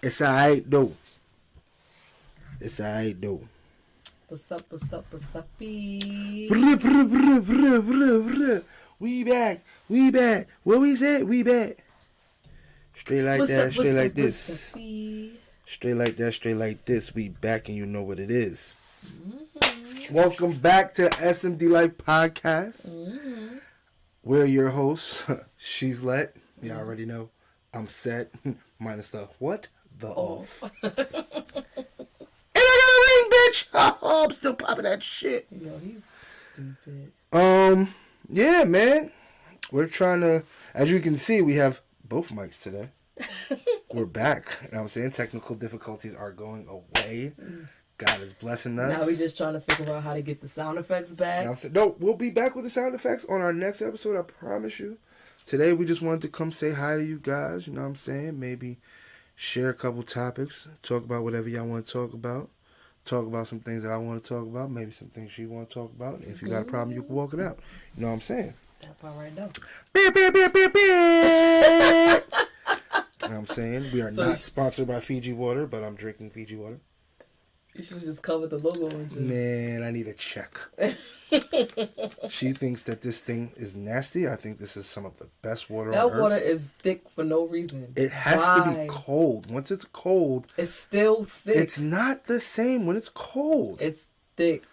It's alright though. It's alright though. What's up? We back. What we said? We back. Straight like that, straight like this. Straight like that, straight like this. We back and you know what it is. Mm-hmm. Welcome back to the SMD Life Podcast. Mm-hmm. We're your hosts. She's Let. You already know. I'm Set. Minus the what? The off. And I got a ring, bitch. Oh, I'm still popping that shit. Yo, he's stupid. Yeah, man. We're trying to, as you can see, we have both mics today. We're back. You know what I'm saying? Technical difficulties are going away. God is blessing us. Now we just trying to figure out how to get the sound effects back. You know what I'm saying? No, we'll be back with the sound effects on our next episode, I promise you. Today we just wanted to come say hi to you guys, you know what I'm saying? Maybe share a couple topics, talk about whatever y'all want to talk about. Talk about some things that I want to talk about, maybe some things she want to talk about. And if you got a problem, you can walk it out. You know what I'm saying? That part right now. Beep, beep, beep, beep, beep. You know what I'm saying? We are not sponsored by Fiji Water, but I'm drinking Fiji Water. You should just cover the logo and just... Man, I need a check. She thinks that this thing is nasty. I think this is some of the best water on earth. That water is thick for no reason. It has to be cold. Once it's cold... It's still thick. It's not the same when it's cold. It's thick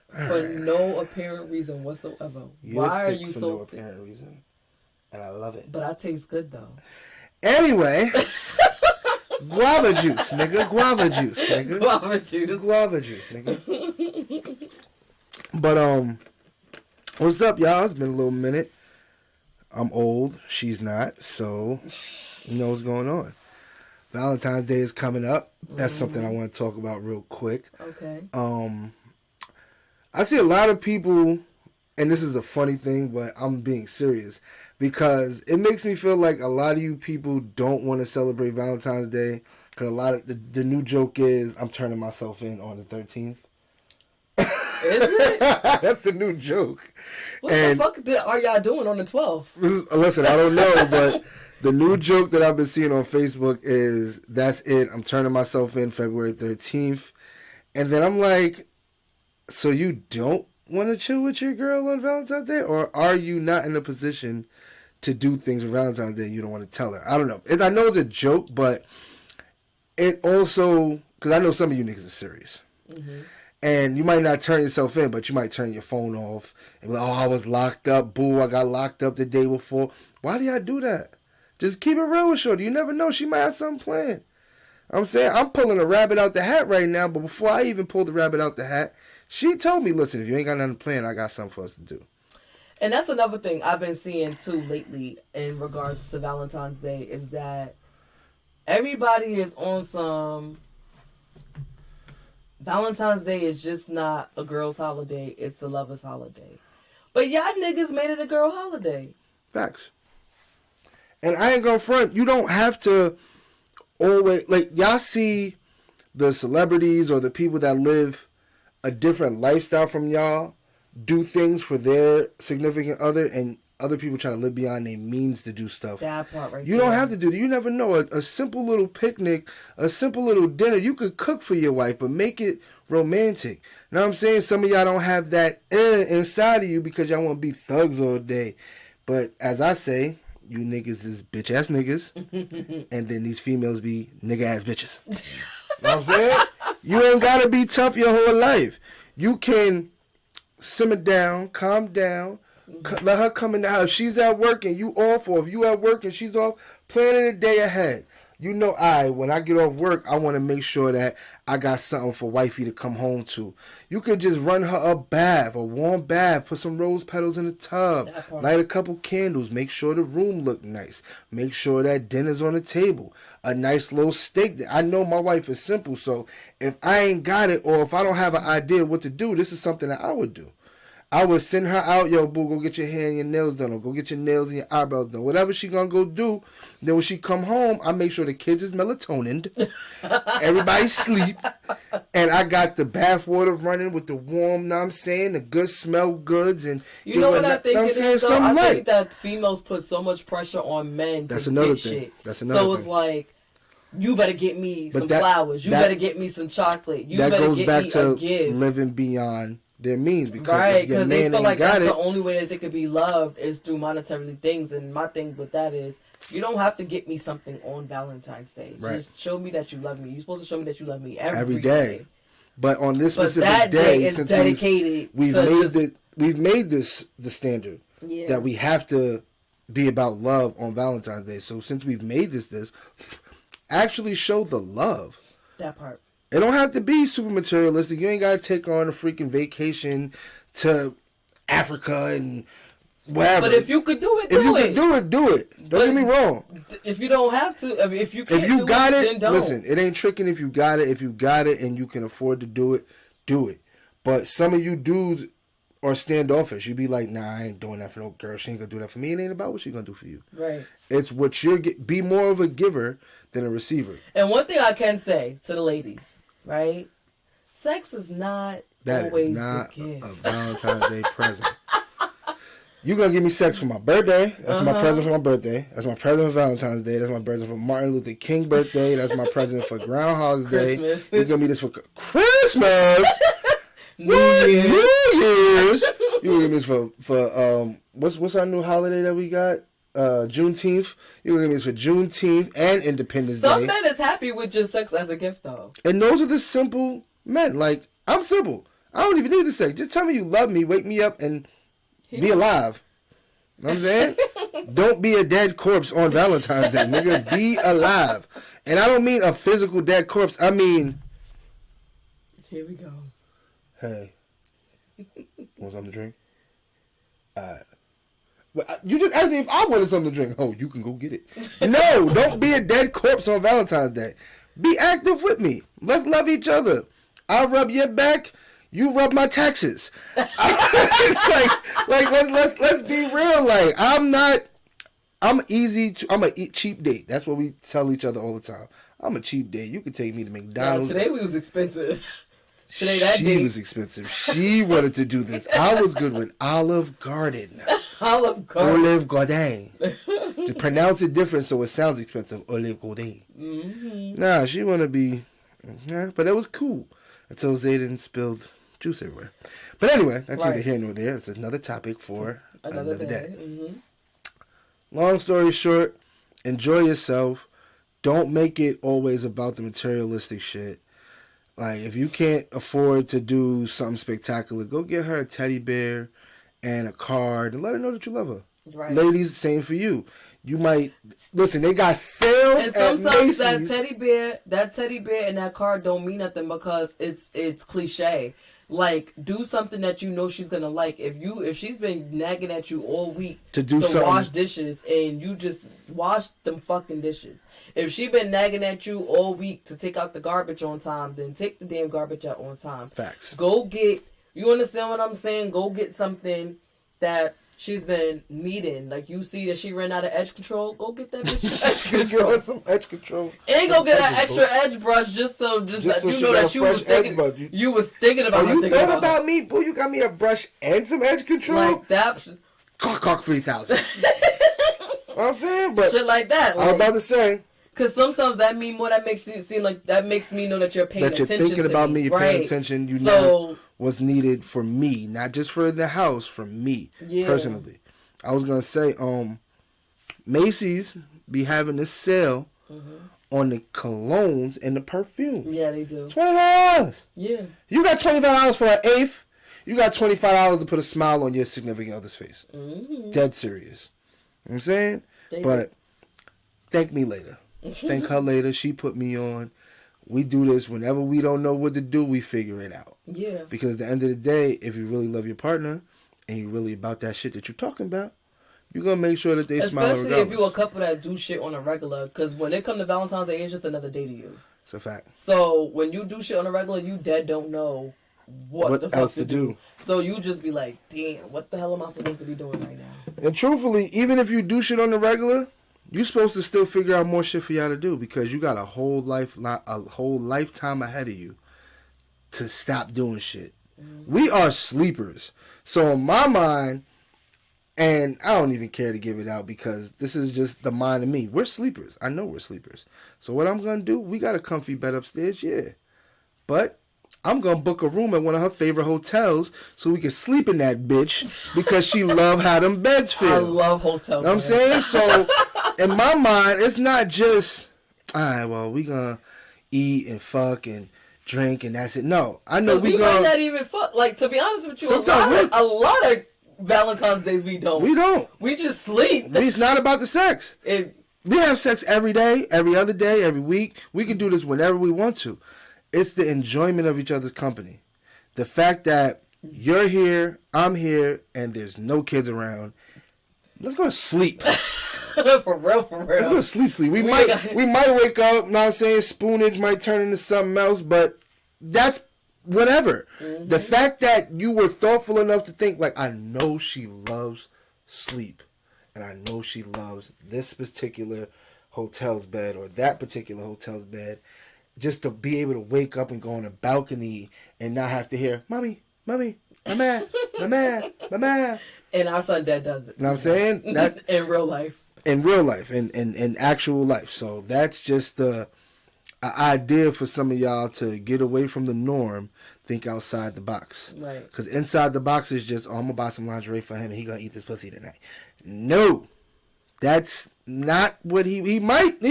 for no apparent reason whatsoever. Why are you so no apparent reason? And I love it. But I taste good, though. Anyway... Guava juice, nigga. Guava juice, nigga. Guava juice. Guava juice, nigga. But, what's up, y'all? It's been a little minute. I'm old. She's not. So, you know what's going on. Valentine's Day is coming up. That's something I want to talk about real quick. Okay. I see a lot of people, and this is a funny thing, but I'm being serious. Because it makes me feel like a lot of you people don't want to celebrate Valentine's Day. Because a lot of the new joke is, I'm turning myself in on the 13th. Is it? That's the new joke. What the fuck are y'all doing on the 12th? Listen, I don't know, but the new joke that I've been seeing on Facebook is, that's it. I'm turning myself in February 13th. And then I'm like, so you don't want to chill with your girl on Valentine's Day? Or are you not in a position to do things for Valentine's Day you don't want to tell her? I don't know. I know it's a joke, but it also... Because I know some of you niggas are serious. Mm-hmm. And you might not turn yourself in, but you might turn your phone off. And be like, oh, I was locked up. Boo, I got locked up the day before. Why do y'all do that? Just keep it real with shorty. You never know. She might have something planned. I'm saying, I'm pulling a rabbit out the hat right now, but before I even pulled the rabbit out the hat, she told me, listen, if you ain't got nothing planned, I got something for us to do. And that's another thing I've been seeing, too, lately in regards to Valentine's Day, is that everybody is on some... Valentine's Day is just not a girl's holiday, it's a lover's holiday. But y'all niggas made it a girl holiday. Facts. And I ain't gonna front, you don't have to always... Like, y'all see the celebrities or the people that live a different lifestyle from y'all do things for their significant other, and other people try to live beyond their means to do stuff. That part right You don't have to do that. You never know. A simple little picnic, a simple little dinner, you could cook for your wife, but make it romantic. You know what I'm saying? Some of y'all don't have that inside of you because y'all want to be thugs all day. But as I say, you niggas is bitch-ass niggas, and then these females be nigga-ass bitches. You know what I'm saying? You ain't got to be tough your whole life. You can simmer down, calm down, let her come in the house. If she's at work and you off, or if you at work and she's off, planning a day ahead. You know, when I get off work, I want to make sure that I got something for wifey to come home to. You could just run her a bath, a warm bath, put some rose petals in the tub, light a couple candles, make sure the room look nice, make sure that dinner's on the table, a nice little steak. I know my wife is simple, so if I ain't got it, or if I don't have an idea what to do, this is something that I would do. I would send her out, yo, boo, go get your hair and your nails done, or go get your nails and your eyebrows done. Whatever she gonna go do, then when she come home, I make sure the kids is melatonin, everybody sleep, and I got the bath water running with the warm, know what I'm saying, the good smell goods, and you know what I think it is, though? I think that females put so much pressure on men to get shit. That's another thing. So it's like, you better get me But some flowers. You better get me some chocolate. You that better goes get back me to a gift. living beyond their means, because right, because they feel like that's the only way that they could be loved is through monetary things. And my thing with that is, you don't have to get me something on Valentine's Day. Right. Just show me that you love me. You're supposed to show me that you love me every day. day. But on this But specific that day, is since dedicated. we've made this the standard that we have to be about love on Valentine's Day. So since we've made this, actually show the love. That part. It don't have to be super materialistic. You ain't got to take on a freaking vacation to Africa and whatever. But if you could do it, do it. Don't get me wrong. If you don't have to, I mean, if you can't got then don't. Listen, it ain't tricking if you got it. If you got it and you can afford to do it, do it. But some of you dudes are standoffish. You be like, nah, I ain't doing that for no girl. She ain't gonna do that for me. It ain't about what she gonna do for you. Right. It's what you're be more of a giver than a receiver. And one thing I can say to the ladies, right? Sex is not always not the gift. A Valentine's Day present. You gonna give me sex for my birthday? That's my present for my birthday. That's my present for Valentine's Day. That's my present for Martin Luther King birthday. That's my present for Groundhog's Day. Christmas. You gonna me this for Christmas? New Year's. New Year's. You gonna give me this for what's our new holiday that we got? Juneteenth. You gonna give me this for Juneteenth and Independence Day. Some men is happy with just sex as a gift, though. And those are the simple men. Like, I'm simple. I don't even need the sex. Just tell me you love me, wake me up, and be alive. You know what I'm saying? Don't be a dead corpse on Valentine's Day, nigga. Be alive. And I don't mean a physical dead corpse. I mean... Here we go. Hey. Want something to drink? You just asked me if I wanted something to drink. Oh, you can go get it. No, don't be a dead corpse on Valentine's Day. Be active with me. Let's love each other. I'll rub your back. You rub my taxes. Let's be real. Like, I'm a cheap date. That's what we tell each other all the time. I'm a cheap date. You could take me to McDonald's. Today we was expensive. She was expensive. She wanted to do this. I was good with Olive Garden. Olive Garden. Olive Garden. To pronounce it different so it sounds expensive. Olive Garden. Mm-hmm. Nah, she want to be... Yeah, but it was cool. Until Zayden spilled juice everywhere. But anyway, that's neither here nor there. It's another topic for another day. Mm-hmm. Long story short, enjoy yourself. Don't make it always about the materialistic shit. Like, if you can't afford to do something spectacular, go get her a teddy bear and a card and let her know that you love her. Right. Ladies, same for you. You might listen. They got sales, and sometimes at Macy's. that teddy bear, and that card don't mean nothing because it's cliche. Like, do something that you know she's gonna like. If she's been nagging at you all week to wash dishes, and you just wash them fucking dishes. If she been nagging at you all week to take out the garbage on time, then take the damn garbage out on time. Facts. Go get. You understand what I'm saying? Go get something that she's been needing. Like, you see that she ran out of edge control, go get that bitch edge control. Get her some edge control. And go get an extra edge brush just so you know that you was thinking about her. You thought about me? Boy, you got me a brush and some edge control? Like that. Cock 3000. I'm saying? But shit like that. I was about to say. Because sometimes that mean more. That makes it seem like that makes me know that you're paying attention. That you're thinking about me. You're paying attention. You know what's needed for me, not just for the house, for me personally. I was gonna say, Macy's be having this sale on the colognes and the perfumes. Yeah, they do. $25. Yeah. You got $25 for an eighth. You got $25 to put a smile on your significant other's face. Mm-hmm. Dead serious. You know what I'm saying? But thank me later. Thank her later. She put me on. We do this whenever we don't know what to do. We figure it out. Yeah. Because at the end of the day, if you really love your partner and you're really about that shit that you're talking about, you're gonna make sure that they smile regardless. Especially if you're a couple that do shit on a regular. Because when it comes to Valentine's Day, it's just another day to you. It's a fact. So when you do shit on a regular, you dead don't know what the fuck else to do. So you just be like, damn, what the hell am I supposed to be doing right now? And truthfully, even if you do shit on the regular, you're supposed to still figure out more shit for y'all to do because you got a whole lifetime ahead of you to stop doing shit. Mm-hmm. We are sleepers. So in my mind, And I don't even care to give it out because this is just the mind of me. We're sleepers. I know we're sleepers. So what I'm going to do, we got a comfy bed upstairs, yeah. But I'm going to book a room at one of her favorite hotels so we can sleep in that bitch because she love how them beds feel. I love hotels. You know what I'm saying? So in my mind, it's not just, all right, well, we going to eat and fuck and drink and that's it. No, I know we might not even fuck. Like, to be honest with you, a lot of Valentine's Days we don't. We don't. We just sleep. It's not about the sex. We have sex every day, every other day, every week. We can do this whenever we want to. It's the enjoyment of each other's company. The fact that you're here, I'm here, and there's no kids around. Let's go to sleep. For real. Let's go to sleep. We might wake up, know what I'm saying, spoonage might turn into something else, but that's whatever. Mm-hmm. The fact that you were thoughtful enough to think, like, I know she loves sleep, and I know she loves this particular hotel's bed or that particular hotel's bed, just to be able to wake up and go on a balcony and not have to hear, Mommy, Mama. And our son dad does it. You know what I'm saying? That, in real life. In actual life. So that's just the idea for some of y'all to get away from the norm, think outside the box. Right. Because inside the box is just, I'm going to buy some lingerie for him and he going to eat this pussy tonight. No. That's not what he might.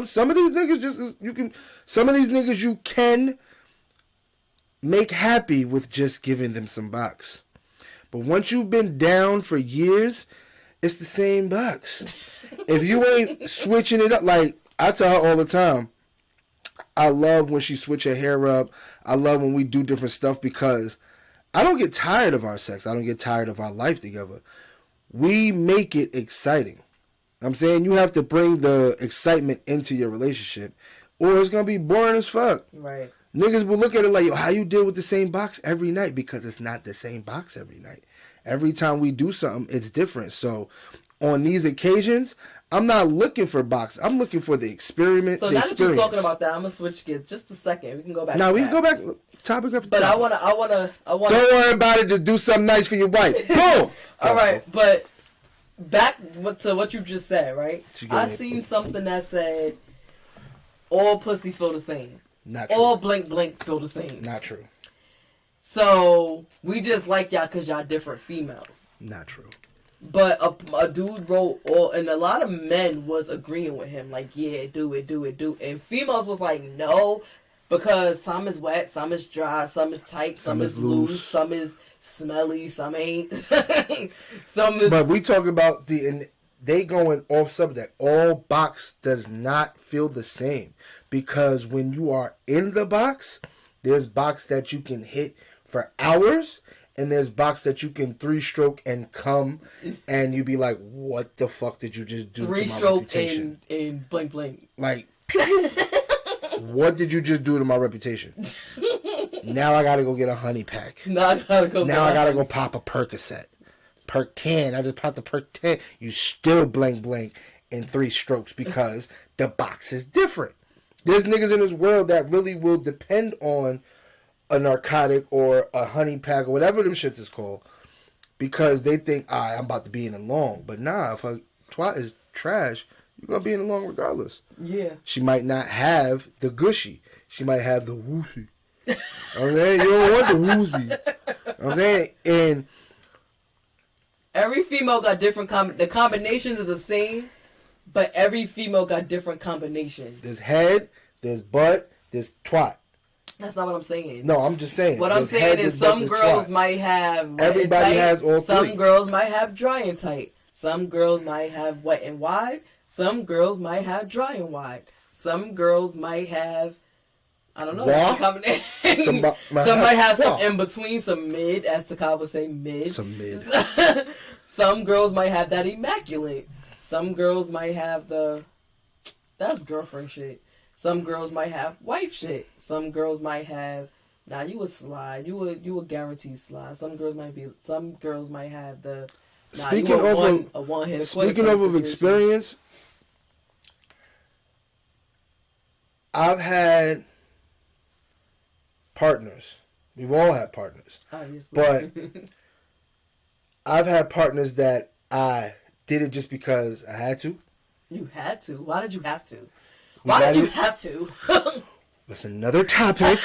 Some of these niggas you can make happy with just giving them some box. But once you've been down for years, it's the same box. If you ain't switching it up, like I tell her all the time, I love when she switch her hair up. I love when we do different stuff because I don't get tired of our sex. I don't get tired of our life together. We make it exciting. I'm saying you have to bring the excitement into your relationship or it's going to be boring as fuck. Right. Niggas will look at it like, yo, how you deal with the same box every night? Because it's not the same box every night. Every time we do something, it's different. So on these occasions, I'm not looking for box. I'm looking for the experiment. So now that you're talking about that, I'm going to switch gears just a second. We can go back. Now we can go back. Topic up. But topic. I want to. Don't worry about it. Just do something nice for your wife. Boom. All right. But back to what you just said, right? I seen something that said all pussy feel the same. Not true. All blink feel the same. Not true. So we just like y'all because y'all different females. Not true. But a dude wrote all, and a lot of men was agreeing with him, like, yeah, do it. And females was like, no, because some is wet, some is dry, some is tight, some is loose, some is smelly, some ain't. Some is. But we talking about they going off subject. All box does not feel the same because when you are in the box, there's box that you can hit for hours. And there's box that you can 3-stroke and come, and you be like, "What the fuck did you just do to my reputation?" 3-stroke and blink. Like, what did you just do to my reputation? Now I gotta go get a honey pack. Now I gotta go pop a Percocet. Perc 10. I just popped the Perc 10. You still blink in 3 strokes because the box is different. There's niggas in this world that really will depend on a narcotic or a honey pack or whatever them shits is called because they think, I'm about to be in the long. But nah, if her twat is trash, you're going to be in the long regardless. Yeah. She might not have the gushy. She might have the woozy. Okay? You don't want the woozy. Okay? And every female got different the combinations is the same, but every female got different combinations. There's head, there's butt, there's twat. That's not what I'm saying. No, I'm just saying. What I'm saying is some girls might have wet Everybody and tight. has all three. Some girls might have dry and tight. Some girls might have wet and wide. Some girls might have dry and wide. Some girls might have, I don't know. Some might have some in between, some mid, as Takal would say, mid. Some mid. Some girls might have that immaculate. Some girls might have that's girlfriend shit. Some girls might have wife shit. Some girls might have. Nah, you would slide. You would guarantee slide. Some girls might have the. Nah, speaking of experience, I've had partners. We've all had partners. Obviously. But I've had partners that I did it just because I had to. You had to? Why did you have to? Why did you have to? That's another topic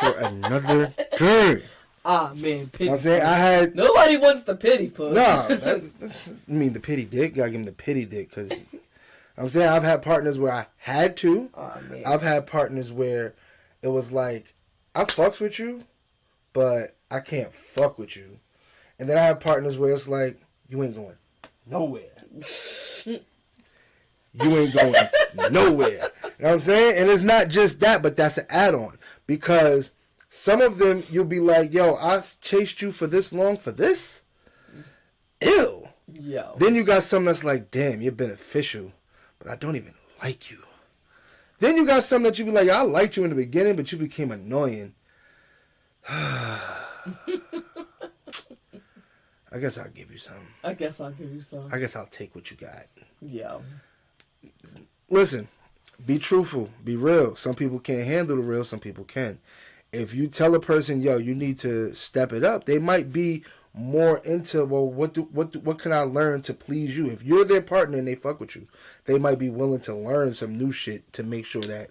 for another day. Ah, man, pity. I'm saying nobody wants the pity push. No, I mean the pity dick. Gotta give him the pity dick because I'm saying I've had partners where I had to. Oh, man. I've had partners where it was like I fucks with you, but I can't fuck with you. And then I have partners where it's like you ain't going nowhere. You ain't going nowhere. You know what I'm saying? And it's not just that, but that's an add-on because. Some of them, you'll be like, yo, I chased you for this long for this? Ew. Yo. Then you got some that's like, damn, you're beneficial, but I don't even like you. Then you got some that you be like, I liked you in the beginning, but you became annoying. I guess I'll give you some. I guess I'll take what you got. Yeah. Listen, be truthful, be real. Some people can't handle the real, some people can. If you tell a person, yo, you need to step it up, they might be more into, well, what can I learn to please you? If you're their partner and they fuck with you, they might be willing to learn some new shit to make sure that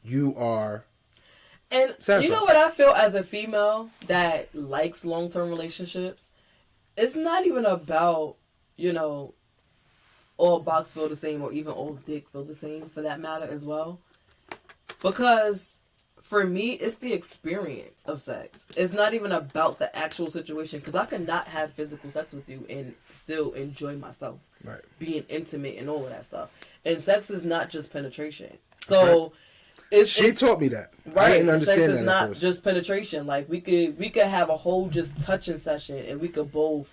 you are. And satisfied. You know what I feel as a female that likes long-term relationships? It's not even about, all box feel the same or even all dick feel the same for that matter as well. Because for me, it's the experience of sex. It's not even about the actual situation. Because I cannot have physical sex with you and still enjoy myself. Right. Being intimate and all of that stuff. And sex is not just penetration. So, she taught me that. Right. I didn't understand sex that is not just penetration. Like, we could have a whole just touching session and we could both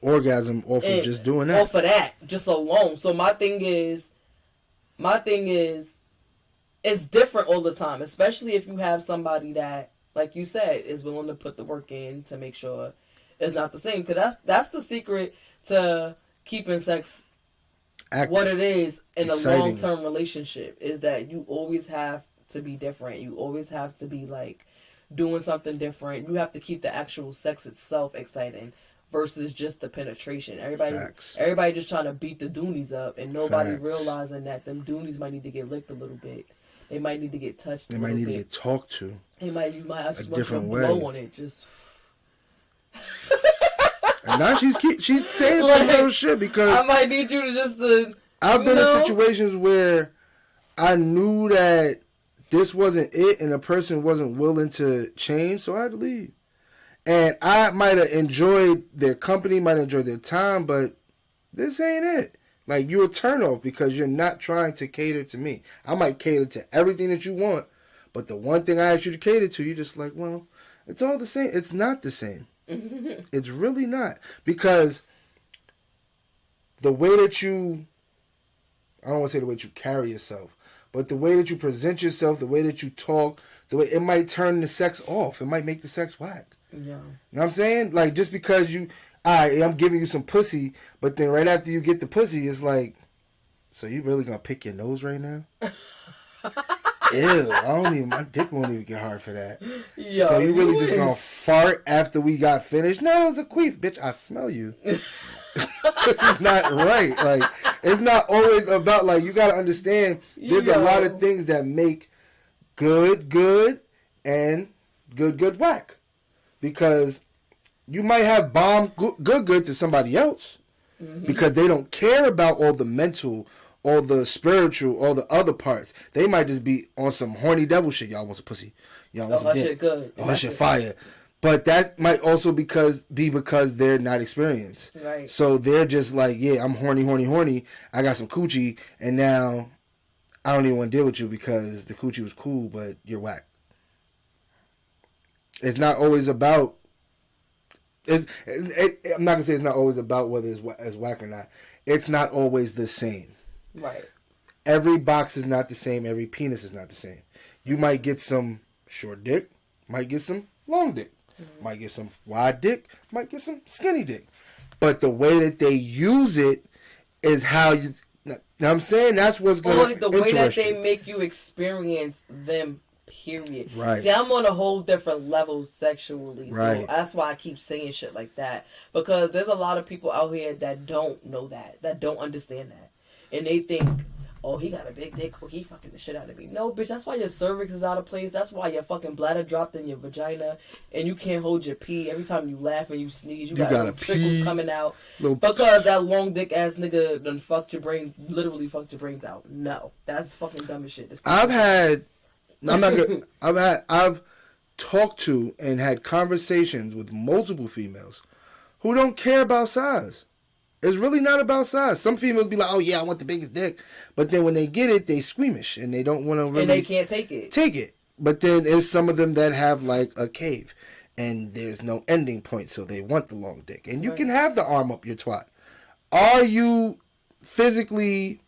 orgasm off of just doing that. Off of that. Just alone. So, my thing is, it's different all the time, especially if you have somebody that, like you said, is willing to put the work in to make sure it's not the same. Because that's the secret to keeping sex what it is in exciting. A long-term relationship, is that you always have to be different. You always have to be, like, doing something different. You have to keep the actual sex itself exciting versus just the penetration. Everybody just trying to beat the doonies up and nobody realizing that them doonies might need to get licked a little bit. They might need to get touched. They might need to get talked to. You might actually want to blow on it. Just. And now she's saying some real shit because I might need you to just. I've been in situations where I knew that this wasn't it, and the person wasn't willing to change, so I had to leave. And I might have enjoyed their company, might have enjoyed their time, but this ain't it. Like, you're a turnoff because you're not trying to cater to me. I might cater to everything that you want, but the one thing I ask you to cater to, you're just like, well, it's all the same. It's not the same. It's really not. Because the way that you, I don't want to say the way that you carry yourself, but the way that you present yourself, the way that you talk, the way it might turn the sex off. It might make the sex whack. Yeah. You know what I'm saying? Like, just because I'm giving you some pussy, but then right after you get the pussy, it's like, so you really gonna pick your nose right now? Ew, my dick won't even get hard for that. Yo, so you really just gonna fart after we got finished? No, it was a queef, bitch. I smell you. This is not right. Like, it's not always about, like, you gotta understand, there's a lot of things that make good, and good, whack. Because you might have bomb good to somebody else because they don't care about all the mental, all the spiritual, all the other parts. They might just be on some horny devil shit. Y'all want some pussy. Y'all want some dick. Shit good. Oh, that shit fire. But that might also be because they're not experienced. Right. So they're just like, yeah, I'm horny. I got some coochie, and now I don't even want to deal with you because the coochie was cool, but you're whack. It's not always about. I'm not gonna say it's not always about whether it's whack or not. It's not always the same. Right. Every box is not the same. Every penis is not the same. You might get some short dick. Might get some long dick. Might get some wide dick. Might get some skinny dick. But the way that they use it is how you. Know what I'm saying? That's what's going to the way that they make you experience them Period. Right. See, I'm on a whole different level sexually. Right. So that's why I keep saying shit like that. Because there's a lot of people out here that don't know that don't understand that. And they think, oh, he got a big dick, oh, he fucking the shit out of me. No, bitch, that's why your cervix is out of place. That's why your fucking bladder dropped in your vagina and you can't hold your pee. Every time you laugh and you sneeze, you got trickles coming out. Because that long dick ass nigga done fucked your brain, literally fucked your brains out. No, that's fucking dumb as shit. I've talked to and had conversations with multiple females who don't care about size. It's really not about size. Some females be like, oh yeah, I want the biggest dick. But then when they get it, they squeamish and they don't want to really... And they can't take it. Take it. But then there's some of them that have like a cave and there's no ending point, so they want the long dick. And you can have the arm up your twat. Are you physically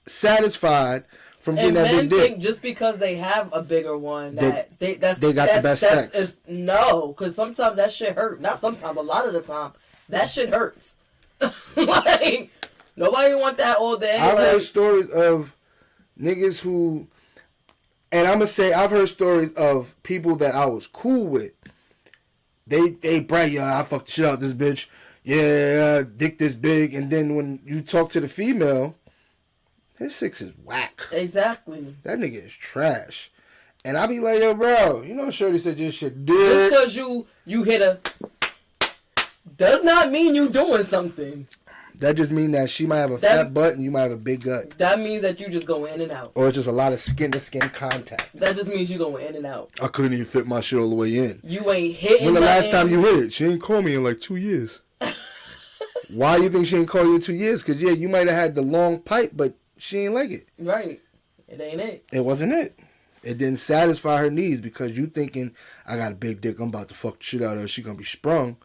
satisfied from getting that big dick? Think just because they have a bigger one that they got the best sex. No, because sometimes that shit hurt. Not sometimes, a lot of the time, that shit hurts. Like, nobody want that all day. I've heard stories of niggas who, and I'm gonna say I've heard stories of people that I was cool with. They brag, yeah, I fucked the shit out of this bitch. Yeah, dick this big, and then when you talk to the female, his six is whack. Exactly. That nigga is trash. And I be like, yo, bro, you know Shorty said your shit dick. Just because you hit a does not mean you doing something. That just means that she might have a fat butt and you might have a big gut. That means that you just go in and out. Or it's just a lot of skin-to-skin contact. That just means you go in and out. I couldn't even fit my shit all the way in. You ain't hitting. When the last time you hit it? She ain't called me in like 2 years. Why you think she ain't called you in 2 years? Because, yeah, you might have had the long pipe, but she ain't like it. Right. It ain't it. It wasn't it. It didn't satisfy her needs because you thinking, I got a big dick, I'm about to fuck the shit out of her, she gonna be sprung.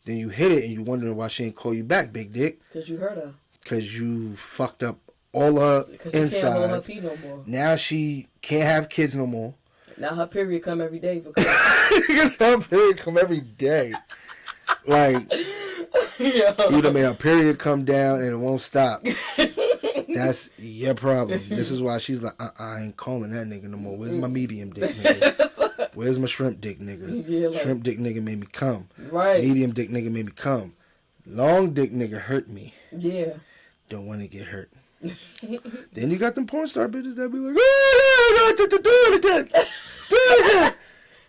Then you hit it and you wondering why she ain't call you back, big dick. Because you hurt her. Because you fucked up all her insides. She can't hold her pee no more. Now she can't have kids no more. Now her period come every day. Because her period come every day. Like, you done made her period come down and it won't stop. That's your problem. This is why she's like, I ain't calling that nigga no more. Where's my medium dick nigga? Where's my shrimp dick nigga? Yeah, like, shrimp dick nigga made me come. Right. Medium dick nigga made me come. Long dick nigga hurt me. Yeah. Don't want to get hurt. Then you got them porn star bitches that be like, oh, no, do it again. Do it again.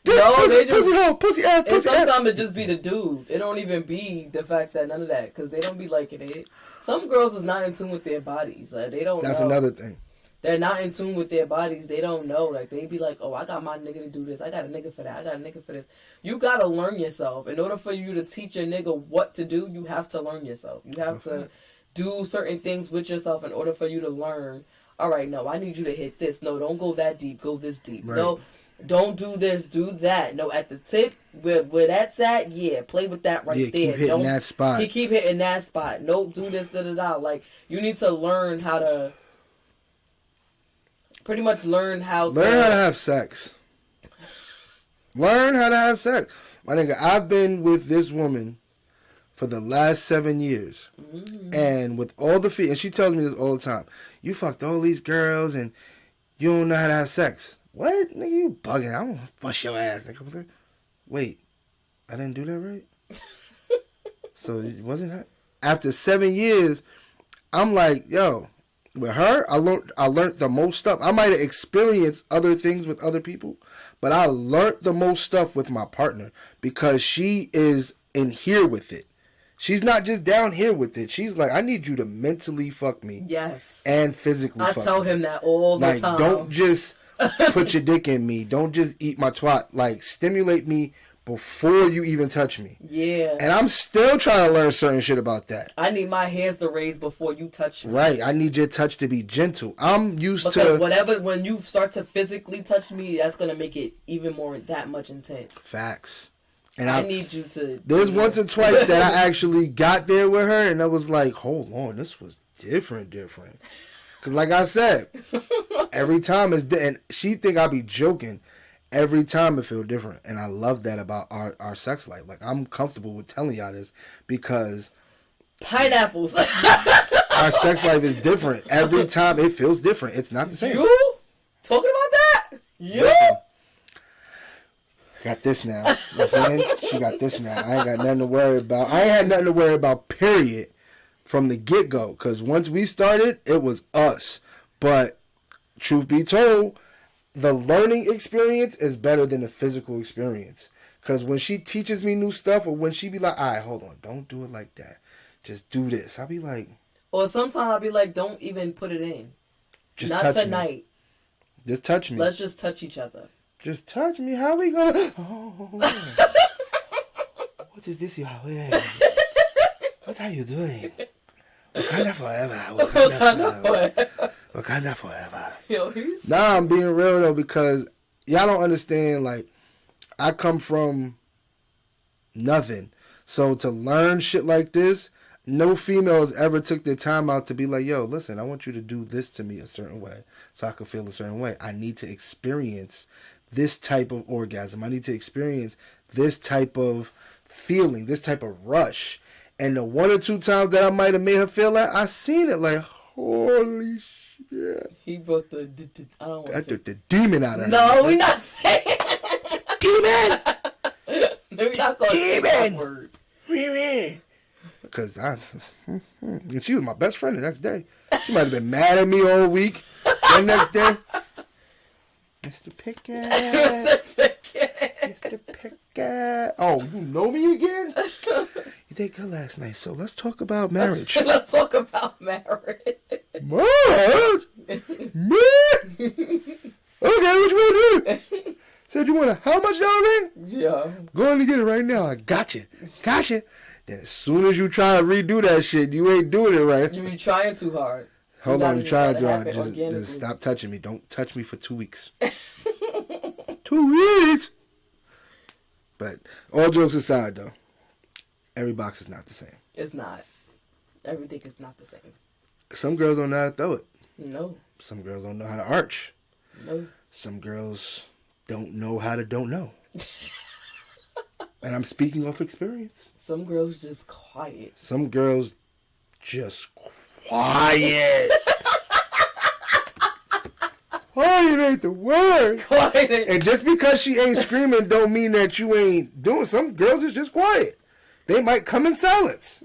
No, pussy, they just pussy ass. And sometimes it just be the dude. It don't even be the fact that none of that, because they don't be liking it. Some girls is not in tune with their bodies. Like, they don't. That's know. Another thing. They're not in tune with their bodies. They don't know. Like, they be like, oh, I got my nigga to do this. I got a nigga for that. I got a nigga for this. You got to learn yourself. In order for you to teach your nigga what to do, you have to learn yourself. You have to do certain things with yourself in order for you to learn. All right, no, I need you to hit this. No, don't go that deep. Go this deep. Right. No, don't do this. Do that. No, at the tip, where that's at, yeah, play with that right there. Keep hitting that spot. Keep hitting that spot. No, do this, da-da-da. Like, you need to learn how to... Pretty much learn how to have sex. Learn how to have sex. My nigga, I've been with this woman for the last 7 years. Mm-hmm. And with all the and she tells me this all the time. You fucked all these girls and you don't know how to have sex. What? Nigga, you bugging. I'm gonna bust your ass, nigga. Wait, I didn't do that right? So it wasn't that? After 7 years, I'm like, yo, with her, I learned the most stuff. I might have experienced other things with other people, but I learned the most stuff with my partner because she is in here with it. She's not just down here with it. She's like, I need you to mentally fuck me. Yes. And physically fuck me. I tell him that all the time. Don't just put your dick in me. Don't just eat my twat. Like, stimulate me before you even touch me. Yeah. And I'm still trying to learn certain shit about that. I need my hands to raise before you touch me. Right. I need your touch to be gentle. I'm used because when you start to physically touch me, that's going to make it even more, that much intense. Facts. And I need you to... There's once or twice that I actually got there with her, and I was like, hold on, this was different. Because like I said, every time it's... And she think I be joking. Every time it feel different. And I love that about our sex life. Like, I'm comfortable with telling y'all this because... Pineapples. Our sex life is different. Every time it feels different. It's not the same. You? Talking about that? You? Listen, I got this now. You know what I'm saying? She got this now. I ain't got nothing to worry about. I ain't had nothing to worry about, period, from the get-go. Because once we started, it was us. But truth be told, the learning experience is better than the physical experience. Because when she teaches me new stuff, or when she be like, all right, hold on, don't do it like that. Just do this. I'll be like... Or sometimes I'll be like, don't even put it in. Just not tonight. Me. Just touch me. Let's just touch each other. Just touch me. How we gonna... Oh. What is this you have? What are you doing? Wakanda forever. Wakanda forever. Wakanda forever. Yo, nah, I'm being real though, because y'all don't understand, like, I come from nothing. So to learn shit like this, no females ever took their time out to be like, yo, listen, I want you to do this to me a certain way so I can feel a certain way. I need to experience this type of orgasm. I need to experience this type of feeling, this type of rush. And the one or two times that I might have made her feel that, I seen it like, holy shit. He brought the I don't want to say the demon out of her. No, we're not saying demon. We're not going to say that word. Because if she was my best friend the next day, she might have been mad at me all week. The next day, Mr. Pickett. Mr. Pickett. Mr. Pickett. Oh, you know me again? You did good last night, so let's talk about marriage. Let's talk about marriage. Marriage? Okay, what you want to do? Said you want a how much dollar ring? Yeah. Going to get it right now. I got you. Gotcha. Then as soon as you try to redo that shit, you ain't doing it right. You be trying too hard. Hold on, you trying too hard. Just stop touching me. Don't touch me for 2 weeks. 2 weeks? But all jokes aside, though, every box is not the same. It's not. Everything is not the same. Some girls don't know how to throw it. No. Some girls don't know how to arch. No. Some girls don't know how to don't know. And I'm speaking off experience. Some girls just quiet. Some girls just quiet. Quiet ain't the word. Quiet. And just because she ain't screaming don't mean that you ain't doing. Some girls is just quiet. They might come in silence.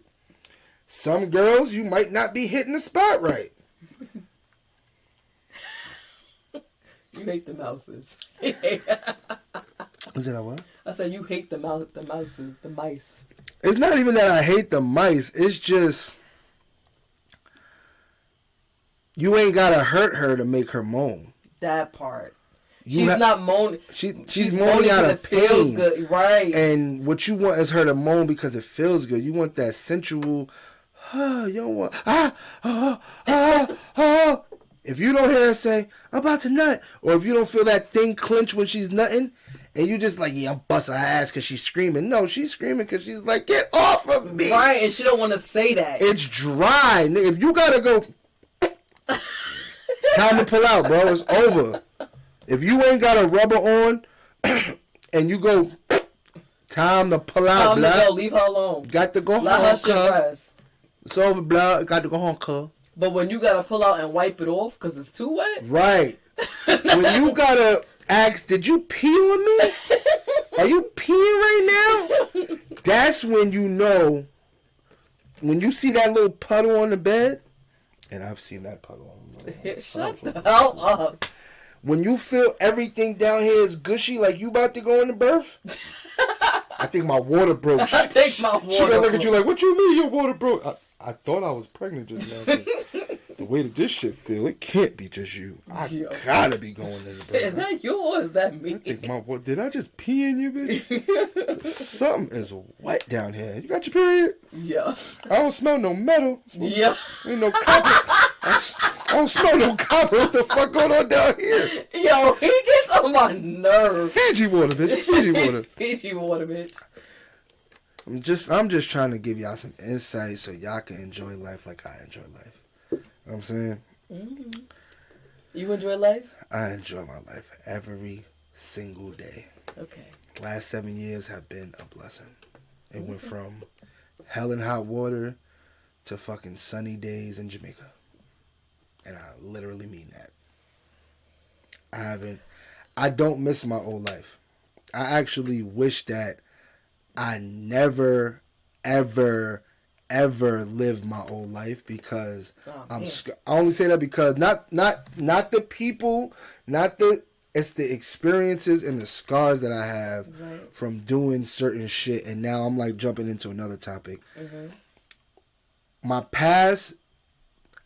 Some girls, you might not be hitting the spot right. You hate the mouses. Is it what? I said you hate the mouses, the mice. It's not even that I hate the mice. It's just you ain't gotta hurt her to make her moan. That part. She's not moaning. She's moaning out of pain. Feels good. Right. And what you want is her to moan because it feels good. You want that sensual. You don't want If you don't hear her say, I'm about to nut, or if you don't feel that thing clench when she's nutting, and you just like, yeah, I'm busting her ass because she's screaming. No, she's screaming because she's like, get off of me. Right, and she don't want to say that. It's dry. If you gotta go, time to pull out, bro. It's over. If you ain't got a rubber on, and you go, time to pull out, blood. Time to go. Leave her alone. Got to go home, Let her shit rest. It's over, blood. Got to go home, cuz. But when you gotta pull out and wipe it off because it's too wet. Right. When you gotta ask, did you pee on me? Are you peeing right now? That's when you know. When you see that little puddle on the bed, and I've seen that puddle on the bed. Shut the hell up. When you feel everything down here is gushy, like you about to go into birth. I think my water broke. I think my water broke. She gonna look at you like, what you mean your water broke? I thought I was pregnant just now. The way that this shit feel, it can't be just you. I gotta be going in the birth. Is that you or is that me? I think did I just pee in you, bitch? Something is wet down here. You got your period? Yeah. I don't smell no metal. Yeah. Ain't no copper. I don't smell no copper. What the fuck going on down here? Yo, he gets on my nerves. Fiji water, bitch. Fiji water. Fiji water, bitch. I'm just trying to give y'all some insight so y'all can enjoy life like I enjoy life. You know what I'm saying? Mm-hmm. You enjoy life? I enjoy my life every single day. Okay. Last 7 years have been a blessing. It went from hell and hot water to fucking sunny days in Jamaica. And I literally mean that. I don't miss my old life. I actually wish that I never, ever, ever lived my old life because I only say that because not the people, it's the experiences and the scars that I have from doing certain shit, and now I'm like jumping into another topic. Mm-hmm. My past,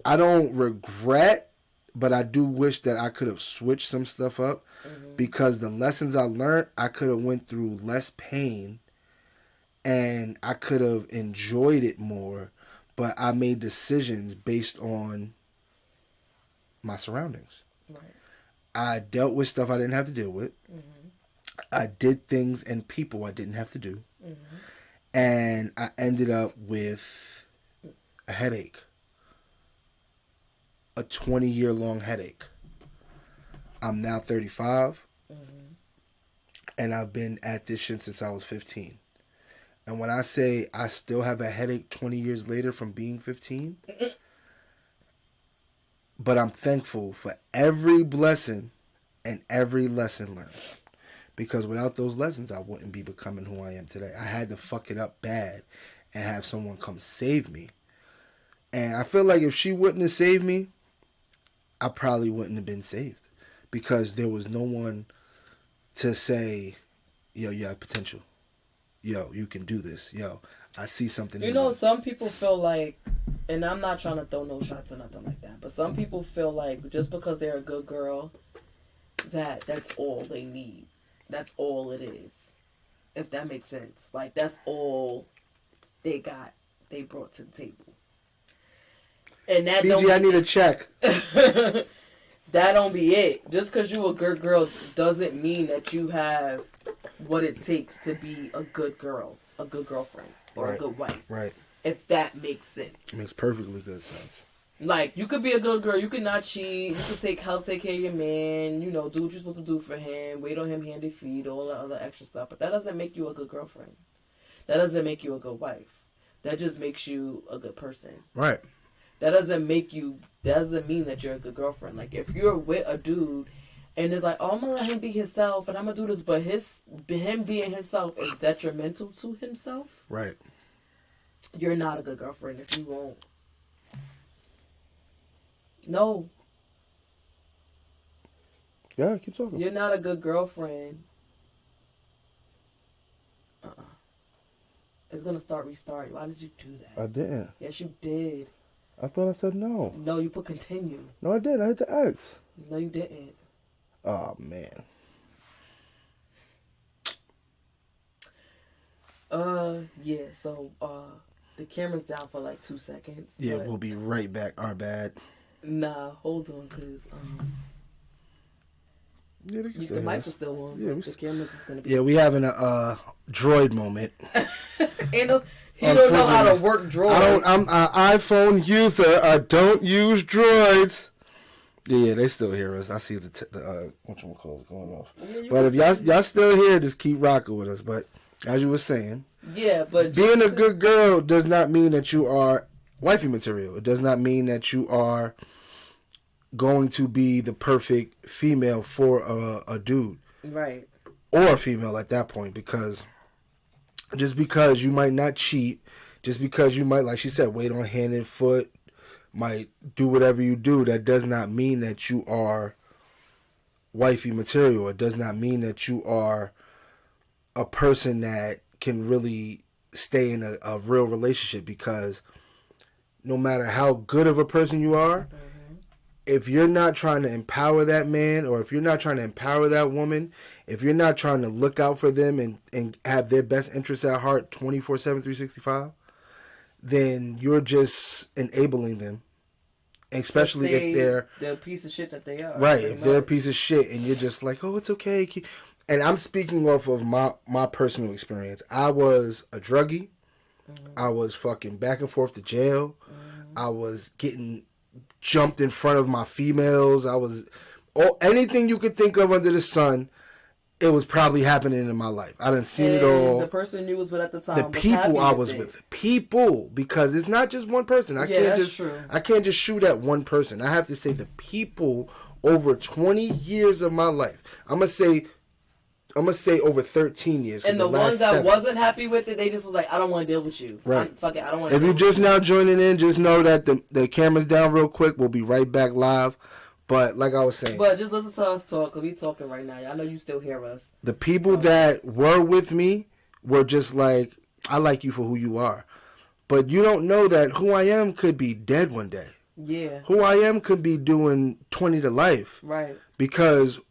I don't regret, but I do wish that I could have switched some stuff up because the lessons I learned, I could have went through less pain and I could have enjoyed it more, but I made decisions based on my surroundings. Right. I dealt with stuff I didn't have to deal with. Mm-hmm. I did things and people I didn't have to do. Mm-hmm. And I ended up with a headache. A 20-year-long headache. I'm now 35. Mm-hmm. And I've been at this shit since I was 15. And when I say I still have a headache 20 years later from being 15, but I'm thankful for every blessing and every lesson learned. Because without those lessons, I wouldn't be becoming who I am today. I had to fuck it up bad and have someone come save me. And I feel like if she wouldn't have saved me, I probably wouldn't have been saved. Because there was no one to say, yo, you have potential. Yo, you can do this. Yo, I see something. You know, some people feel like, and I'm not trying to throw no shots or nothing like that, but some people feel like just because they're a good girl, that's all they need. That's all it is. If that makes sense. Like, that's all they brought to the table. And that BG, I need a check. That don't be it. Just because you a good girl doesn't mean that you have what it takes to be a good girl, a good girlfriend, or a good wife. Right. If that makes sense. It makes perfectly good sense. Like, you could be a good girl, you could not cheat, you could help take care of your man, you know, do what you're supposed to do for him, wait on him hand and feet, all the other extra stuff. But that doesn't make you a good girlfriend. That doesn't make you a good wife. That just makes you a good person. Right. That doesn't mean that you're a good girlfriend. Like, if you're with a dude and it's like, oh, I'm gonna let him be himself and I'm gonna do this, but him being himself is detrimental to himself. Right. You're not a good girlfriend if you won't. No. Yeah, keep talking. You're not a good girlfriend. It's gonna restart. Why did you do that? I didn't. Yes, you did. I thought I said no. No, you put continue. No, I didn't. I hit the X. No, you didn't. Oh, man. Yeah, so, the camera's down for like 2 seconds. Yeah, we'll be right back. Our bad. Nah, hold on, because, yeah, the mics are still on. Yeah, the camera's just gonna be. Yeah, we having a droid moment. He don't know how to work droids. I'm an iPhone user. I don't use droids. Yeah, they still hear us. I see the whatchamacallit going off. Yeah, but if y'all still here, just keep rocking with us. But as you were saying, yeah, but being a good girl does not mean that you are wifey material. It does not mean that you are going to be the perfect female for a dude, right? Or a female at that point, because just because you might not cheat, just because you might, like she said, wait on hand and foot, might do whatever you do, that does not mean that you are wifey material. It does not mean that you are a person that can really stay in a real relationship, because no matter how good of a person you are, if you're not trying to empower that man, or if you're not trying to empower that woman, if you're not trying to look out for them and have their best interests at heart 24/7, 365, then you're just enabling them. Especially if they're the piece of shit that they are. Right, if they're a piece of shit and you're just like, oh, it's okay. And I'm speaking off of my personal experience. I was a druggie. Mm-hmm. I was fucking back and forth to jail. Mm-hmm. I was getting jumped in front of my females. I was anything you could think of under the sun. It was probably happening in my life. I didn't see it all. The person you was with at the time. The people I was with. People, because it's not just one person. I can't just shoot at one person. I have to say the people over 20 years of my life. I'm gonna say I'm gonna say over 13 years. And the ones that wasn't happy with it, they just was like, I don't want to deal with you. Right. Fuck it, I don't want to. If you're just now joining in, just know that the camera's down real quick. We'll be right back live. But like I was saying, but just listen to us talk, because we talking right now. I know you still hear us. The people that were with me were just like, I like you for who you are. But you don't know that who I am could be dead one day. Yeah. Who I am could be doing 20 to life. Right. Because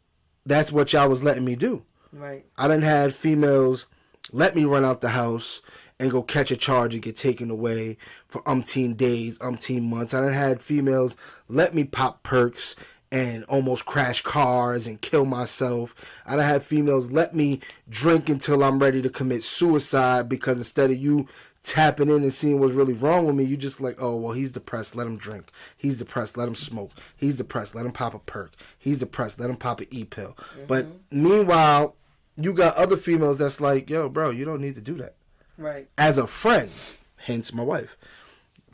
that's what y'all was letting me do. Right. I done had females let me run out the house and go catch a charge and get taken away for umpteen days, umpteen months. I done had females let me pop perks and almost crash cars and kill myself. I done had females let me drink until I'm ready to commit suicide because instead of you tapping in and seeing what's really wrong with me, you just like, oh, well, he's depressed, let him drink. He's depressed, let him smoke. He's depressed, let him pop a perk. He's depressed, let him pop an E-pill. Mm-hmm. But meanwhile, you got other females that's like, yo, bro, you don't need to do that. Right. As a friend, hence my wife.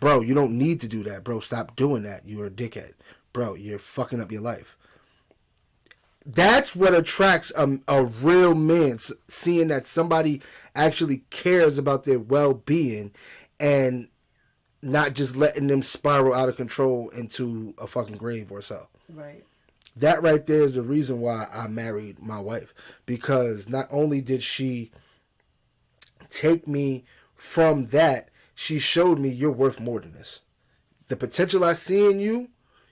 Bro, you don't need to do that. Bro, stop doing that. You're a dickhead. Bro, you're fucking up your life. That's what attracts a real man, seeing that somebody actually cares about their well-being and not just letting them spiral out of control into a fucking grave or so. Right. That right there is the reason why I married my wife. Because not only did she take me from that, she showed me you're worth more than this. The potential I see in you,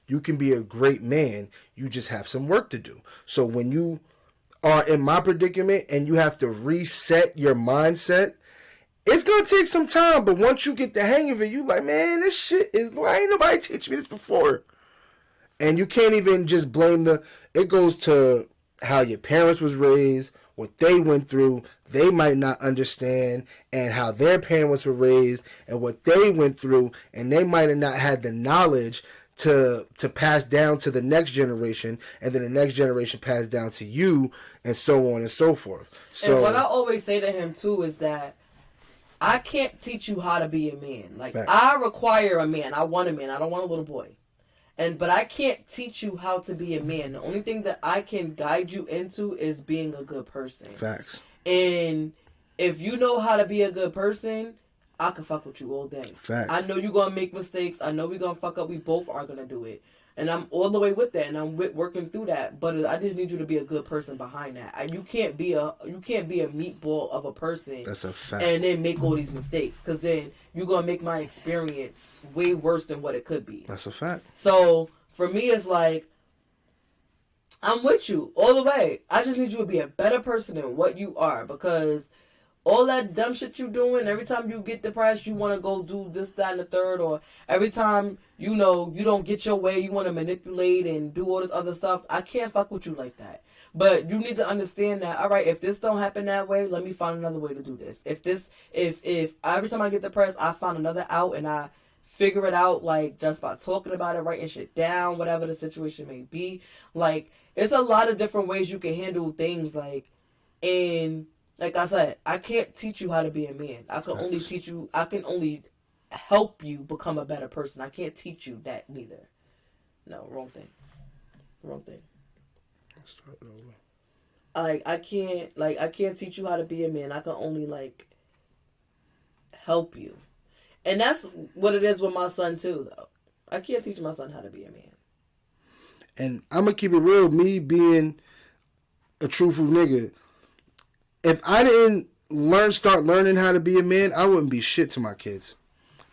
you can be a great man. You just have some work to do. So when you are in my predicament and you have to reset your mindset, it's going to take some time. But once you get the hang of it, you like, man, this shit is, why ain't nobody teach me this before? And you can't even just blame it goes to how your parents was raised, what they went through, they might not understand, and how their parents were raised and what they went through, and they might have not had the knowledge to pass down to the next generation, and then the next generation pass down to you, and so on and so forth. So, and what I always say to him too is that I can't teach you how to be a man. Like, facts. I require a man. I want a man. I don't want a little boy. But I can't teach you how to be a man. The only thing that I can guide you into is being a good person. Facts. And if you know how to be a good person, I can fuck with you all day. Facts. I know you're going to make mistakes. I know we're going to fuck up. We both are going to do it. And I'm all the way with that. And I'm working through that. But I just need you to be a good person behind that. You can't be a meatball of a person. That's a fact. And then make all these mistakes. Because then you're going to make my experience way worse than what it could be. That's a fact. So for me, it's like, I'm with you all the way. I just need you to be a better person than what you are. Because all that dumb shit you doing, every time you get depressed, you want to go do this, that, and the third, or every time, you don't get your way, you want to manipulate and do all this other stuff. I can't fuck with you like that. But you need to understand that, all right, if this don't happen that way, let me find another way to do this. If every time I get depressed, I find another out and I figure it out, like, just by talking about it, writing shit down, whatever the situation may be. Like, it's a lot of different ways you can handle things, like, and like I said, I can't teach you how to be a man. I can only help you become a better person. I can't teach you that neither. No, wrong thing. Let's start it over. I can't teach you how to be a man. I can only help you. And that's what it is with my son too, though. I can't teach my son how to be a man. And I'm gonna keep it real, me being a truthful nigga. If I didn't start learning how to be a man, I wouldn't be shit to my kids.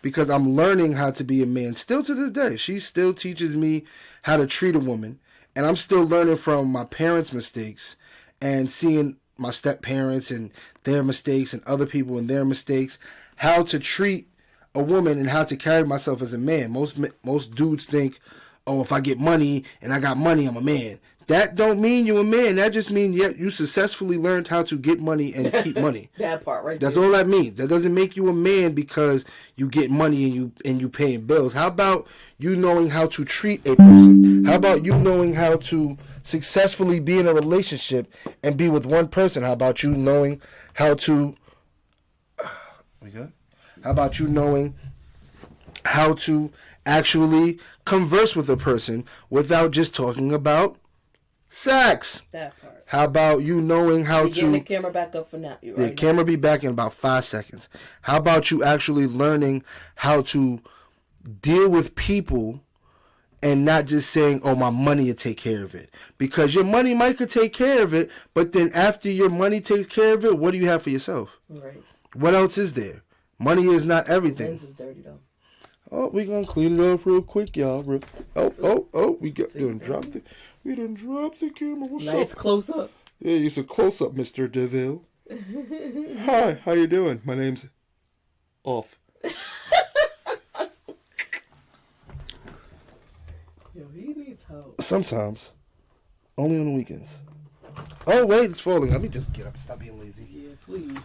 Because I'm learning how to be a man still to this day. She still teaches me how to treat a woman. And I'm still learning from my parents' mistakes and seeing my step-parents and their mistakes and other people and their mistakes, how to treat a woman and how to carry myself as a man. Most dudes think, oh, if I get money and I got money, I'm a man. That don't mean you a man. That just means you successfully learned how to get money and keep money. That part right That's there. all that means. That doesn't make you a man because you get money and you paying bills. How about you knowing how to treat a person? How about you knowing how to successfully be in a relationship and be with one person? How about you knowing how to... We good? How about you knowing how to actually converse with a person without just talking about Sex. That part. How about you knowing how to... Getting the camera back up for now. The camera be back in about 5 seconds. How about you actually learning how to deal with people and not just saying, oh, my money will take care of it. Because your money might could take care of it, but then after your money takes care of it, what do you have for yourself? Right. What else is there? Money is not everything. The lens is dirty, though. Oh, we gonna clean it up real quick, y'all. Oh, we done dropped the camera. What's up? Nice close up. Yeah, it's a close up, Mr. DeVille. Hi, how you doing? My name's Off. Yo, he needs help. Sometimes. Only on the weekends. Oh, wait, it's falling. Let me just get up and stop being lazy. Yeah, please.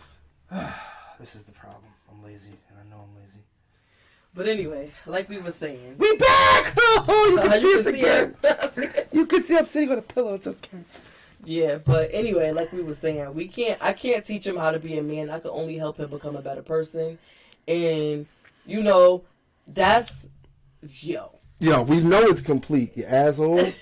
This is the problem. I'm lazy, and I know I'm lazy. But anyway, like we were saying. We back! Oh, you can see us again. Her. You can see I'm sitting on a pillow. It's okay. Yeah, but anyway, like we were saying, I can't teach him how to be a man. I can only help him become a better person. And, you know, that's... Yo, we know it's complete, you asshole.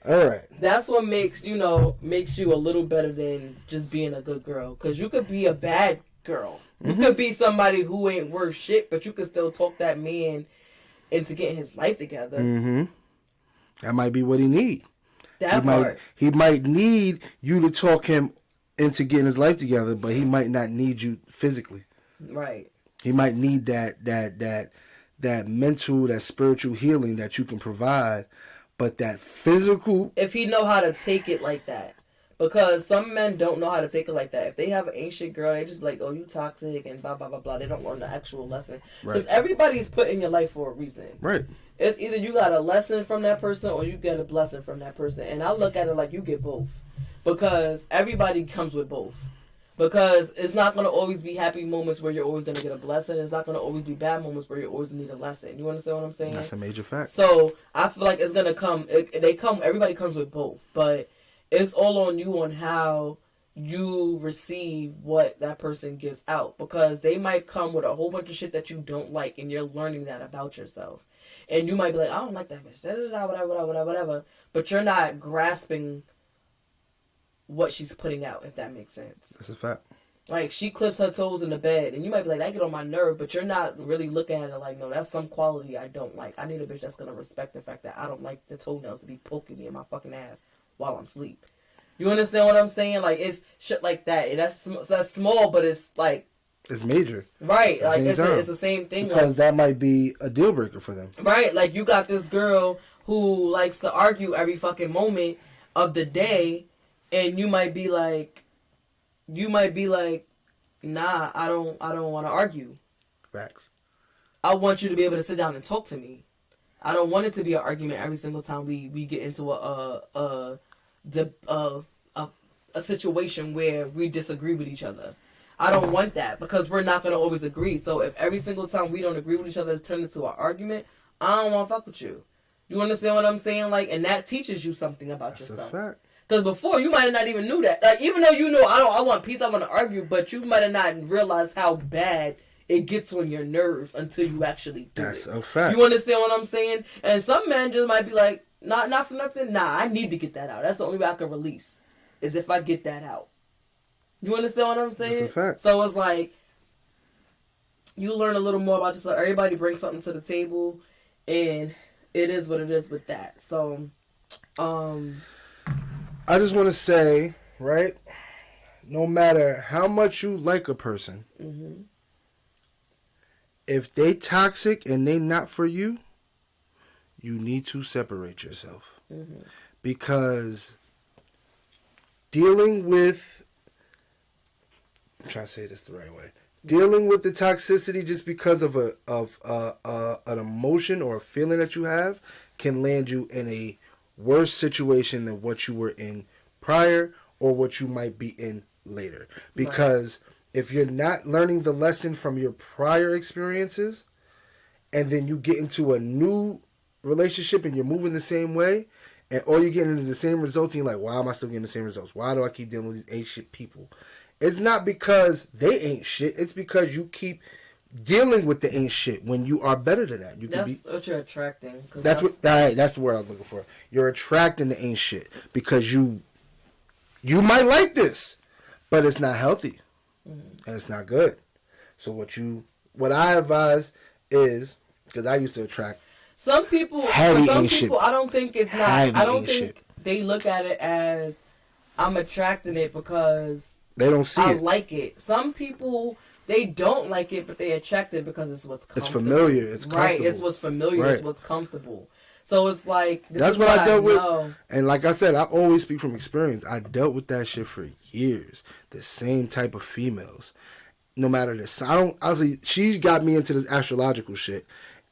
All right. That's what makes you a little better than just being a good girl. Because you could be a bad girl. You could be somebody who ain't worth shit, but you could still talk that man into getting his life together. Mm-hmm. That might be what he need. He might need you to talk him into getting his life together, but he might not need you physically. Right. He might need that mental, that spiritual healing that you can provide, but that physical... If he know how to take it like that. Because some men don't know how to take it like that. If they have an ancient girl, they just be like, oh, you toxic and blah, blah, blah, blah. They don't learn the actual lesson. Because everybody's put in your life for a reason. Right. It's either you got a lesson from that person or you get a blessing from that person. And I look at it like you get both. Because everybody comes with both. Because it's not going to always be happy moments where you're always going to get a blessing. It's not going to always be bad moments where you always need a lesson. You understand what I'm saying? That's a major fact. So I feel like it's going to come. Everybody comes with both. But it's all on you on how you receive what that person gives out. Because they might come with a whole bunch of shit that you don't like. And you're learning that about yourself. And you might be like, I don't like that bitch. Whatever. But you're not grasping what she's putting out, if that makes sense. That's a fact. Like, she clips her toes in the bed, and you might be like, that get on my nerve, but you're not really looking at it like, no, that's some quality I don't like. I need a bitch that's going to respect the fact that I don't like the toenails to be poking me in my fucking ass while I'm asleep. You understand what I'm saying? Like, it's shit like that. And that's small, but it's like... It's major. Right. Like, it's the same thing. Because that might be a deal breaker for them. Right. Like, you got this girl who likes to argue every fucking moment of the day, and you might be like, nah, I don't want to argue. Facts. I want you to be able to sit down and talk to me. I don't want it to be an argument every single time we get into a situation where we disagree with each other. I don't want that because we're not going to always agree. So if every single time we don't agree with each other it's turned into an argument, I don't want to fuck with you. You understand what I'm saying? Like, and that teaches you something about yourself. That's a fact. Because before, you might have not even knew that. Like, even though you know, I want peace, I want to argue, but you might have not realized how bad it gets on your nerves until you actually do That's it. a fact. You understand what I'm saying? And some men just might be like, not for nothing. Nah, I need to get that out. That's the only way I can release, is if I get that out. You understand what I'm saying? That's a fact. So it's like, you learn a little more about yourself. Everybody brings something to the table, and it is what it is with that. So, I just want to say, right, no matter how much you like a person, mm-hmm. if they toxic and they not for you, you need to separate yourself. Mm-hmm. Because dealing with, I'm trying to say this the right way, dealing with the toxicity just because of an emotion or a feeling that you have can land you in a worse situation than what you were in prior or what you might be in later. Because if you're not learning the lesson from your prior experiences and then you get into a new relationship and you're moving the same way and all you're getting is the same results and you're like, why am I still getting the same results? Why do I keep dealing with these ain't shit people? It's not because they ain't shit. It's because you keep dealing with the ain't shit when you are better than that. That's what you're attracting. That's the word I was looking for. You're attracting the ain't shit because you might like this, but it's not healthy and it's not good. So what I advise is, because I used to attract some people. Heavy some ain't people, shit. I don't think it's not. Heavy I don't ain't think shit. they look at it as I'm attracting it because they don't see I it. like it. Some people, they don't like it, but they attract it because it's what's comfortable. It's familiar. It's comfortable. Right. It's what's familiar. Right. It's what's comfortable. So it's like that's what I dealt with. And like I said, I always speak from experience. I dealt with that shit for years. The same type of females. No matter this, honestly, she got me into this astrological shit.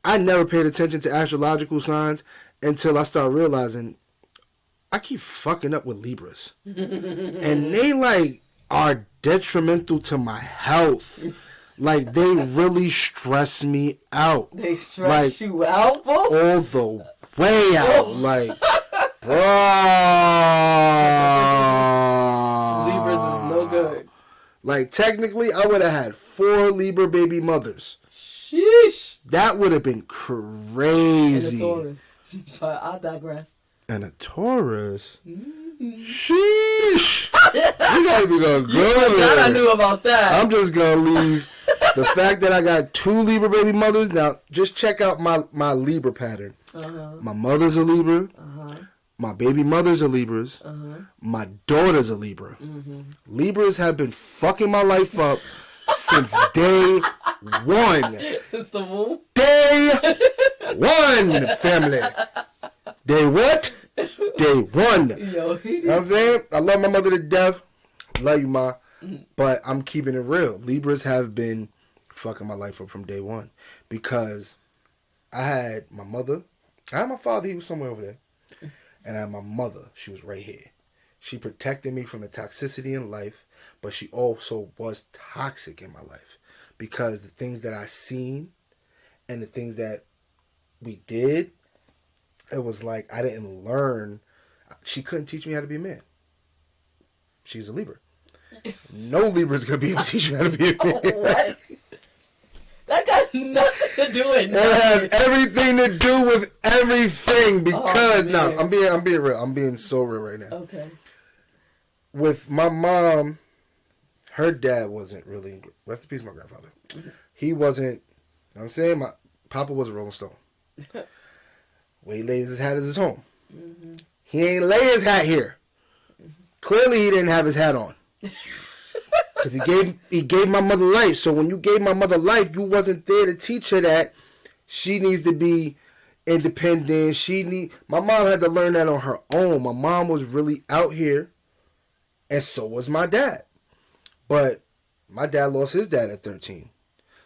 I never paid attention to astrological signs until I started realizing I keep fucking up with Libras. And they like are detrimental to my health. Like they really stress me out. They stress you out, bro? All the way out. Like, bro. Libras is no good. Like, technically, I would have had 4 Libra baby mothers. Sheesh. That would have been crazy. And a Taurus. But I digress. And a Taurus? Sheesh. You're not even going to go there. I knew about that. I'm just going to leave the fact that I got 2 Libra baby mothers. Now, just check out my Libra pattern. My mother's a Libra. My baby mothers are Libras. My daughter's a Libra. Libras have been fucking my life up since day one. Since the womb? Day one, family. Day what? Day one. Yo, you know what I'm saying? I love my mother to death. Love you, Ma. But I'm keeping it real. Libras have been fucking my life up from day one. Because I had my mother. I had my father. He was somewhere over there. And I had my mother. She was right here. She protected me from the toxicity in life. But she also was toxic in my life. Because the things that I seen and the things that we did, it was like I didn't learn. She couldn't teach me how to be a man. She's a Libra. No Libra's going to be able to teach you how to be a man. What? That got nothing to do with it. It has everything to do with everything because I'm being real. I'm being so real right now. Okay. With my mom, her dad wasn't really, rest in peace, my grandfather. He wasn't, you know what I'm saying? My papa was a Rolling Stone. Where he lays his hat is his home. He ain't lay his hat here. Clearly he didn't have his hat on. Because he gave my mother life. So when you gave my mother life, you wasn't there to teach her that she needs to be independent. My mom had to learn that on her own. My mom was really out here. And so was my dad. But my dad lost his dad at 13.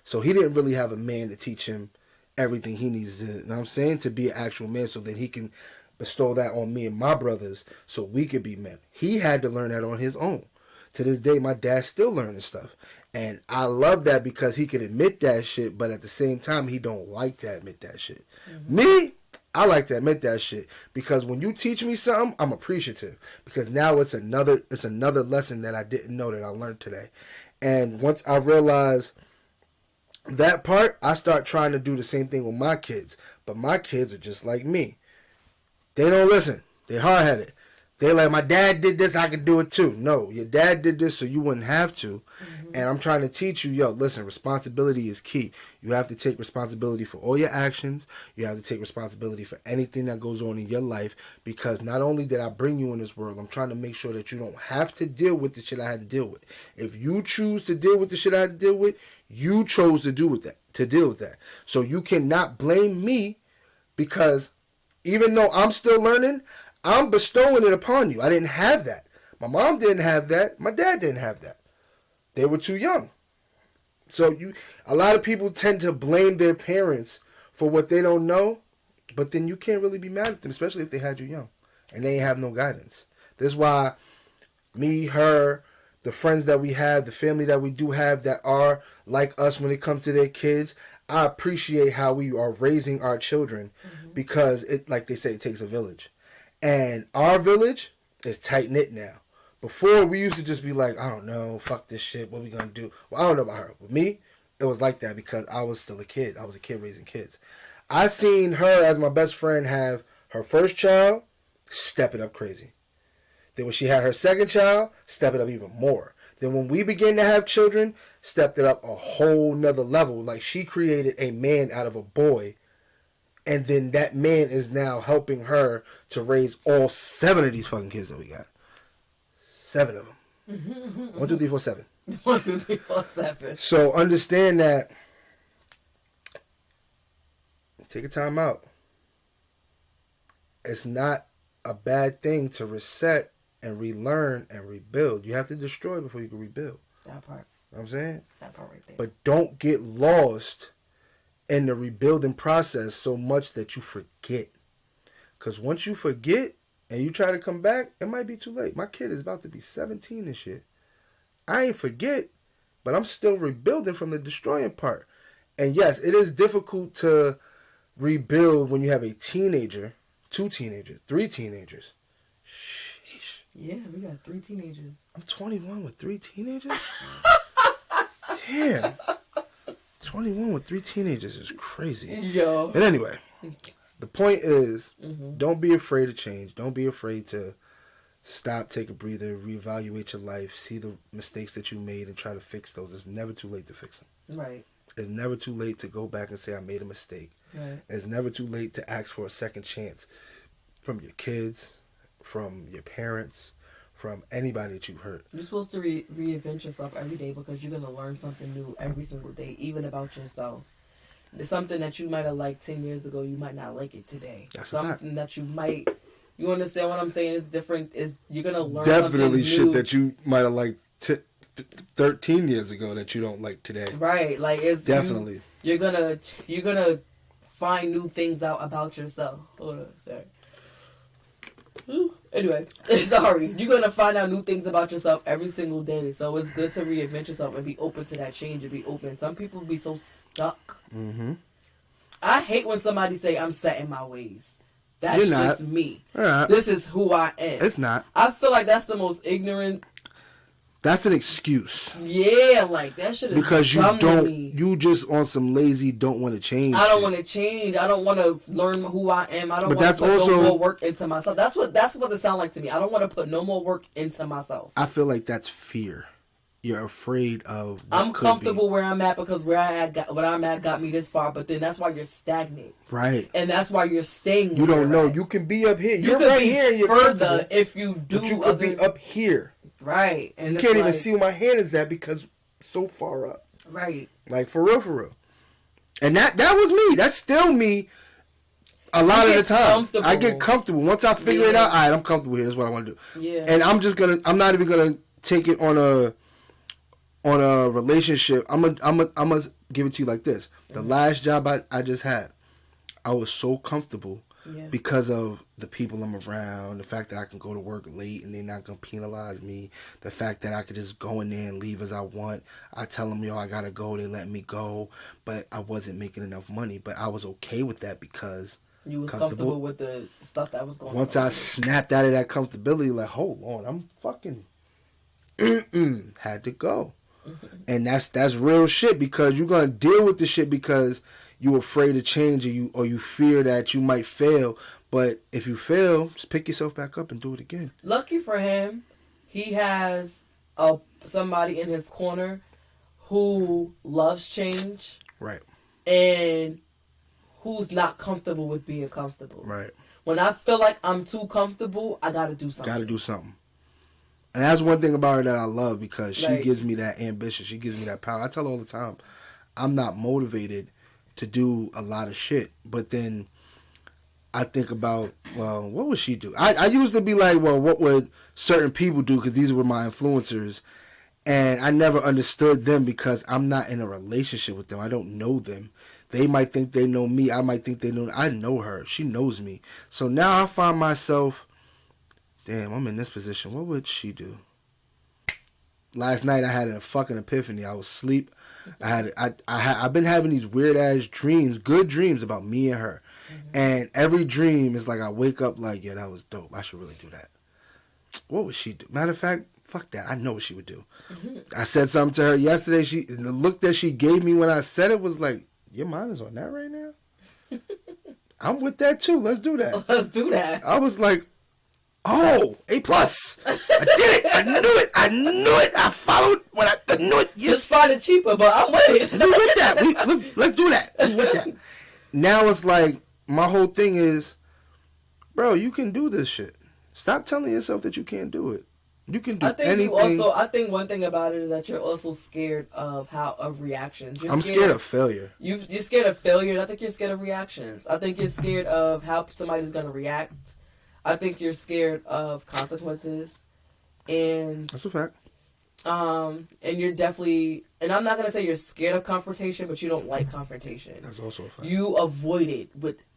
So he didn't really have a man to teach him everything he needs to, you know what I'm saying, to be an actual man so that he can bestow that on me and my brothers so we could be men. He had to learn that on his own. To this day, my dad's still learning stuff. And I love that because he can admit that shit, but at the same time, he don't like to admit that shit. Me, I like to admit that shit because when you teach me something, I'm appreciative because now it's another lesson that I didn't know that I learned today. And once I realized that part, I start trying to do the same thing with my kids. But my kids are just like me. They don't listen. They're hard-headed. They're like, my dad did this, I could do it too. No, your dad did this so you wouldn't have to. And I'm trying to teach you, listen, responsibility is key. You have to take responsibility for all your actions. You have to take responsibility for anything that goes on in your life. Because not only did I bring you in this world, I'm trying to make sure that you don't have to deal with the shit I had to deal with. If you choose to deal with the shit I had to deal with, you chose to deal with that. So you cannot blame me because even though I'm still learning, I'm bestowing it upon you. I didn't have that. My mom didn't have that. My dad didn't have that. They were too young. So a lot of people tend to blame their parents for what they don't know, but then you can't really be mad at them, especially if they had you young and they ain't have no guidance. That's why me, her, the friends that we have, the family that we do have that are like us when it comes to their kids, I appreciate how we are raising our children because it, like they say, it takes a village. And our village is tight-knit now. Before, we used to just be like, I don't know, fuck this shit, what we gonna do? Well, I don't know about her. With me, it was like that because I was still a kid. I was a kid raising kids. I seen her as my best friend have her first child, step it up crazy. Then when she had her second child, step it up even more. Then when we began to have children, stepped it up a whole nother level. Like she created a man out of a boy. And then that man is now helping her to raise all 7 of these fucking kids that we got. 7 of them. 1, 2, 3, 4, 7. 1, 2, 3, 4, 7. So understand that. Take a time out. It's not a bad thing to reset and relearn and rebuild. You have to destroy before you can rebuild. That part. You know what I'm saying? That part right there. But don't get lost in the rebuilding process so much that you forget. Because once you forget and you try to come back, it might be too late. My kid is about to be 17 and shit. I ain't forget, but I'm still rebuilding from the destroying part. And yes, it is difficult to rebuild when you have a teenager, 2 teenagers, 3 teenagers. Sheesh. Yeah, we got 3 teenagers. I'm 21 with 3 teenagers? Damn. 21 with 3 teenagers is crazy. Yo. But anyway, the point is, don't be afraid to change. Don't be afraid to stop, take a breather, reevaluate your life, see the mistakes that you made, and try to fix those. It's never too late to fix them. Right. It's never too late to go back and say, I made a mistake. Right. It's never too late to ask for a second chance from your kids, from your parents, from anybody that you hurt. You're supposed to reinvent yourself every day because you're going to learn something new every single day, even about yourself. It's something that you might have liked 10 years ago, you might not like it today. That's something that you might, you understand what I'm saying? It's different. You're going to learn definitely something new. Shit that you might have liked 13 years ago that you don't like today. Right. Like it's definitely. You're gonna find new things out about yourself. Hold on, sorry. Anyway, sorry. You're gonna find out new things about yourself every single day. So it's good to reinvent yourself and be open to that change and be open. Some people be so stuck. Mm-hmm. I hate when somebody say I'm set in my ways. That's You're not. just me. Right. This is who I am. It's not. I feel like that's the most ignorant. That's an excuse. Yeah, like that shit is because you dumb don't. to me. You just on some lazy. Don't want to change. I don't want to change. I don't want to learn who I am. I don't want to put also, no more work into myself. That's what it sounds like to me. I don't want to put no more work into myself. I feel like that's fear. You're afraid of. I'm comfortable where I'm at because where I'm at got me this far. But then that's why you're stagnant, right? And that's why you're staying. You don't know. At. You can be up here. You're right here. You're further if you do. But you could be up here. Right. And you can't even see where my hand is at because so far up. Right. Like for real. And that was me. That's still me. A lot of the time, I get comfortable. Once I figure it out, all right, I'm comfortable here. That's what I want to do. Yeah. And I'm not even gonna take it on a relationship. I'm gonna give it to you like this. The last job I just had, I was so comfortable because of the people I'm around, the fact that I can go to work late and they're not gonna penalize me, the fact that I could just go in there and leave as I want. I tell them, I gotta go, they let me go, but I wasn't making enough money. But I was okay with that because you was comfortable with the stuff that was going on. Once I snapped out of that comfortability, like, hold on, I'm fucking had to go. And that's real shit because you're gonna deal with the shit because you're afraid of change or you fear that you might fail. But if you fail, just pick yourself back up and do it again. Lucky for him, he has somebody in his corner who loves change. Right. And who's not comfortable with being comfortable. Right. When I feel like I'm too comfortable, I gotta do something. And that's one thing about her that I love because she gives me that ambition. She gives me that power. I tell her all the time, I'm not motivated to do a lot of shit. But then I think about, well, what would she do? I used to be like, well, what would certain people do? Because these were my influencers. And I never understood them because I'm not in a relationship with them. I don't know them. They might think they know me. I might think they know. I know her. She knows me. So now I find myself, damn, I'm in this position. What would she do? Last night I had a fucking epiphany. I was asleep. I've been having these weird ass dreams, good dreams about me and her. Mm-hmm. And every dream is like I wake up like, yeah, that was dope. I should really do that. What would she do? Matter of fact, fuck that. I know what she would do. Mm-hmm. I said something to her yesterday. The look that she gave me when I said it was like, your mind is on that right now? I'm with that too. Let's do that. Let's do that. I was like, oh, A+. I did it. I knew it. I followed when I knew it. Yes. Just find it cheaper, but I'm with it. We with that. Let's do that. We with that. Now it's like, my whole thing is, bro, you can do this shit. Stop telling yourself that you can't do it. You can do anything. I think one thing about it is that you're also scared of reactions. I'm scared of failure. You're scared of failure. And I think you're scared of reactions. I think you're scared of how somebody's gonna react. I think you're scared of consequences, and that's a fact. And you're definitely, and I'm not gonna say you're scared of confrontation, but you don't like confrontation. That's also a fact. You avoid it.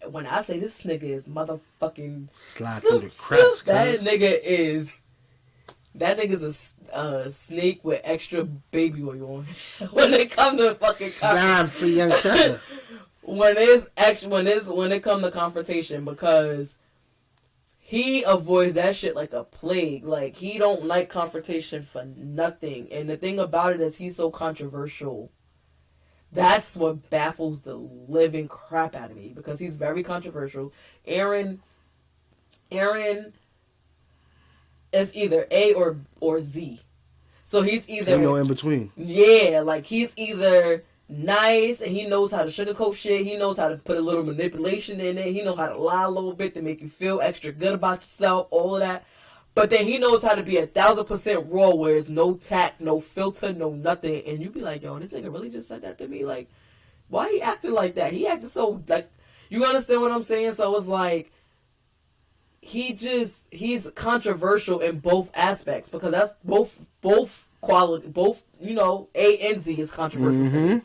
When I say this nigga is motherfucking slide through the cracks, that nigga's a snake with extra baby oil on. When it comes to fucking slime for young fella. when it comes to confrontation, because he avoids that shit like a plague. Like, he don't like confrontation for nothing. And the thing about it is he's so controversial. That's what baffles the living crap out of me, because he's very controversial. Aaron is either A or Z. So he's either... Ain't no in between. Yeah, like, he's either nice and he knows how to sugarcoat shit. He knows how to put a little manipulation in it. He knows how to lie a little bit to make you feel extra good about yourself, all of that. But then he knows how to be 1,000% raw, where it's no tact, no filter, no nothing. And you be like, yo, this nigga really just said that to me? Like, why he acting like that? He acted so, like, you understand what I'm saying? So it's like, he's controversial in both aspects, because that's both quality, both, you know, A and Z is controversial. Mm-hmm.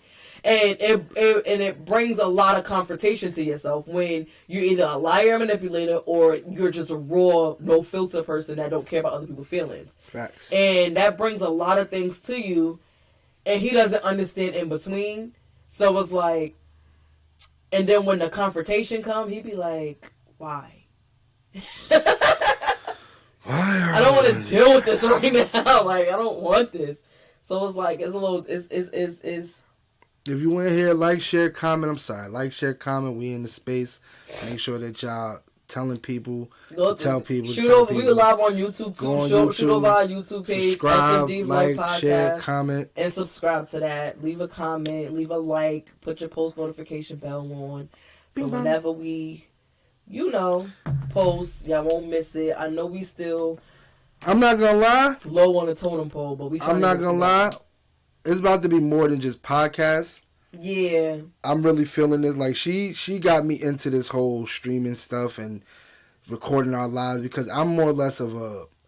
And it brings a lot of confrontation to yourself when you're either a liar, a manipulator, or you're just a raw, no filter person that don't care about other people's feelings. Facts. And that brings a lot of things to you, and he doesn't understand in between. So it's like, and then when the confrontation comes, he be like, why? I don't want to deal with this right now. Like, I don't want this. So it's like, it's a little, it's. If you want to hear, like, share, comment. I'm sorry. Like, share, comment. We in the space. Make sure that y'all telling people, tell people. Shoot over. We were live on YouTube too. Shoot over our YouTube page. Subscribe, like, share, comment. And subscribe to that. Leave a comment. Leave a like. Put your post notification bell on. So whenever we, you know, post, y'all won't miss it. I know we still... I'm not going to lie. Low on the totem pole, but we... I'm not going to lie. It's about to be more than just podcasts. Yeah. I'm really feeling this. Like, she got me into this whole streaming stuff and recording our lives, because I'm more or less of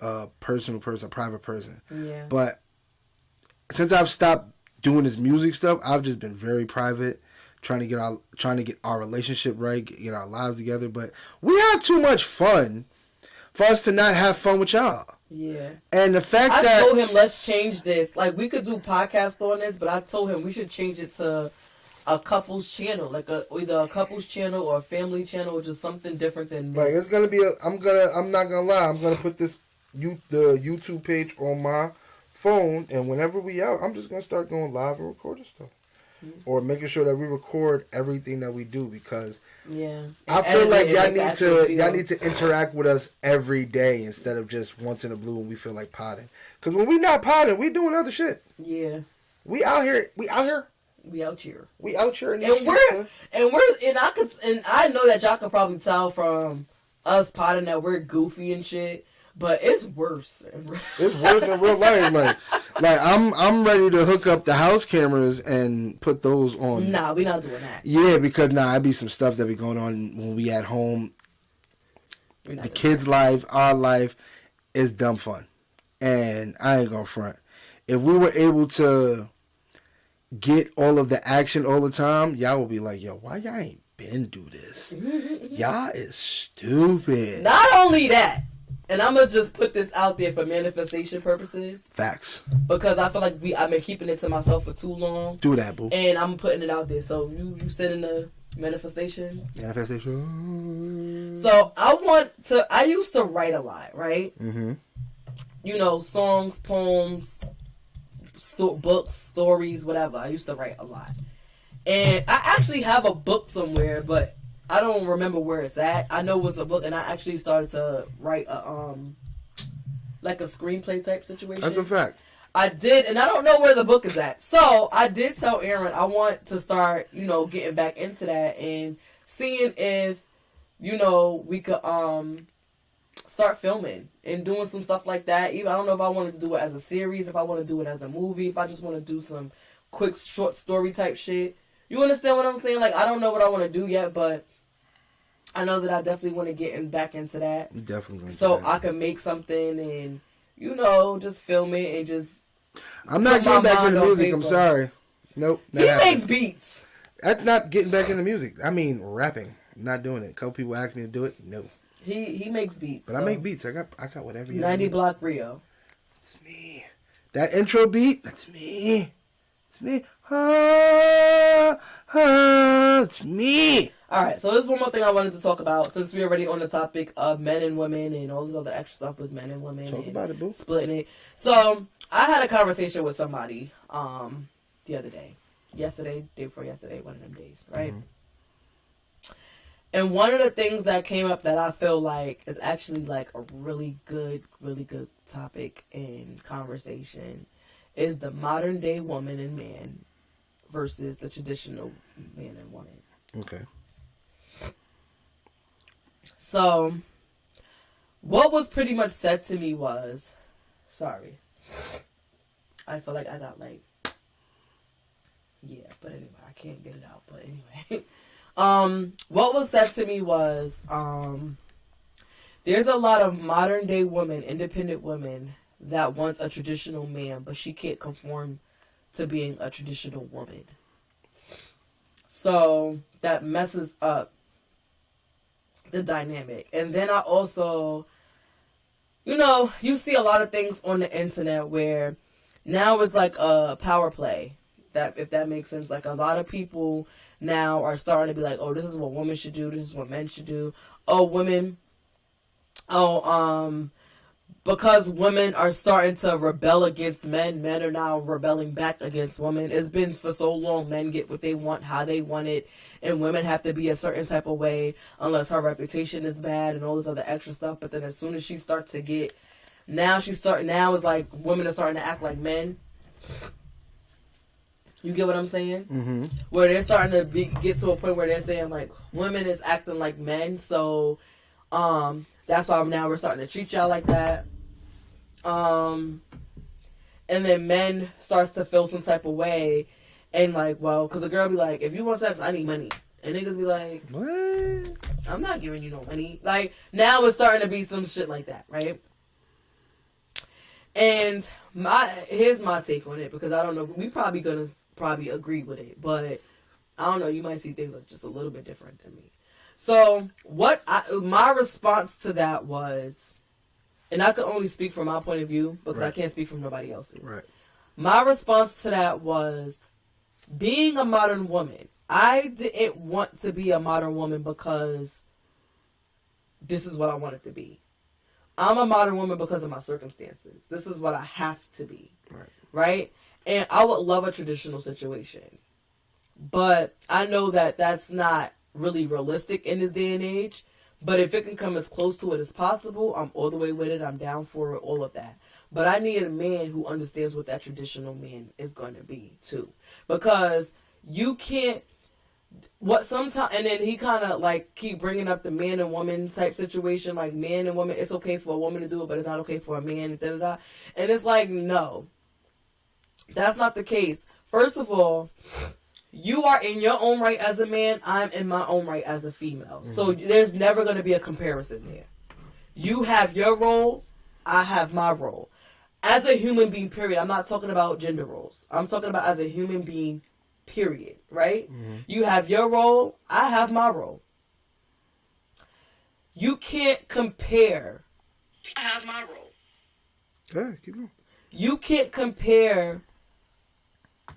a personal person, a private person. Yeah. But since I've stopped doing this music stuff, I've just been very private, trying to get our relationship right, get our lives together. But we have too much fun for us to not have fun with y'all. Yeah. And the fact I that... told him, let's change this. Like, we could do podcasts on this, but I told him we should change it to a couples channel. Like, either a couples channel or a family channel, or just something different than... Like, it's going to be I'm not going to lie. I'm going to put the YouTube page on my phone, and whenever we out, I'm just going to start going live and recording stuff. Mm-hmm. Or making sure that we record everything that we do, because... Yeah, I feel like y'all need to interact with us every day instead of just once in a blue when we feel like potting. Because when we not potting, we doing other shit. Yeah, we out here. We out here. And I know that y'all could probably tell from us potting that we're goofy and shit. But it's worse. It's worse in real life. Like I'm ready to hook up the house cameras and put those on. Nah, we not doing that. Yeah, because it'd be some stuff that be going on when we at home. The kids' life, our life, is dumb fun, and I ain't gonna front. If we were able to get all of the action all the time, y'all would be like, yo, why y'all ain't been do this? Y'all is stupid. Not only that. And I'm going to just put this out there for manifestation purposes. Facts. Because I feel like I've been keeping it to myself for too long. Do that, boo. And I'm putting it out there. So you sending the manifestation? Manifestation. So I used to write a lot, right? Mm-hmm. songs, poems, books, stories, whatever. I used to write a lot. And I actually have a book somewhere, but I don't remember where it's at. I know it was a book, and I actually started to write a screenplay type situation. That's a fact. I did, and I don't know where the book is at. So I did tell Aaron I want to start, getting back into that and seeing if, we could start filming and doing some stuff like that. Even I don't know if I wanted to do it as a series, if I want to do it as a movie, if I just want to do some quick short story type shit. You understand what I'm saying? Like, I don't know what I want to do yet, but I know that I definitely want to get back into that. You definitely want to. So I can make something and, just film it and just. I'm not getting back into music. Paper. I'm sorry. Nope. He makes beats. That's not getting back into music. I mean, rapping. I'm not doing it. A couple people asked me to do it. No. He makes beats. But I make beats. I got whatever you 90 Block Rio. It's me. That intro beat, that's me. It's me. It's me. Alright, so there's one more thing I wanted to talk about since we're already on the topic of men and women and all this other extra stuff with men and women. Talk about it, boo. Splitting it. So, I had a conversation with somebody the other day. Yesterday, day before yesterday, one of them days, right? Mm-hmm. And one of the things that came up that I feel like is actually like a really good topic and conversation is the modern day woman and man versus the traditional man and woman. Okay. So, what was pretty much said to me was, sorry, I feel like I got but anyway, I can't get it out, but anyway. What was said to me was, there's a lot of modern day women, independent women, that wants a traditional man, but she can't conform to being a traditional woman. So, that messes up the dynamic. And then I also, you see a lot of things on the internet where now it's like a power play, that if that makes sense. Like, a lot of people now are starting to be like, oh, this is what women should do, this is what men should do. Because women are starting to rebel against men are now rebelling back against women. It's been for so long, men get what they want, how they want it, and women have to be a certain type of way unless her reputation is bad and all this other extra stuff. But then as soon as she starts to get, now it's like women are starting to act like men. You get what I'm saying? Mm-hmm. Where they're starting to get to a point where they're saying, like, women is acting like men, so that's why now we're starting to treat y'all like that. And then men starts to feel some type of way, and like, well, because the girl be like, if you want sex, I need money. And niggas be like, what? I'm not giving you no money. Like, now it's starting to be some shit like that, right? And here's my take on it, because I don't know, we probably gonna agree with it, but I don't know, you might see things like just a little bit different than me. So my response to that was, and I can only speak from my point of view because I can't speak from nobody else's. Right. My response to that was, being a modern woman, I didn't want to be a modern woman because this is what I wanted to be. I'm a modern woman because of my circumstances. This is what I have to be. Right? And I would love a traditional situation. But I know that that's not really realistic in this day and age. But if it can come as close to it as possible, I'm all the way with it. I'm down for it, all of that. But I need a man who understands what that traditional man is going to be, too. Because you can't... and then he kind of like keep bringing up the man and woman type situation, like man and woman, it's okay for a woman to do it, but it's not okay for a man, and it's like, no, that's not the case. First of all, you are in your own right as a man, I'm in my own right as a female. Mm-hmm. So there's never going to be a comparison there. You have your role, I have my role. As a human being, period. I'm not talking about gender roles. I'm talking about as a human being, period, right? Mm-hmm. You have your role, I have my role. You can't compare. I have my role. Yeah, keep going. You can't compare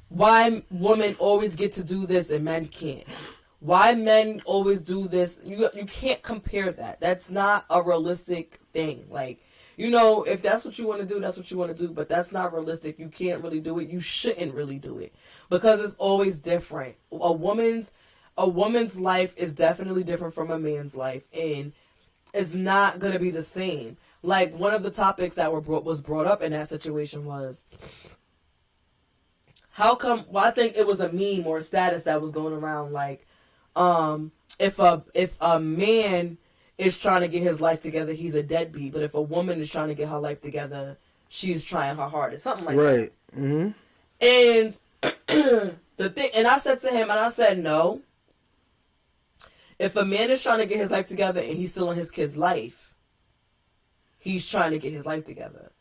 why women always get to do this and men can't. Why men always do this. You can't compare that. That's not a realistic thing. Like, You know, if that's what you want to do, that's what you want to do. But that's not realistic. You can't really do it. You shouldn't really do it because it's always different. A woman's life is definitely different from a man's life, and it's not gonna be the same. Like one of the topics that was brought up in that situation was, how come? Well, I think it was a meme or a status that was going around like, if a man is trying to get his life together, he's a deadbeat. But if a woman is trying to get her life together, she's trying her hardest. Something like that. Right. Mm-hmm. And the thing, and I said to him, and I said, no. If a man is trying to get his life together and he's still in his kid's life, he's trying to get his life together.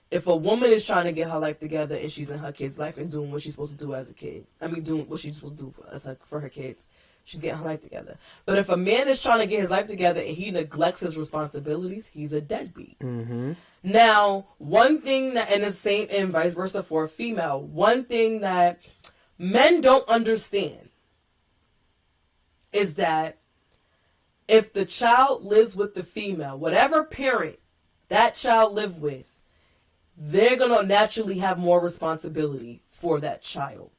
If a woman is trying to get her life together and she's in her kid's life and doing what she's supposed to do as a kid, doing what she's supposed to do for her kids, she's getting her life together. But if a man is trying to get his life together and he neglects his responsibilities, he's a deadbeat. Mm-hmm. Now, one thing that, and the same, and vice versa for a female, one thing that men don't understand is that if the child lives with the female, whatever parent that child lived with, they're going to naturally have more responsibility for that child.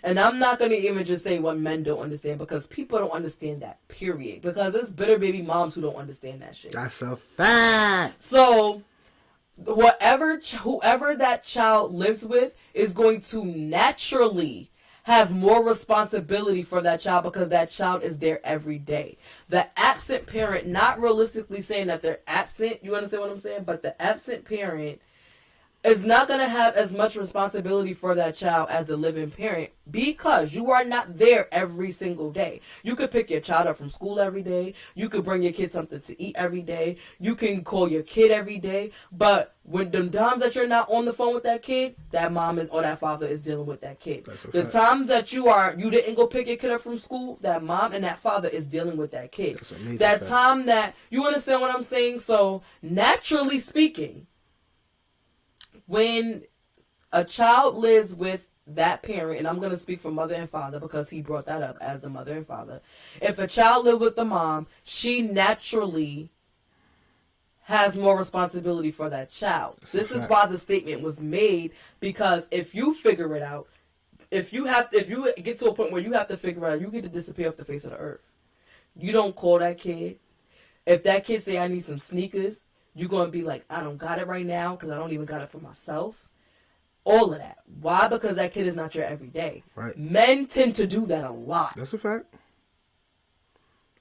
And I'm not going to even just say what men don't understand, because people don't understand that, period. Because it's bitter baby moms who don't understand that shit. That's a fact. So, whoever that child lives with is going to naturally have more responsibility for that child, because that child is there every day. The absent parent, not realistically saying that they're absent, you understand what I'm saying? But the absent parent is not going to have as much responsibility for that child as the living parent, because you are not there every single day. You could pick your child up from school every day. You could bring your kid something to eat every day. You can call your kid every day. But when the times that you're not on the phone with that kid, that mom or that father is dealing with that kid. The time that you didn't go pick your kid up from school, that mom and that father is dealing with that kid. That time that, you understand what I'm saying? So naturally speaking, when a child lives with that parent, and I'm going to speak for mother and father because he brought that up as the mother and father. If a child lives with the mom, she naturally has more responsibility for that child. This is why the statement was made, because if you figure it out, if you get to a point where you have to figure it out, you get to disappear off the face of the earth. You don't call that kid. If that kid say, I need some sneakers, you're going to be like, I don't got it right now because I don't even got it for myself. All of that. Why? Because that kid is not your everyday. Right. Men tend to do that a lot. That's a fact.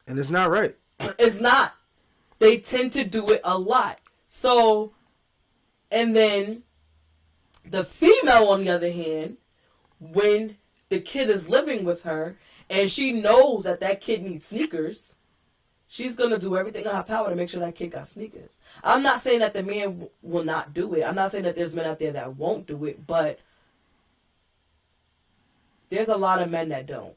And it's not right. It's not. They tend to do it a lot. So, and then the female, on the other hand, when the kid is living with her and she knows that that kid needs sneakers, she's going to do everything in her power to make sure that kid got sneakers. I'm not saying that the man will not do it. I'm not saying that there's men out there that won't do it, but there's a lot of men that don't.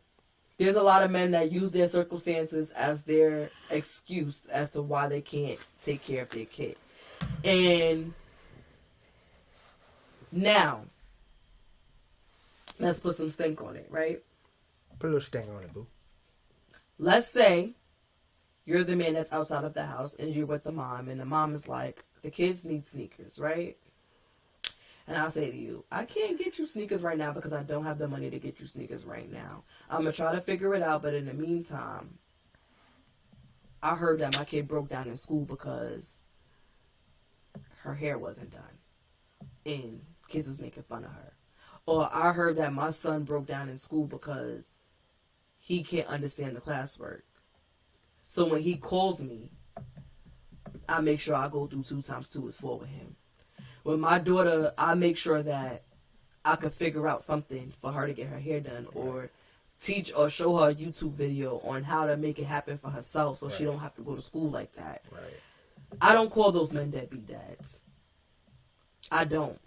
There's a lot of men that use their circumstances as their excuse as to why they can't take care of their kid. And now, let's put some stink on it, right? Put a little stink on it, boo. Let's say you're the man that's outside of the house and you're with the mom, and the mom is like, the kids need sneakers, right? And I'll say to you, I can't get you sneakers right now because I don't have the money to get you sneakers right now. I'm going to try to figure it out, but in the meantime, I heard that my kid broke down in school because her hair wasn't done and kids was making fun of her. Or I heard that my son broke down in school because he can't understand the classwork. So when he calls me, I make sure I go through 2 times 2 is 4 with him. With my daughter, I make sure that I could figure out something for her to get her hair done, or teach or show her a YouTube video on how to make it happen for herself so she don't have to go to school like that. Right. I don't call those men deadbeat dads. I don't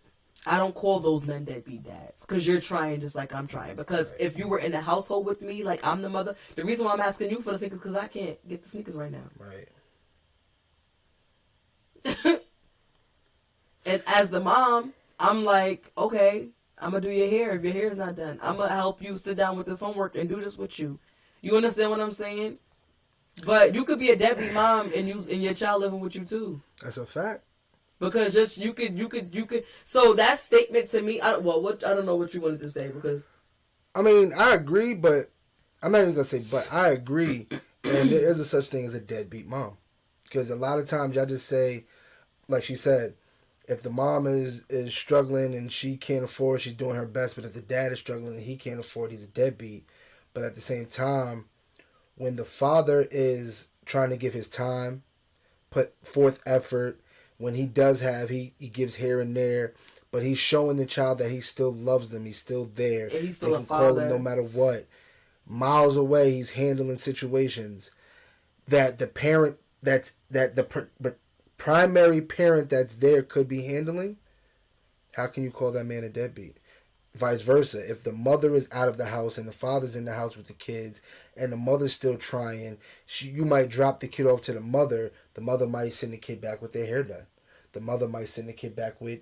call those men deadbeat dads, because you're trying just like I'm trying. Because if you were in a household with me, like I'm the mother, the reason why I'm asking you for the sneakers is because I can't get the sneakers right now. Right. And as the mom, I'm like, okay, I'm going to do your hair if your hair is not done. I'm going to help you sit down with this homework and do this with you. You understand what I'm saying? But you could be a deadbeat mom and your child living with you too. That's a fact. Because just you could. So that statement to me, I don't know what you wanted to say because. I mean, I agree, but I'm not even gonna say, but I agree, and there is a such thing as a deadbeat mom, because a lot of times y'all just say, like she said, if the mom is struggling and she can't afford, she's doing her best, but if the dad is struggling and he can't afford, he's a deadbeat. But at the same time, when the father is trying to give his time, put forth effort. When he does have, he gives here and there, but he's showing the child that he still loves them. He's still there. And he's still they can call him no matter what. Miles away, he's handling situations that the parent the primary parent that's there could be handling. How can you call that man a deadbeat? Vice versa. If the mother is out of the house and the father's in the house with the kids and the mother's still trying, you might drop the kid off to the mother. The mother might send the kid back with their hair done. The mother might send the kid back with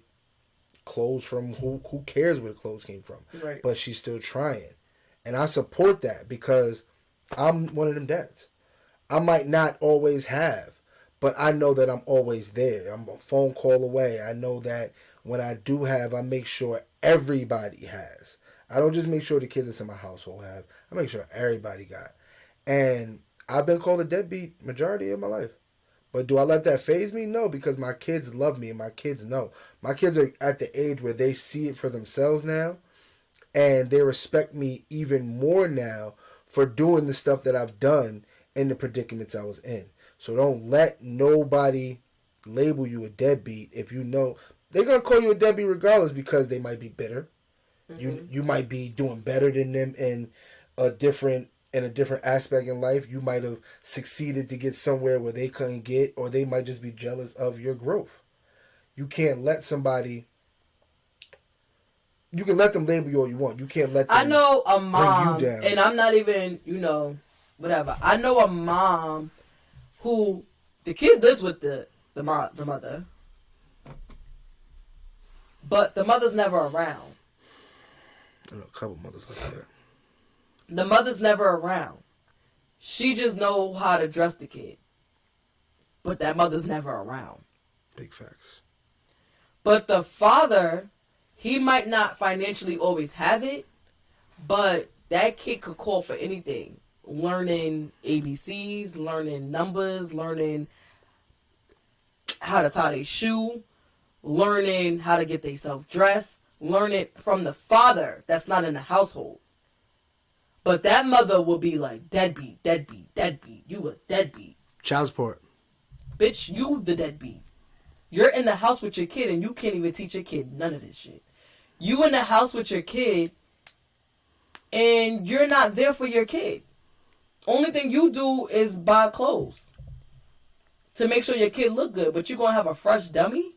clothes from who cares where the clothes came from. Right. But she's still trying. And I support that because I'm one of them dads. I might not always have, but I know that I'm always there. I'm a phone call away. I know that when I do have, I make sure everybody has. I don't just make sure the kids that's in my household have. I make sure everybody got. And I've been called a deadbeat majority of my life. But do I let that faze me? No, because my kids love me and my kids know. My kids are at the age where they see it for themselves now. And they respect me even more now for doing the stuff that I've done in the predicaments I was in. So don't let nobody label you a deadbeat if you know. They're going to call you a deadbeat regardless because they might be bitter. Mm-hmm. You might be doing better than them in a different aspect in life. You might have succeeded to get somewhere where they couldn't get, or they might just be jealous of your growth. You can't let somebody... You can let them label you all you want. You can't let them I know a mom, bring you down. And I'm not even, whatever. I know a mom who... The kid lives with the mother. But the mother's never around. I know a couple mothers like that. The mother's never around. She just know how to dress the kid. But that mother's never around. Big facts. But the father, he might not financially always have it, but that kid could call for anything. Learning ABCs, learning numbers, learning how to tie a shoe, learning how to get themselves dressed, learn it from the father that's not in the household. But that mother will be like, deadbeat, deadbeat, deadbeat. You a deadbeat. Child support. Bitch, you the deadbeat. You're in the house with your kid and you can't even teach your kid none of this shit. You in the house with your kid and you're not there for your kid. Only thing you do is buy clothes to make sure your kid look good. But you're going to have a fresh dummy?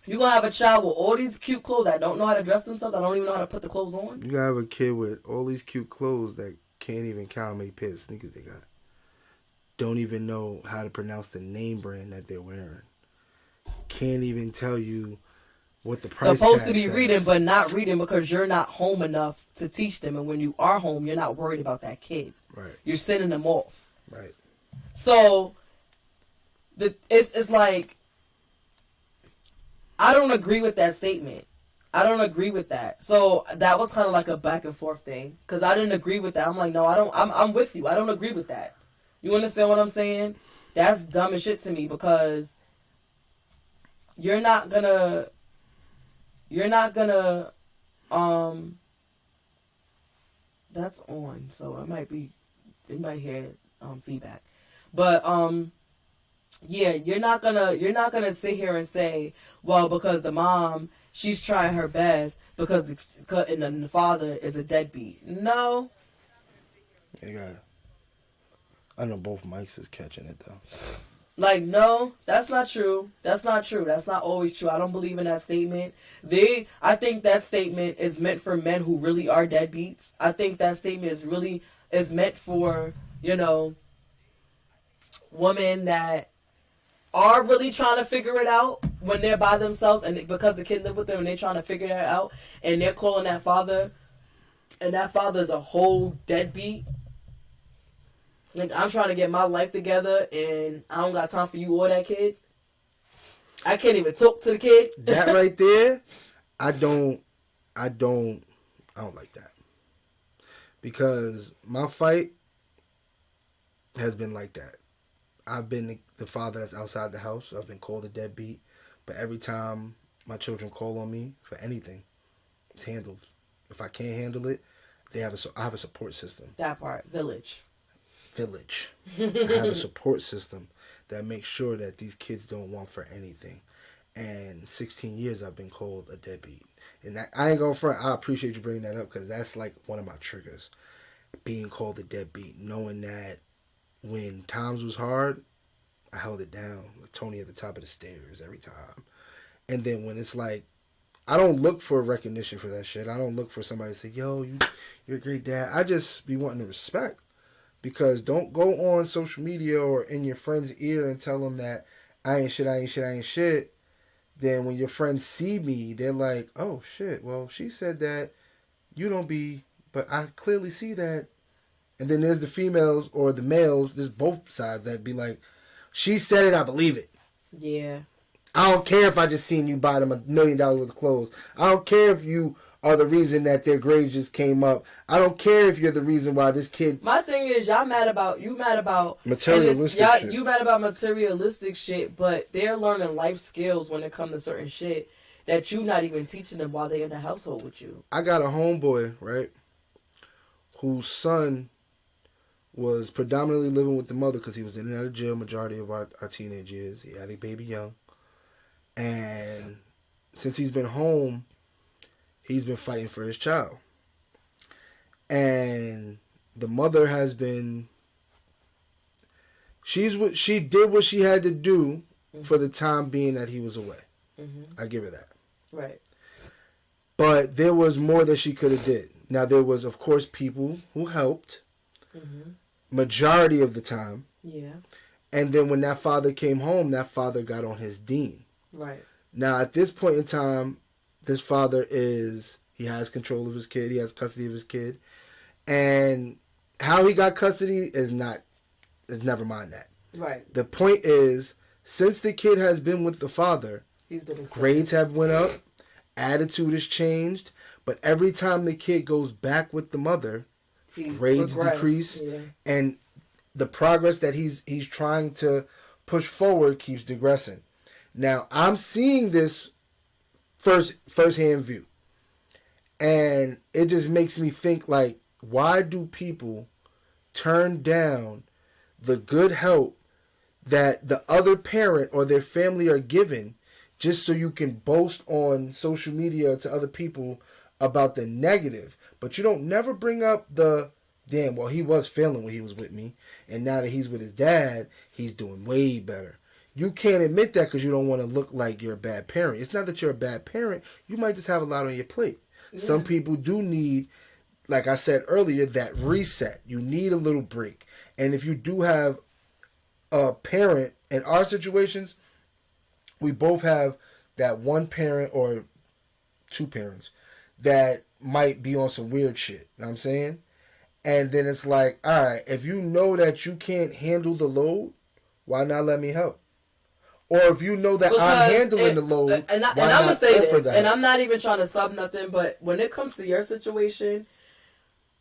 You're going to have a child with all these cute clothes that don't know how to dress themselves, that don't even know how to put the clothes on? You got to have a kid with all these cute clothes that can't even count how many pairs of sneakers they got. Don't even know how to pronounce the name brand that they're wearing. Can't even tell you what the price supposed to be says. Reading, but not reading because you're not home enough to teach them. And when you are home, you're not worried about that kid. Right. You're sending them off. Right. So, it's like... I don't agree with that statement. I don't agree with that. So that was kind of like a back and forth thing. Because I didn't agree with that. I'm like, no, I don't. I'm with you. I don't agree with that. You understand what I'm saying? That's dumb as shit to me because you're not gonna, that's on. So it might hear feedback. But, yeah, you're not gonna sit here and say, well, because the mom, she's trying her best because the father is a deadbeat. No. Yeah, I know both mics is catching it though. Like, no, that's not true. That's not true. That's not always true. I don't believe in that statement. I think that statement is meant for men who really are deadbeats. I think that statement is meant for, women that are really trying to figure it out when they're by themselves and because the kid live with them and they're trying to figure that out and they're calling that father and that father's a whole deadbeat. Like, I'm trying to get my life together and I don't got time for you or that kid. I can't even talk to the kid. That right there, I don't like that. Because my fight has been like that. I've been the father that's outside the house. I've been called a deadbeat. But every time my children call on me for anything, it's handled. If I can't handle it, I have a support system. That part. Village. I have a support system that makes sure that these kids don't want for anything. And 16 years I've been called a deadbeat. And I ain't going front. I appreciate you bringing that up because that's like one of my triggers. Being called a deadbeat. Knowing that when times was hard, I held it down. Like Tony at the top of the stairs every time. And then when it's like, I don't look for recognition for that shit. I don't look for somebody to say, yo, you're a great dad. I just be wanting to respect. Because don't go on social media or in your friend's ear and tell them that I ain't shit. Then when your friends see me, they're like, oh shit, well, she said that you don't be, but I clearly see that. And then there's the females or the males, there's both sides that be like, she said it, I believe it. Yeah. I don't care if I just seen you buy them $1 million worth of clothes. I don't care if you are the reason that their grades just came up. I don't care if you're the reason why this kid. My thing is, you mad about materialistic shit. You mad about materialistic shit, but they're learning life skills when it comes to certain shit that you not even teaching them while they're in the household with you. I got a homeboy, right, whose son was predominantly living with the mother because he was in and out of jail majority of our teenage years. He had a baby young. And since he's been home, he's been fighting for his child. And the mother has been... She did what she had to do for the time being that he was away. Mm-hmm. I give her that. Right. But there was more that she could have did. Now, there was, of course, people who helped. Mm-hmm. Majority of the time. Yeah. And then when that father came home, that father got on his dean. Right. Now, at this point in time, this father he has control of his kid. He has custody of his kid. And how he got custody is never mind that. Right. The point is, since the kid has been with the father, grades have went up, attitude has changed, but every time the kid goes back with the mother, grades decrease, and the progress that he's trying to push forward keeps digressing. Now, I'm seeing this first-hand view, and it just makes me think, like, why do people turn down the good help that the other parent or their family are given just so you can boast on social media to other people about the negative? But you don't never bring up the, damn, well, he was failing when he was with me, and now that he's with his dad, he's doing way better. You can't admit that because you don't want to look like you're a bad parent. It's not that you're a bad parent. You might just have a lot on your plate. Yeah. Some people do need, like I said earlier, that reset. You need a little break. And if you do have a parent, in our situations, we both have that one parent or two parents that might be on some weird shit. You know what I'm saying? And then it's like, all right, if you know that you can't handle the load, why not let me help? Or if you know that I'm handling the load, and I'm going to say this, and I'm not even trying to sub nothing, but when it comes to your situation,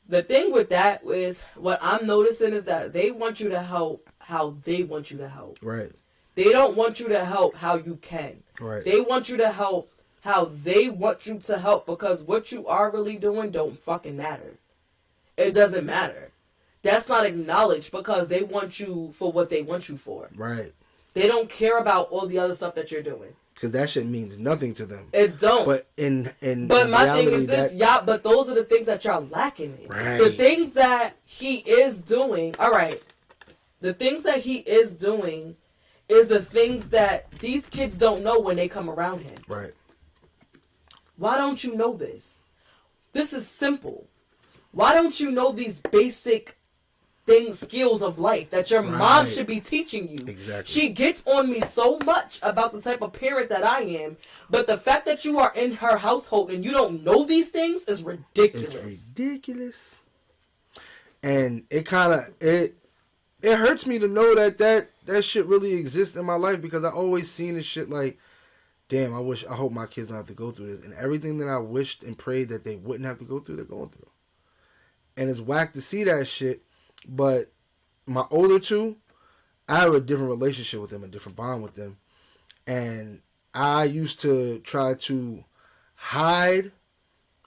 the thing with that is, what I'm noticing is that they want you to help how they want you to help. Right. They don't want you to help how you can. Right. They want you to help how they want you to help, because what you are really doing don't fucking matter. It doesn't matter. That's not acknowledged because they want you for what they want you for. Right. They don't care about all the other stuff that you're doing. Because that shit means nothing to them. It don't. But but my reality, thing is this, but those are the things that y'all lacking in. Right. The things that he is doing, all right. The things that he is doing is the things that these kids don't know when they come around him. Right. Why don't you know this? This is simple. Why don't you know these basic skills of life that your mom should be teaching you? Exactly. She gets on me so much about the type of parent that I am, but the fact that you are in her household and you don't know these things is ridiculous. It's ridiculous. And it it hurts me to know that shit really exists in my life because I always seen this shit like, damn, I hope my kids don't have to go through this. And everything that I wished and prayed that they wouldn't have to go through, they're going through. And it's whack to see that shit. But my older two, I have a different relationship with them, a different bond with them. And I used to try to hide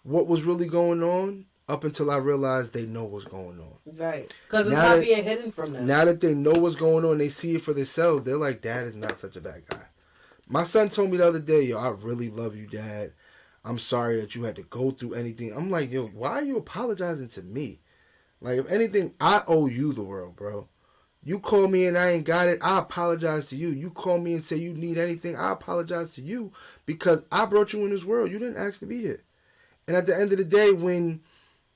what was really going on up until I realized they know what's going on. Right. Because it's not being hidden from them. Now that they know what's going on, they see it for themselves, they're like, Dad is not such a bad guy. My son told me the other day, yo, I really love you, Dad. I'm sorry that you had to go through anything. I'm like, yo, why are you apologizing to me? Like, if anything, I owe you the world, bro. You call me and I ain't got it, I apologize to you. You call me and say you need anything, I apologize to you because I brought you in this world. You didn't ask to be here. And at the end of the day, when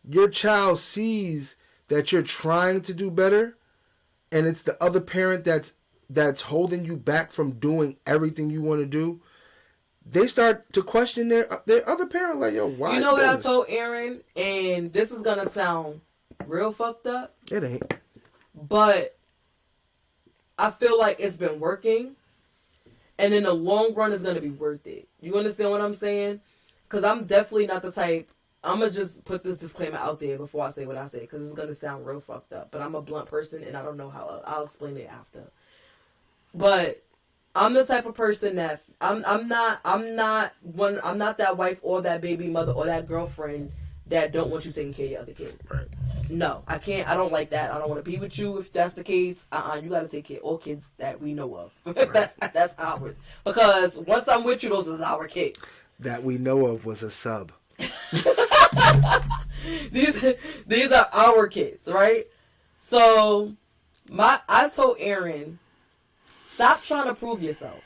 your child sees that you're trying to do better and it's the other parent that's holding you back from doing everything you want to do, they start to question their other parent, like, yo, why? You know what I told Aaron? And this is going to sound real fucked up. It ain't. But I feel like it's been working. And in the long run, it's going to be worth it. You understand what I'm saying? Because I'm definitely not the type. I'm going to just put this disclaimer out there before I say what I say. Because it's going to sound real fucked up. But I'm a blunt person and I don't know how. I'll explain it after. But I'm the type of person that I'm not that wife or that baby mother or that girlfriend that don't want you taking care of your other kid. Right. No, I can't. I don't like that. I don't want to be with you if that's the case. You got to take care of all kids that we know of. Right. that's ours. Because once I'm with you, those is our kids. That we know of was a sub. These are our kids, right? So I told Aaron, stop trying to prove yourself.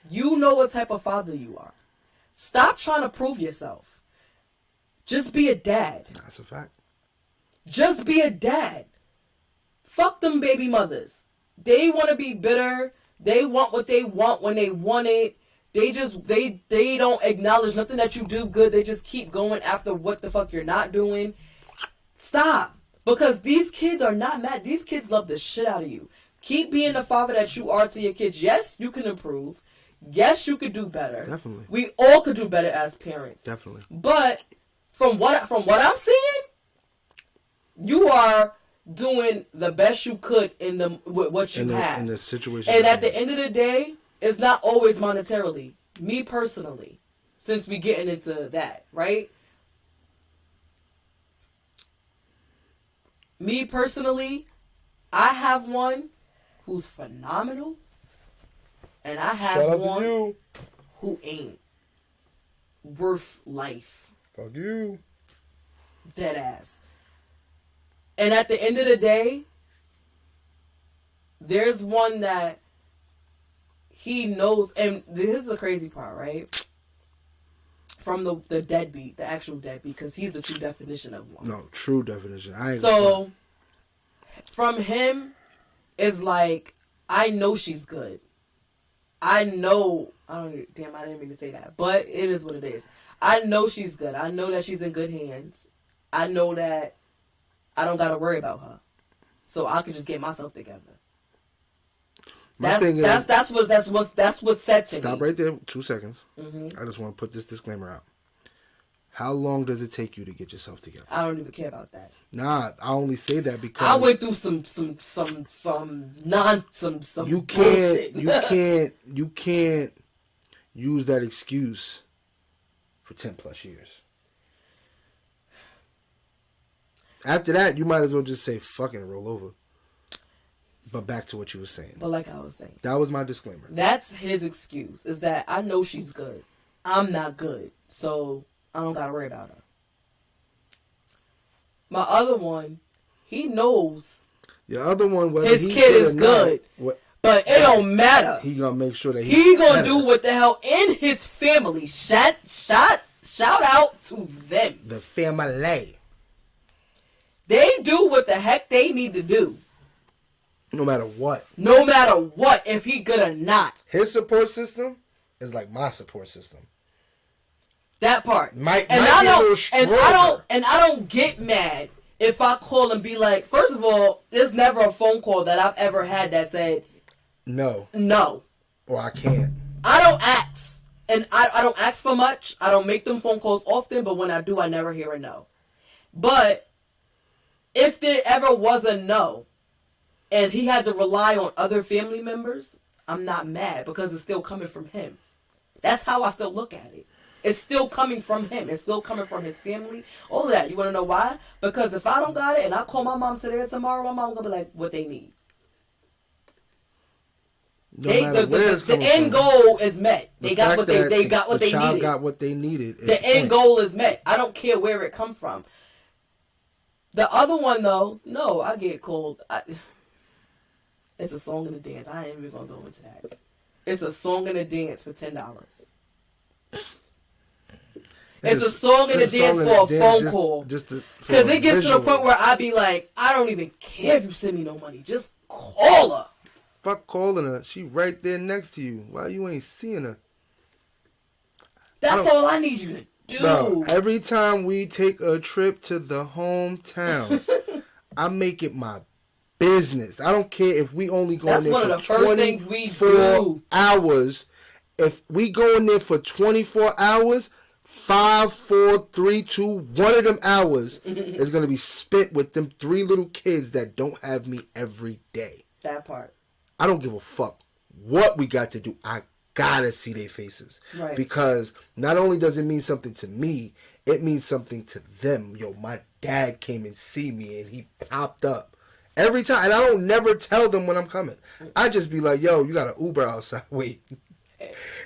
You know what type of father you are. Stop trying to prove yourself. Just be a dad. That's a fact. Just be a dad. Fuck them baby mothers. They want to be bitter. They want what they want when they want it. They don't acknowledge nothing that you do good. They just keep going after what the fuck you're not doing. Stop. Because these kids are not mad. These kids love the shit out of you. Keep being the father that you are to your kids. Yes, you can improve. Yes, you could do better. Definitely. We all could do better as parents. Definitely. But from what I'm seeing, you are doing the best you could with what you have. In the situation. And at the end of the day, it's not always monetarily. Me personally, since we getting into that, right? Me personally, I have one who's phenomenal, and I have one who ain't worth life. Fuck you. Dead ass. And at the end of the day, there's one that he knows, and this is the crazy part, right? From the deadbeat, the actual deadbeat, because he's the true definition of one. No, true definition. So, from him, is like, I know she's good. I didn't mean to say that, but it is what it is. I know she's good. I know that she's in good hands. I know that I don't got to worry about her. So I can just get myself together. That's what's said to me. Stop right there. 2 seconds. Mm-hmm. I just want to put this disclaimer out. How long does it take you to get yourself together? I don't even care about that. Nah, I only say that because I went through some you can't use that excuse for 10 plus years. After that, you might as well just say fucking roll over. But back to what you were saying. But like I was saying. That was my disclaimer. That's his excuse. Is that I know she's good. I'm not good. So I don't got to worry about her. My other one, he knows. Your other one, whether his kid is good. But it don't matter. He gonna make sure that he gonna do what the hell in his family. Shout out to them. The family. They do what the heck they need to do. No matter what. No matter what, if he good or not. His support system is like my support system. That part. I don't get mad if I call and be like, first of all, there's never a phone call that I've ever had that said no. Or I can't. I don't ask. And I don't ask for much. I don't make them phone calls often, but when I do, I never hear a no. But if there ever was a no, and he had to rely on other family members, I'm not mad because it's still coming from him. That's how I still look at it. It's still coming from him. It's still coming from his family. All of that. You want to know why? Because if I don't got it and I call my mom today or tomorrow, my mom going to be like, what they need. The end goal is met. They got what they needed. The child got what they needed. The end goal is met. I don't care where it come from. The other one, though, no, I get cold. It's a song and a dance. I ain't even going to go into that. It's a song and a dance for $10. It's a song and a dance for a phone call. Because it gets to the point where I be like, I don't even care if you send me no money. Just call her. Fuck calling her. She right there next to you. Why you ain't seeing her? That's all I need you to do. Bro, every time we take a trip to the hometown, I make it my business. I don't care if we only go in there for 24 hours. If we go in there for 24 hours, 5, 4, 3, 2, 1 of them hours is going to be spent with them 3 little kids that don't have me every day. That part. I don't give a fuck what we got to do. I gotta see their faces. Right. Because not only does it mean something to me, it means something to them. Yo, my dad came and see me and he popped up. Every time. And I don't never tell them when I'm coming. I just be like, yo, you got an Uber outside. Wait.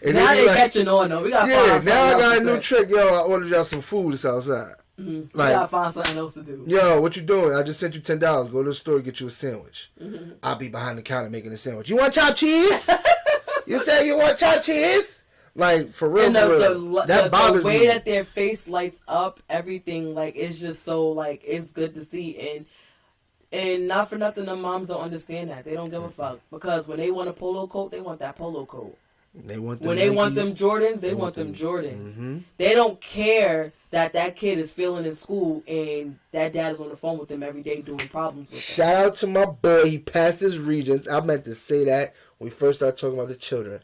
And now they catching on though. We gotta find now I got a new trick. Yo, I ordered y'all some food. It's outside. Mm-hmm. Like, we gotta find something else to do. Yo, what you doing? I just sent you $10. Go to the store, get you a sandwich. Mm-hmm. I'll be behind the counter making a sandwich. You want chopped cheese? You say you want chopped cheese? Like, for real, that bothers me. The way that their face lights up, everything, like, it's just so, like, it's good to see. And not for nothing, the moms don't understand that. They don't give a fuck. Because when they want a polo coat, they want that polo coat. When they want them Jordans, they want them Jordans. Mm-hmm. They don't care that kid is failing in school and that dad is on the phone with them every day doing problems with them. Shout out to my boy. He passed his Regents. I meant to say that when we first started talking about the children.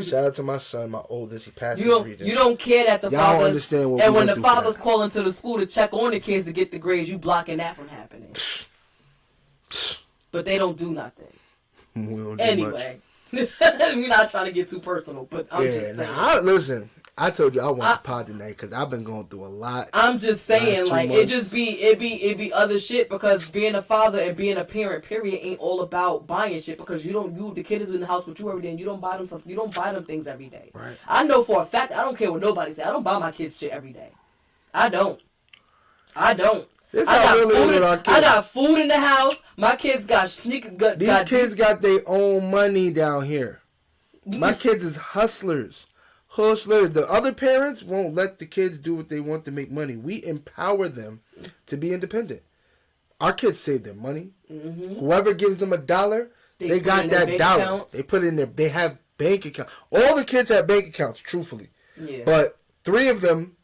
Shout out to my son, my oldest. He passed his Regents. You don't care that the father... don't understand what and when the father's calling to the school to check on the kids to get the grades, you blocking that from happening. But they don't do nothing. Anyway. We're not trying to get too personal, but I'm just saying. Listen, I told you I want the pod tonight because I've been going through a lot. I'm just saying, like, it be other shit because being a father and being a parent, period, ain't all about buying shit because the kid is in the house with you every day and you don't buy them something. You don't buy them things every day. Right. I know for a fact, I don't care what nobody says. I don't buy my kids shit every day. I don't. I got food in the house. My kids got sneakers. These kids got their own money down here. My kids is hustlers. The other parents won't let the kids do what they want to make money. We empower them to be independent. Our kids save their money. Mm-hmm. Whoever gives them $1, they got that $1. Accounts. They put it in there. They have bank accounts. All the kids have bank accounts, truthfully. Yeah. But 3 of them,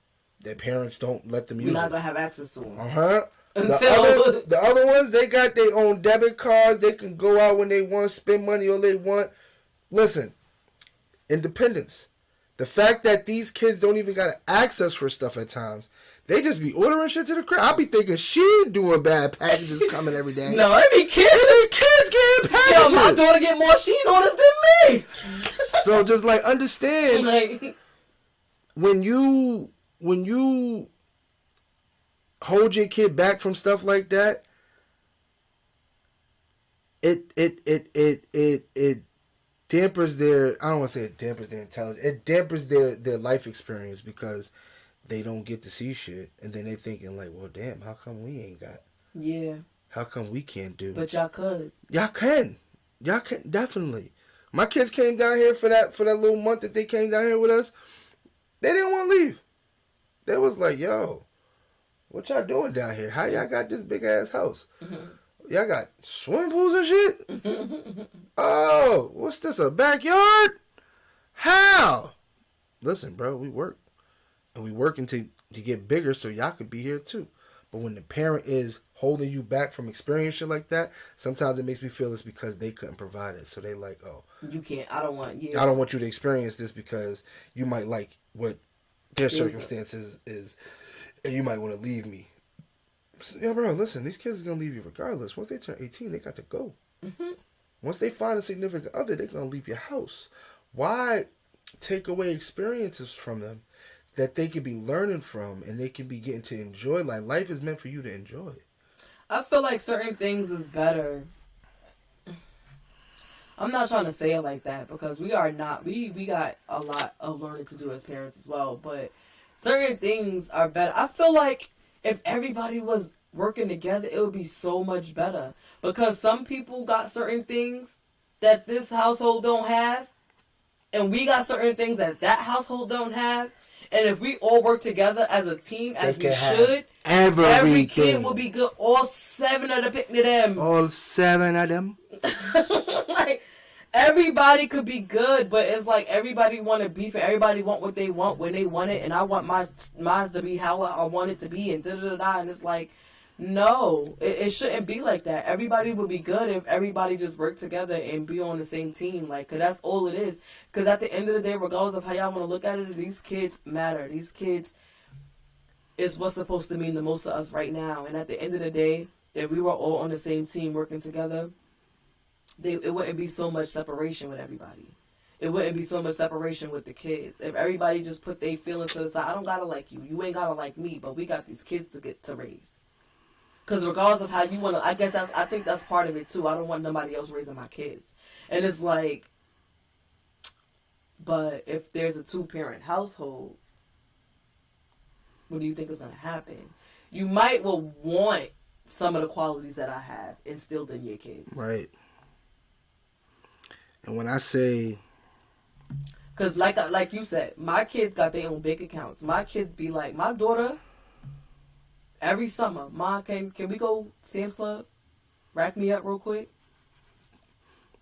their parents don't let them use it. You're not going to have access to them. The other ones, they got their own debit cards. They can go out when they want, spend money all they want. Listen, independence. The fact that these kids don't even got access for stuff at times. They just be ordering shit to the crib. I be thinking she doing bad packages coming every day. No, it be kids. Getting packages. Yo, my daughter get more Shein orders than me. So just like understand when you hold your kid back from stuff like that, it dampers their, I don't want to say it dampers their intelligence, it dampers their life experience because they don't get to see shit and then they thinking like, well damn, how come we ain't got? Yeah. How come we can't do? But y'all could. Y'all can, definitely. My kids came down here for that little month that they came down here with us. They didn't want to leave. They was like, yo, what y'all doing down here? How y'all got this big ass house? Mm-hmm. Y'all got swimming pools and shit? Oh, what's this, a backyard? How? Listen, bro, we work. And we working to get bigger so y'all could be here too. But when the parent is holding you back from experiencing shit like that, sometimes it makes me feel it's because they couldn't provide it. So they like, oh, you can't. I don't want you. I don't want you to experience this because you might like what their circumstances is, and you might want to leave me. So, yeah, bro, listen, these kids are gonna leave you regardless. Once they turn 18, they got to go. Mm-hmm. Once they find a significant other, they're gonna leave your house. Why take away experiences from them that they can be learning from and they can be getting to enjoy life? Life is meant for you to enjoy. I feel like certain things is better. I'm not trying to say it like that because we are not. We got a lot of learning to do as parents as well. But certain things are better. I feel like if everybody was working together, it would be so much better. Because some people got certain things that this household don't have. And we got certain things that household don't have. And if we all work together as a team, as we should, every kid will be good. All 7 of the picnic them. All 7 of them. Like, everybody could be good, but it's like everybody want to beef. Everybody want what they want when they want it, and I want mine to be how I want it to be, and da-da-da-da. And it's like, no, it shouldn't be like that. Everybody would be good if everybody just worked together and be on the same team. Like, cause that's all it is. Cause at the end of the day, regardless of how y'all want to look at it, these kids matter. These kids is what's supposed to mean the most to us right now. And at the end of the day, if we were all on the same team working together, it wouldn't be so much separation with everybody. It wouldn't be so much separation with the kids. If everybody just put their feelings to the side, I don't gotta like you. You ain't gotta like me, but we got these kids to get to raise. Because regardless of how you want to, I think that's part of it too. I don't want nobody else raising my kids. And it's like, but if there's a 2-parent household, what do you think is going to happen? You might want some of the qualities that I have instilled in your kids. Right. And when I say... Because like you said, my kids got their own bank accounts. My kids be like, my daughter... Every summer, Ma, can we go Sam's Club? Rack me up real quick.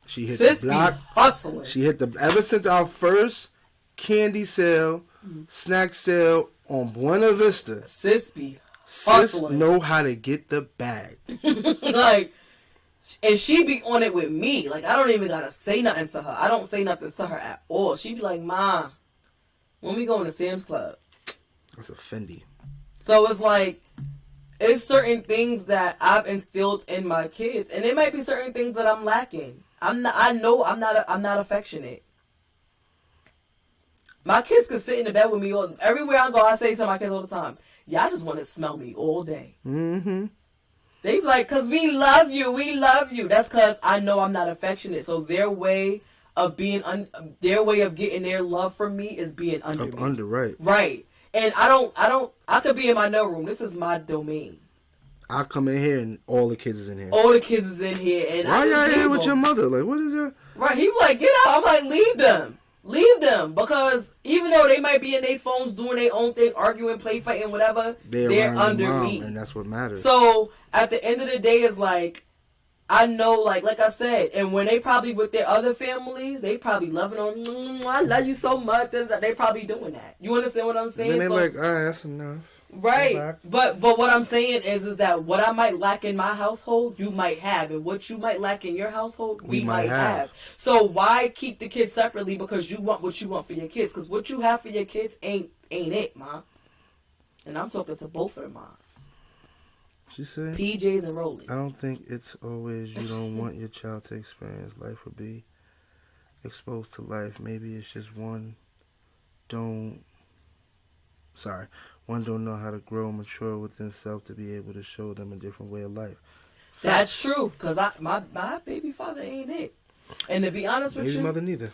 She hit the block. Hustling. She hit ever since our first candy sale, snack sale on Buena Vista. Sis be hustling. Sis know how to get the bag. Like, and she be on it with me. Like, I don't even gotta say nothing to her. I don't say nothing to her at all. She be like, Ma, when we going to Sam's Club? That's a Fendi. So it's like, it's certain things that I've instilled in my kids, and it might be certain things that I'm lacking. I'm not affectionate. My kids could sit in the bed with me everywhere I go. I say to my kids all the time, y'all just want to smell me all day. Mm-hmm. They be like, cause we love you. That's cause I know I'm not affectionate. So their way of being, their way of getting their love from me is being under me. Under, right. Right. And I could be in my no room. This is my domain. I come in here and all the kids is in here. All the kids is in here. And why y'all here with your mother? Like, what is that? Right. He was like, get out. I'm like, leave them. Leave them. Because even though they might be in their phones doing their own thing, arguing, play fighting, whatever, they're under me. And that's what matters. So at the end of the day, it's like, I know, like I said, and when they probably with their other families, they probably loving on, I love you so much. They probably doing that. You understand what I'm saying? Then they like, all right, that's enough. Right. But what I'm saying is that what I might lack in my household, you might have. And what you might lack in your household, we might have. So why keep the kids separately? Because you want what you want for your kids. Because what you have for your kids ain't it, Ma. And I'm talking to both of the moms. She said, PJs and Rolling. I don't think it's always you don't want your child to experience life or be exposed to life. Maybe it's just one don't know how to grow and mature within self to be able to show them a different way of life. That's true, because my baby father ain't it. And to be honest with you, baby mother neither.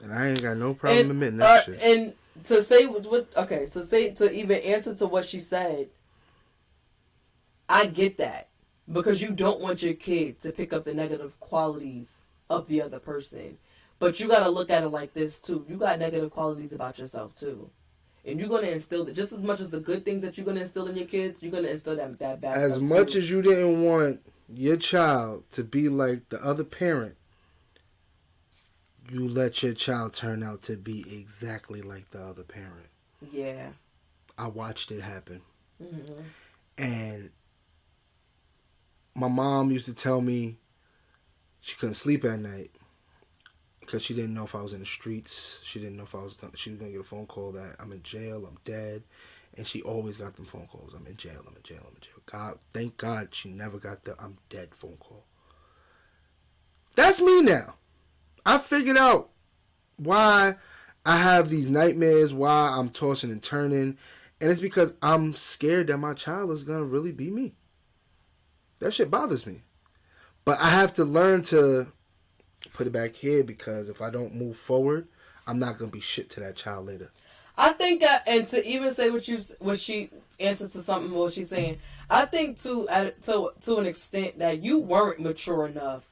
And I ain't got no problem admitting that shit. And to say to even answer to what she said, I get that. Because you don't want your kid to pick up the negative qualities of the other person. But you got to look at it like this, too. You got negative qualities about yourself, too. And you're going to instill it just as much as the good things that you're going to instill in your kids, you're going to instill that bad stuff. As much as you didn't want your child to be like the other parent, you let your child turn out to be exactly like the other parent. Yeah. I watched it happen. Mm-hmm. And my mom used to tell me she couldn't sleep at night because she didn't know if I was in the streets. She didn't know if I was done. She was going to get a phone call that I'm in jail, I'm dead. And she always got them phone calls. I'm in jail, I'm in jail, I'm in jail. God, thank God she never got the I'm dead phone call. That's me now. I figured out why I have these nightmares, why I'm tossing and turning. And it's because I'm scared that my child is going to really be me. That shit bothers me. But I have to learn to put it back here because if I don't move forward, I'm not going to be shit to that child later. I think that, and to even say what she answered to something what she's saying, I think to an extent that you weren't mature enough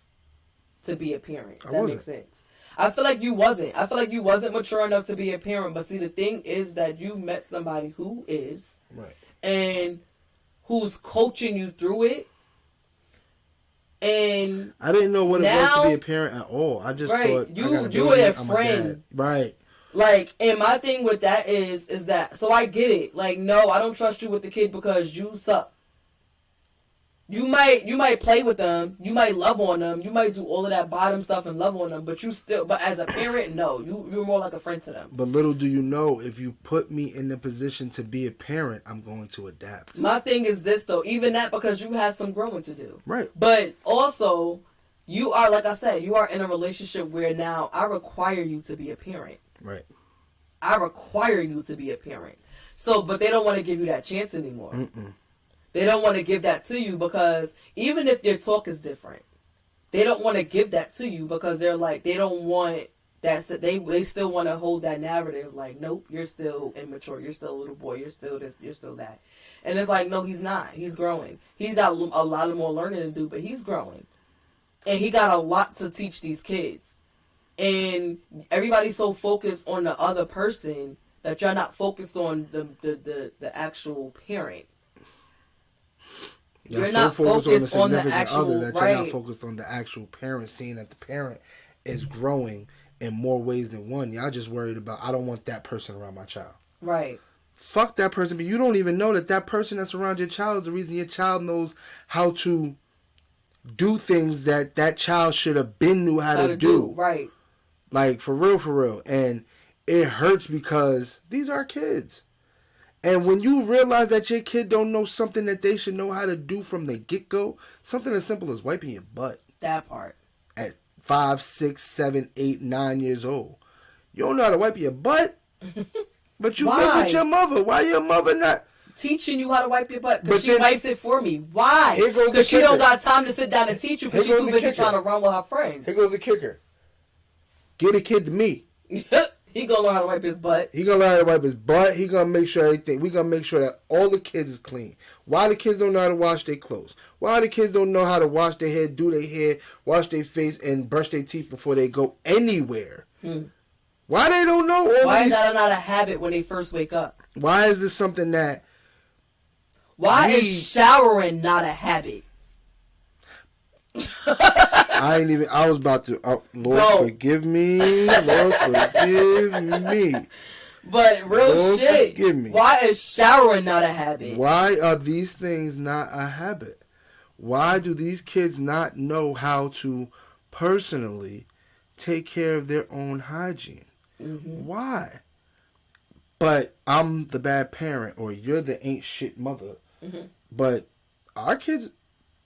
to be a parent. That makes sense. I feel like you wasn't. I feel like you wasn't mature enough to be a parent. But see, the thing is that you met somebody who is, right, and who's coaching you through it. And I didn't know what it was to be a parent at all. I just thought you were a friend, right? Like, and my thing with that is that, so I get it. Like, no, I don't trust you with the kid because you suck. You might play with them, you might love on them, you might do all of that bottom stuff and love on them, but as a parent, no, you're more like a friend to them. But little do you know, if you put me in the position to be a parent, I'm going to adapt. My thing is this though, even that because you have some growing to do. Right. But also, you are, like I said, you are in a relationship where now I require you to be a parent. Right. I require you to be a parent. So, but they don't want to give you that chance anymore. Mm-mm. They don't want to give that to you because even if their talk is different, they don't want to give that to you because they're like, they don't want that. They still want to hold that narrative like, nope, you're still immature. You're still a little boy. You're still this. You're still that. And it's like, no, he's not. He's growing. He's got a lot of more learning to do, but he's growing. And he got a lot to teach these kids. And everybody's so focused on the other person that you're not focused on the actual parent. You're not focused on the actual other, that right. You're not focused on the actual parent, seeing that the parent is growing in more ways than one. Y'all just worried about, I don't want that person around my child. Right. Fuck that person, but you don't even know that person that's around your child is the reason your child knows how to do things that child should have been knew how to do. Right. Like, for real. And it hurts because these are kids. And when you realize that your kid don't know something that they should know how to do from the get-go, something as simple as wiping your butt. That part. At 5, 6, 7, 8, 9 years old. You don't know how to wipe your butt? But you live with your mother. Why your mother not teaching you how to wipe your butt? Because she wipes it for me. Why? Because she don't got time to sit down and teach you because she's too busy trying to run with her friends. Here goes the kicker. Get a kid to me. He gonna learn how to wipe his butt. He gonna learn how to wipe his butt. He gonna make sure everything. We gonna make sure that all the kids is clean. Why the kids don't know how to wash their clothes? Why the kids don't know how to wash their hair, do their hair, wash their face, and brush their teeth before they go anywhere? Why they don't know all Why is that not a habit when they first wake up? Why is this something that? Why is showering not a habit? I was about to. Oh, Lord, forgive me. Lord, forgive me. But real shit. Forgive me. Why is showering not a habit? Why are these things not a habit? Why do these kids not know how to personally take care of their own hygiene? Mm-hmm. Why? But I'm the bad parent, or you're the ain't shit mother. Mm-hmm. But our kids,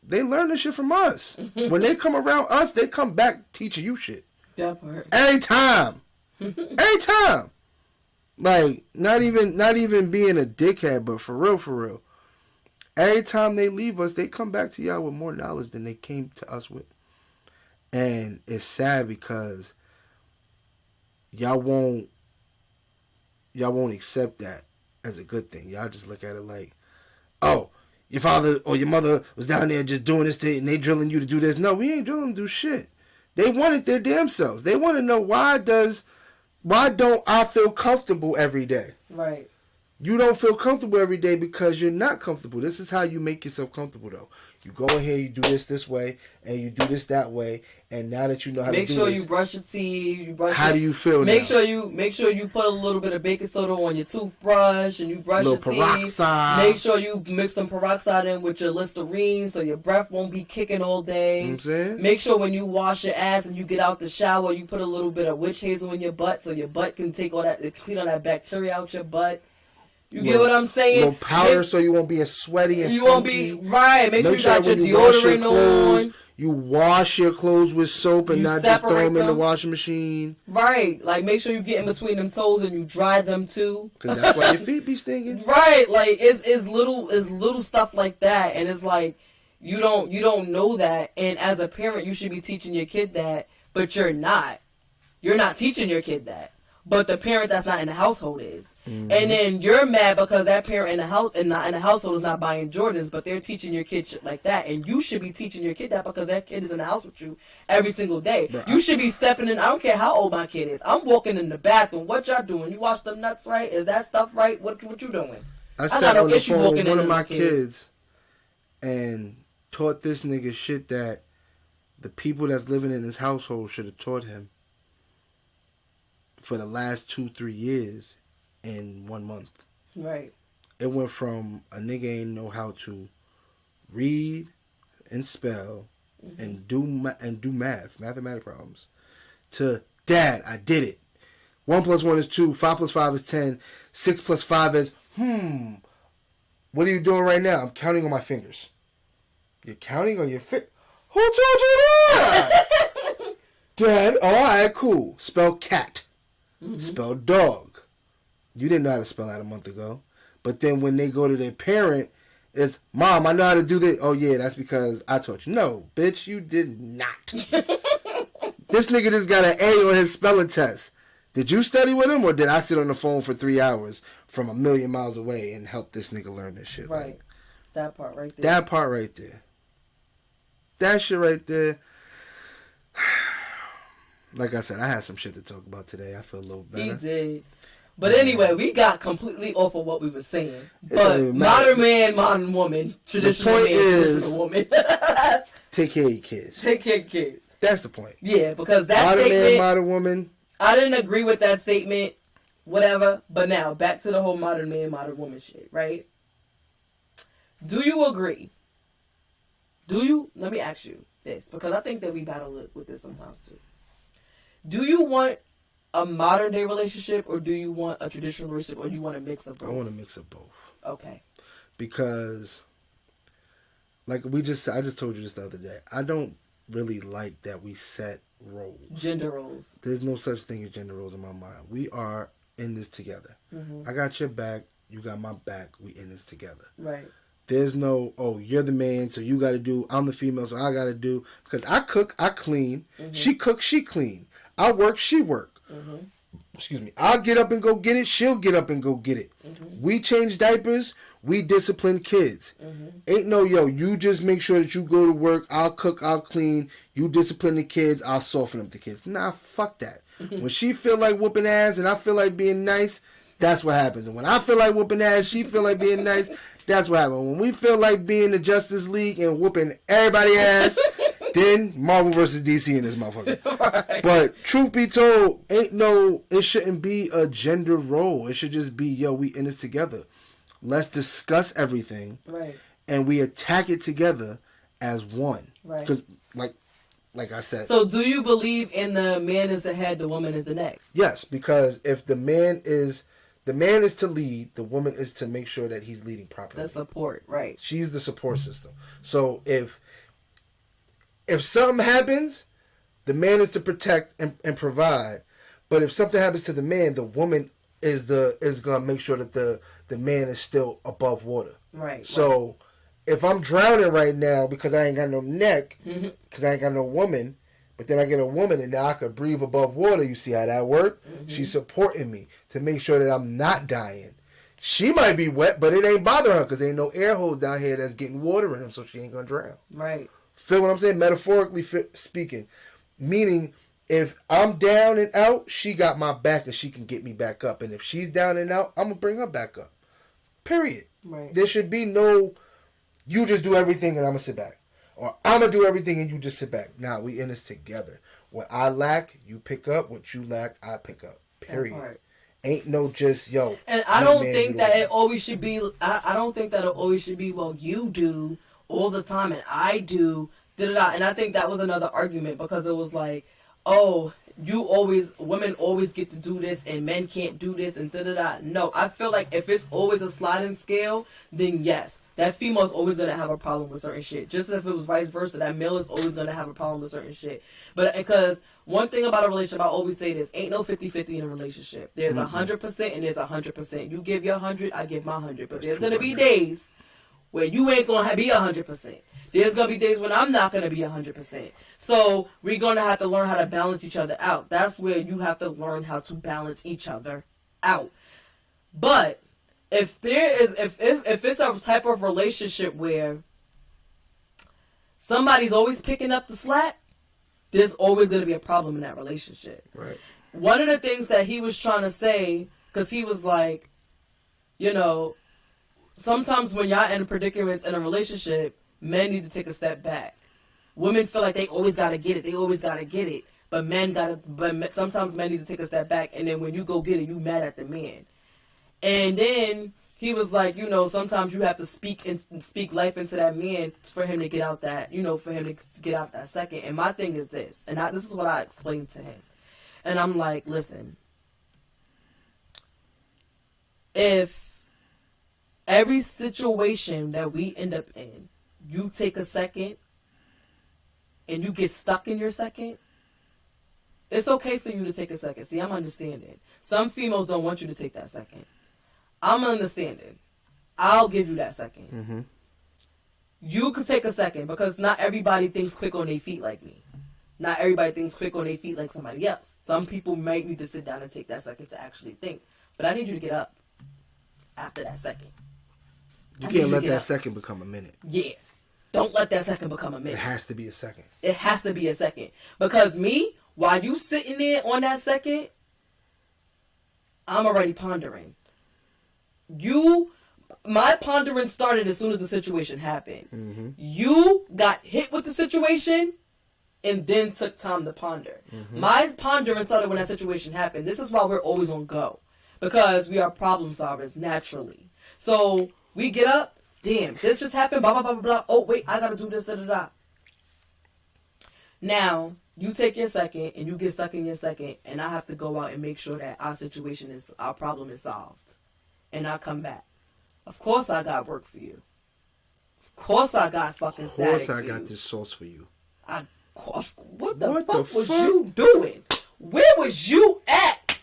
they learn this shit from us. When they come around us, they come back teaching you shit. That part. Every time. Every time. Like, not even being a dickhead, but for real. Every time they leave us, they come back to y'all with more knowledge than they came to us with. And it's sad because y'all won't accept that as a good thing. Y'all just look at it like, oh, your father or your mother was down there just doing this thing and they drilling you to do this. No, we ain't drilling them to do shit. They want it their damn selves. They want to know why don't I feel comfortable every day? Right. You don't feel comfortable every day because you're not comfortable. This is how you make yourself comfortable, though. You go in here, you do this way, and you do this that way, and now that you know how to do this, make sure you brush your teeth. How do you feel? Make sure you put a little bit of baking soda on your toothbrush and you brush your teeth. Make sure you mix some peroxide in with your Listerine so your breath won't be kicking all day. You know what I'm saying? Make sure when you wash your ass and you get out the shower, you put a little bit of witch hazel in your butt so your butt can take all that, clean all that bacteria out your butt. You get what I'm saying? No powder so you won't be as sweaty and you won't be right. Make sure you got your deodorant on. You wash your clothes with soap and not just throw them in the washing machine. Right. Like, make sure you get in between them toes and you dry them too. Because that's why your feet be stinking. Right. Like, it's little stuff like that. And it's like, you don't know that. And as a parent, you should be teaching your kid that. But you're not. You're not teaching your kid that. But the parent that's not in the household is. Mm-hmm. And then you're mad because that parent in the house and not in the household is not buying Jordans, but they're teaching your kid shit like that. And you should be teaching your kid that because that kid is in the house with you every single day. But you should be stepping in. I don't care how old my kid is. I'm walking in the bathroom. What y'all doing? You wash them nuts right? Is that stuff right? What you doing? I sat on the phone with one of my kids and taught this nigga shit that the people that's living in his household should have taught him for the last 2-3 years in 1 month. Right. It went from a nigga ain't know how to read and spell and do mathematic problems, to Dad, I did it. 1 + 1 is 2. 5 + 5 is 10. 6 + 5 is What are you doing right now? I'm counting on my fingers. You're counting on your fingers. Who told you that? Dad, alright, cool. Spell cat. Spell dog. You didn't know how to spell that a month ago. But then when they go to their parent, it's, Mom, I know how to do this. Oh, yeah, that's because I taught you. No, bitch, you did not. This nigga just got an A on his spelling test. Did you study with him, or did I sit on the phone for 3 hours from a million miles away and help this nigga learn this shit? Right. Like, that part right there. That part right there. That shit right there. Like I said, I had some shit to talk about today. I feel a little better. He did. But anyway, we got completely off of what we were saying. But modern man, modern woman, traditional man, traditional woman. Take care of your kids. Take care of your kids. That's the point. Yeah, because that modern statement... man, modern woman. I didn't agree with that statement, whatever. But now, back to the whole modern man, modern woman shit, right? Do you agree? Let me ask you this, because I think that we battle with this sometimes too. Do you want a modern day relationship, or do you want a traditional relationship, or do you want a mix of both? I want a mix of both. Okay. Because, like I just told you this the other day, I don't really like that we set roles. Gender roles. There's no such thing as gender roles in my mind. We are in this together. Mm-hmm. I got your back, you got my back, we in this together. Right. There's no, oh, you're the man, so you got to do, I'm the female, so I got to do. Because I cook, I clean. Mm-hmm. She cook, she clean. I work, she work. Mm-hmm. Excuse me. I'll get up and go get it. She'll get up and go get it. Mm-hmm. We change diapers. We discipline kids. Mm-hmm. Ain't no, you just make sure that you go to work. I'll cook. I'll clean. You discipline the kids. I'll soften up the kids. Nah, fuck that. Mm-hmm. When she feel like whooping ass and I feel like being nice, that's what happens. And when I feel like whooping ass, she feel like being nice, that's what happens. When we feel like being the Justice League and whooping everybody ass, then Marvel vs. DC in this motherfucker. Right. But truth be told, it shouldn't be a gender role. It should just be, we in this together. Let's discuss everything. Right. And we attack it together as one. Right. Because, like I said. So do you believe in the man is the head, the woman is the neck? Yes, because if the man is to lead, the woman is to make sure that he's leading properly. The support, right. She's the support system. So if something happens, the man is to protect and provide. But if something happens to the man, the woman is gonna make sure that the man is still above water. Right. So if I'm drowning right now because I ain't got no neck, because I ain't got no woman, but then I get a woman and now I could breathe above water. You see how that works? Mm-hmm. She's supporting me to make sure that I'm not dying. She might be wet, but it ain't bothering her because there ain't no air holes down here that's getting water in them, so she ain't gonna drown. Right. Feel what I'm saying? Metaphorically speaking. Meaning, if I'm down and out, she got my back and she can get me back up. And if she's down and out, I'm going to bring her back up. Period. Right. There should be no, you just do everything and I'm going to sit back. Or I'm going to do everything and you just sit back. Nah, we in this together. What I lack, you pick up. What you lack, I pick up. Period. Ain't no just, yo. And I don't think that it always should be, I don't think that it always should be, well, you do all the time and I do, da-da-da. And I think that was another argument because it was like, oh, women always get to do this and men can't do this and da-da-da. No, I feel like if it's always a sliding scale, then yes, that female is always going to have a problem with certain shit. Just as if it was vice versa, that male is always going to have a problem with certain shit. But because one thing about a relationship, I always say this, ain't no 50-50 in a relationship. There's 100% and there's 100%. You give your 100, I give my 100. But there's going to be days where you ain't going to be 100%. There's going to be days when I'm not going to be 100%. So we're going to have to learn how to balance each other out. That's where you have to learn how to balance each other out. But if it's a type of relationship where somebody's always picking up the slack, there's always going to be a problem in that relationship. Right. One of the things that he was trying to say, because he was like, you know, sometimes when y'all in predicaments in a relationship, men need to take a step back. Women feel like they always got to get it. They always got to get it. But sometimes men need to take a step back. And then when you go get it, you mad at the man. And then he was like, you know, sometimes you have to speak life into that man for him to get out that, you know, for him to get out that second. And my thing is this. And this is what I explained to him. And I'm like, listen. If every situation that we end up in, you take a second and you get stuck in your second, it's okay for you to take a second. See, I'm understanding. Some females don't want you to take that second. I'm understanding. I'll give you that second. Mm-hmm. You could take a second because not everybody thinks quick on their feet like me. Not everybody thinks quick on their feet like somebody else. Some people might need to sit down and take that second to actually think. But I need you to get up after that second. You can't let that second become a minute. Yeah. Don't let that second become a minute. It has to be a second. It has to be a second. Because me, while you sitting there on that second, I'm already pondering. My pondering started as soon as the situation happened. Mm-hmm. You got hit with the situation and then took time to ponder. Mm-hmm. My pondering started when that situation happened. This is why we're always on go. Because we are problem solvers naturally. So we get up, damn, this just happened, blah, blah, blah, blah, blah. Oh, wait, I got to do this, da, da, da. Now, you take your second and you get stuck in your second and I have to go out and make sure that our problem is solved. And I come back. Of course I got work for you. Of course I got fucking static for you. Of course I got this sauce for you. What the fuck was you doing? Where was you at?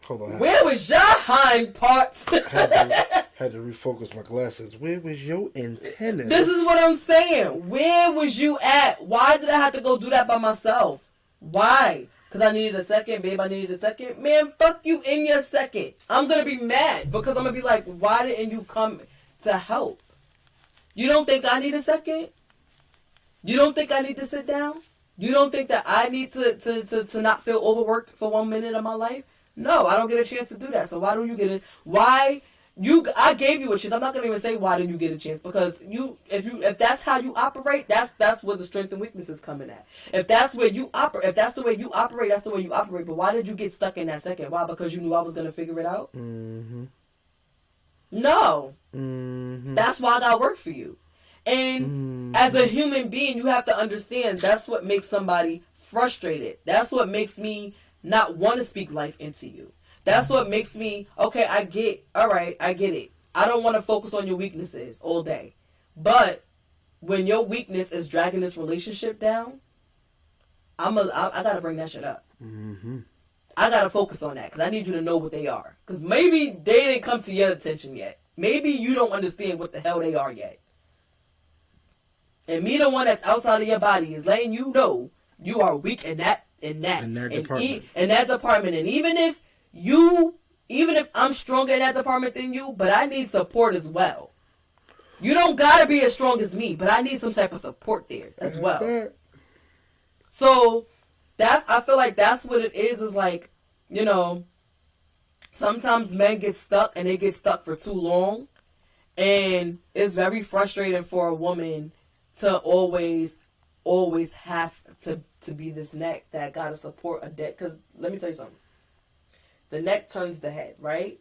Hold on. Where was your hind parts? Had to refocus my glasses. Where was your antenna? This is what I'm saying. Where was you at? Why did I have to go do that by myself? Why? Because I needed a second, babe, I needed a second. Man, fuck you in your second. I'm going to be mad because I'm going to be like, why didn't you come to help? You don't think I need a second? You don't think I need to sit down? You don't think that I need to not feel overworked for 1 minute of my life? No, I don't get a chance to do that. So why don't you get it? I gave you a chance. I'm not gonna even say why didn't you get a chance because if that's how you operate, that's where the strength and weaknesses come in at. If that's where you operate, if that's the way you operate, that's the way you operate. But why did you get stuck in that second? Why? Because you knew I was gonna figure it out? Mm-hmm. No. Mm-hmm. That's why I got work for you. And as a human being, you have to understand that's what makes somebody frustrated. That's what makes me not want to speak life into you. That's what makes me, okay, I get it. I don't want to focus on your weaknesses all day. But when your weakness is dragging this relationship down, I got to bring that shit up. Mm-hmm. I got to focus on that because I need you to know what they are. Because maybe they didn't come to your attention yet. Maybe you don't understand what the hell they are yet. And me, the one that's outside of your body, is letting you know you are weak in that department. In that department. And even if I'm stronger in that department than you, but I need support as well. You don't gotta be as strong as me, but I need some type of support there as well. So I feel like that's what it is like, you know, sometimes men get stuck and they get stuck for too long And it's very frustrating for a woman to always have to be this neck that gotta support a deck. Because let me tell you something. The neck turns the head, right?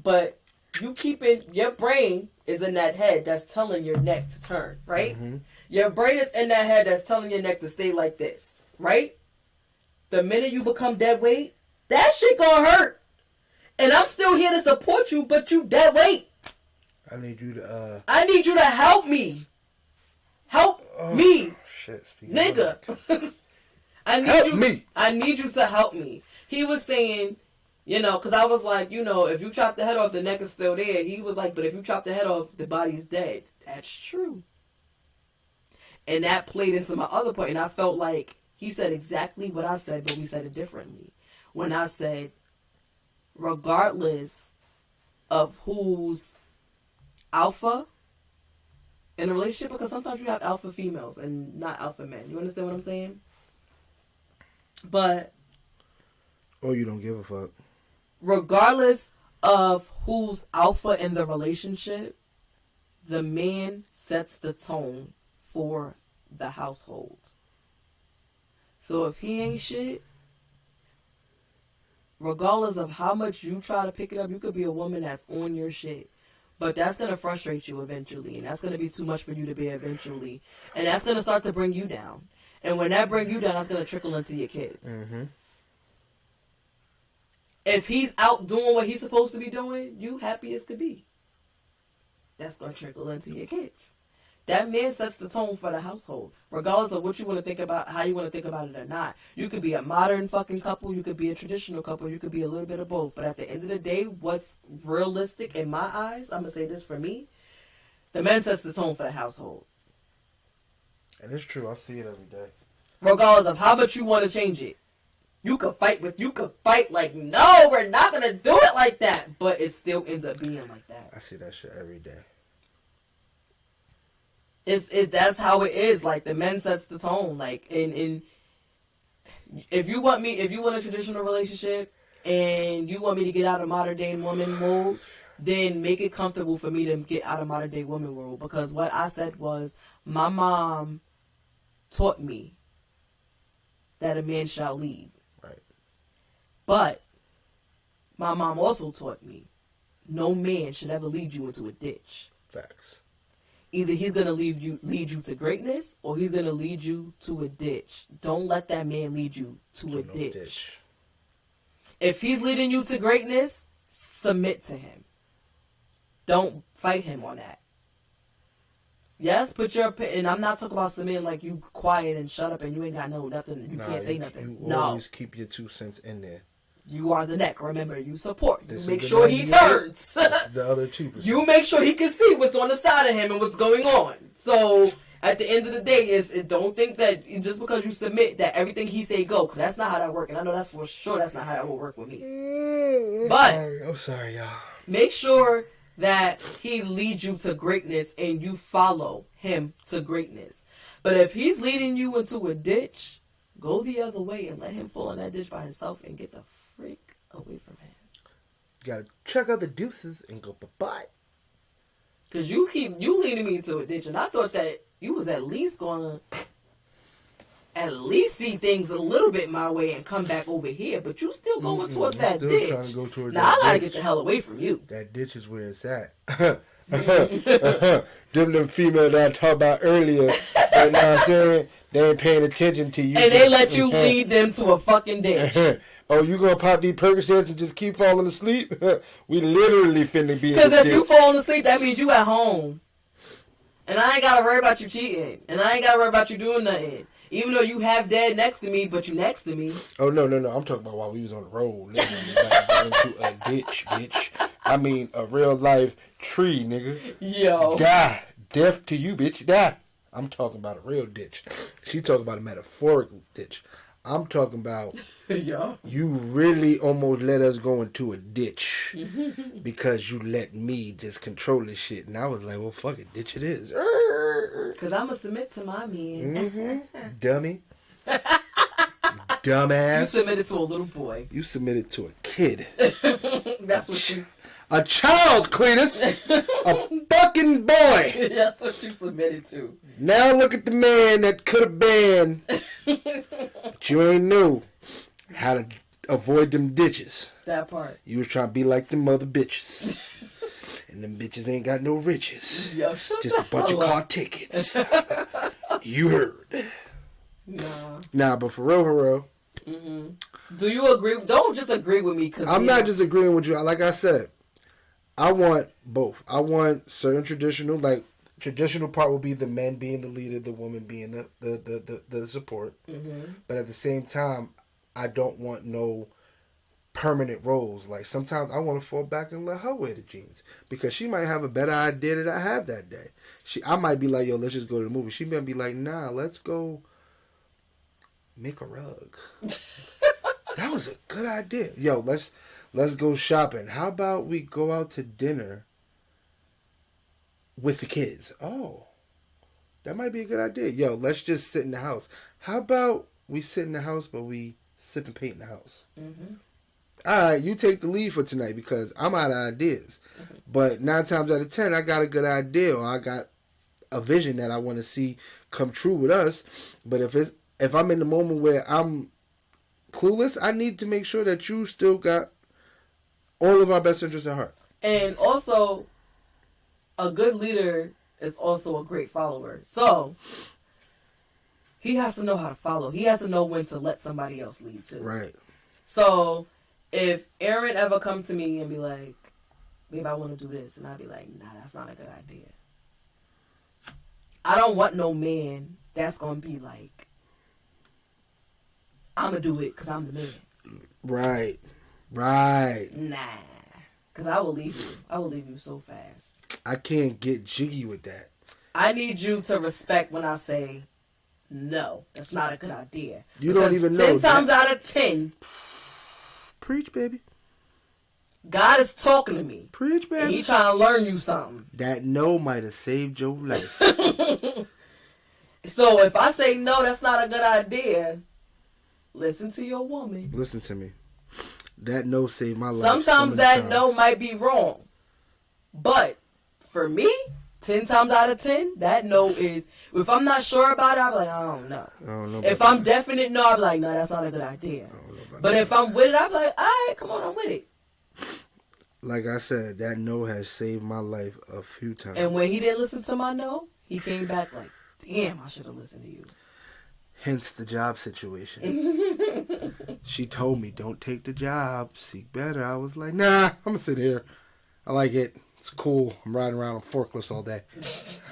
But you keeping your brain is in that head that's telling your neck to turn, right? Mm-hmm. Your brain is in that head that's telling your neck to stay like this, right? The minute you become dead weight, that shit gonna hurt. And I'm still here to support you, but you dead weight. I need you to help me. Help me. Shit, nigga. I need you to help me. He was saying, because I was like, if you chop the head off, the neck is still there. He was like, but if you chop the head off, the body's dead. That's true. And that played into my other point. And I felt like he said exactly what I said, but we said it differently. When I said, regardless of who's alpha in a relationship, because sometimes you have alpha females and not alpha men. You understand what I'm saying? But... Oh, you don't give a fuck. Regardless of who's alpha in the relationship, the man sets the tone for the household. So if he ain't shit, regardless of how much you try to pick it up, you could be a woman that's on your shit. But that's going to frustrate you eventually. And that's going to be too much for you to bear eventually. And that's going to start to bring you down. And when that brings you down, that's going to trickle into your kids. Mm-hmm. If he's out doing what he's supposed to be doing, you happy as could be. That's going to trickle into your kids. That man sets the tone for the household. Regardless of what you want to think about, how you want to think about it or not. You could be a modern fucking couple. You could be a traditional couple. You could be a little bit of both. But at the end of the day, what's realistic in my eyes, I'm going to say this for me, the man sets the tone for the household. And it's true. I see it every day. Regardless of how much you want to change it. You could fight like, no, we're not going to do it like that. But it still ends up being like that. I see that shit every day. That's how it is. Like, the men sets the tone. Like, if you want a traditional relationship and you want me to get out of modern day woman mode, then make it comfortable for me to get out of modern day woman world. Because what I said was, my mom taught me that a man shall lead. Right. But my mom also taught me, no man should ever lead you into a ditch. Facts. Either he's going to lead you to greatness, or he's going to lead you to a ditch. Don't let that man lead you to a ditch. If he's leading you to greatness, submit to him. Don't fight him on that. Yes, and I'm not talking about submitting like you quiet and shut up and you ain't got nothing. You can't say nothing. You always keep your 2 cents in there. You are the neck. Remember, you support. You make sure he turns. The other 2%. You make sure he can see what's on the side of him and what's going on. So at the end of the day, don't think that just because you submit that everything he say go. Cause that's not how that works. And I know that's for sure. That's not how that will work with me. But I'm sorry, y'all. Make sure that he leads you to greatness and you follow him to greatness. But if he's leading you into a ditch, go the other way and let him fall in that ditch by himself and get the freak away from him. You gotta check out the deuces and go bye-bye. Because you leading me into a ditch, and I thought that you was at least gonna see things a little bit my way and come back over here, but you still going towards that ditch. Trying to go towards now I gotta get the hell away from you. That ditch is where it's at. Them female that I talked about earlier, you know what I'm saying? They ain't paying attention to you. And they let you lead them to a fucking ditch. Oh, you gonna pop these Percocets and just keep falling asleep? We literally finna be in Because if you falling asleep, that means you at home. And I ain't gotta worry about you cheating. And I ain't gotta worry about you doing nothing. Even though you have dad next to me, but you next to me. Oh, no. I'm talking about while we was on the road. Literally, like, into a ditch, bitch. I mean, a real life tree, nigga. Yo. Die. Death to you, bitch. Die. I'm talking about a real ditch. She talking about a metaphorical ditch. I'm talking about you really almost let us go into a ditch because you let me just control this shit. And I was like, well, fuck it, ditch it is. Because I'm going to submit to my man. Dummy. Dumbass. You submitted to a little boy. You submitted to a kid. That's what you... A child, Cletus. A fucking boy. That's what you submitted to. Now look at the man that could have been. But you ain't knew how to avoid them ditches. That part. You was trying to be like them other bitches. And them bitches ain't got no riches. Yo, just a bunch of car tickets. You heard. Nah, but for real. Mm-hmm. Do you agree? Don't just agree with me. Cause I'm not just agreeing with you. Like I said, I want both. I want certain traditional part will be the men being the leader, the woman being the support. Mm-hmm. But at the same time, I don't want no permanent roles. Like sometimes I want to fall back and let her wear the jeans because she might have a better idea than I have that day. I might be like, yo, let's just go to the movie. She might be like, nah, let's go make a rug. That was a good idea. Yo, let's go shopping. How about we go out to dinner with the kids? Oh, that might be a good idea. Yo, let's just sit in the house. How about we sit in the house but we sip and paint in the house? Mm-hmm. All right, you take the lead for tonight because I'm out of ideas. Mm-hmm. But 9 times out of 10, I got a good idea or I got a vision that I want to see come true with us. But if I'm in the moment where I'm clueless, I need to make sure that you still got all of our best interests at heart. And also, a good leader is also a great follower. So, he has to know how to follow. He has to know when to let somebody else lead too. Right. So, if Aaron ever come to me and be like, babe, I want to do this. And I'd be like, nah, that's not a good idea. I don't want no man that's going to be like, I'm going to do it because I'm the man. Right. Nah. Because I will leave you. I will leave you so fast. I can't get jiggy with that. I need you to respect when I say, no, that's not a good idea. You don't even know. 10 times out of 10. Preach, baby. God is talking to me. Preach, baby. And he trying to learn you something. That no might have saved your life. So if I say no, that's not a good idea, listen to your woman. Listen to me. That no saved my life. Sometimes that no might be wrong. But for me, 10 times out of 10, that no is, if I'm not sure about it, I'll be like, I don't know. If I'm definite no, I'll be like, no, that's not a good idea. But if I'm with it, I'll be like, all right, come on, I'm with it. Like I said, that no has saved my life a few times. And when he didn't listen to my no, he came back like, damn, I should have listened to you. Hence the job situation. She told me, don't take the job, seek better. I was like, nah, I'm going to sit here. I like it. It's cool. I'm riding around on forklifts all day.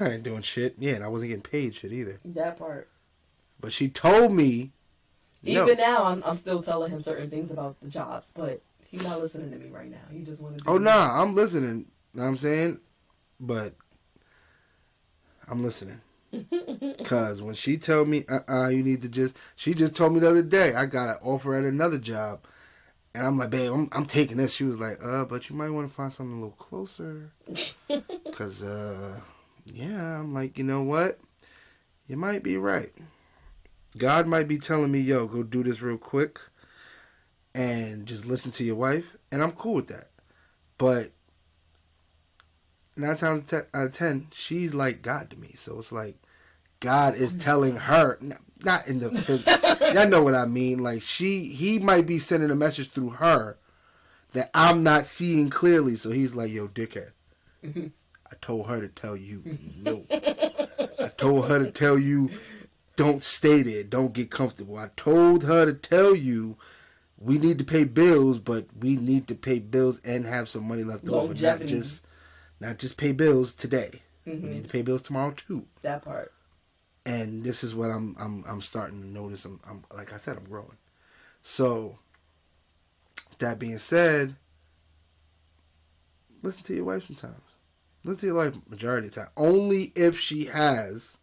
I ain't doing shit. Yeah, and I wasn't getting paid shit either. That part. But she told me. Even now, I'm still telling him certain things about the jobs, but he's not listening to me right now. He just wanted to. Oh, nah, I'm listening. Know what I'm saying? But I'm listening. Because when she told me, you need to just, she just told me the other day, I got an offer at another job. And I'm like, babe, I'm taking this. She was like, but you might want to find something a little closer. Because, yeah, I'm like, you know what? You might be right. God might be telling me, yo, go do this real quick and just listen to your wife. And I'm cool with that. But 9 times out of 10, she's like God to me. So it's like God is telling her, not in the, y'all know what I mean. Like he might be sending a message through her that I'm not seeing clearly. So he's like, yo, dickhead. I told her to tell you no. I told her to tell you don't stay there. Don't get comfortable. I told her to tell you we need to pay bills, but we need to pay bills and have some money left over. Not just pay bills today. Mm-hmm. We need to pay bills tomorrow too. That part. And this is what I'm starting to notice. I'm like I said, I'm growing. So that being said, listen to your wife sometimes. Listen to your wife majority of the time. Only if she has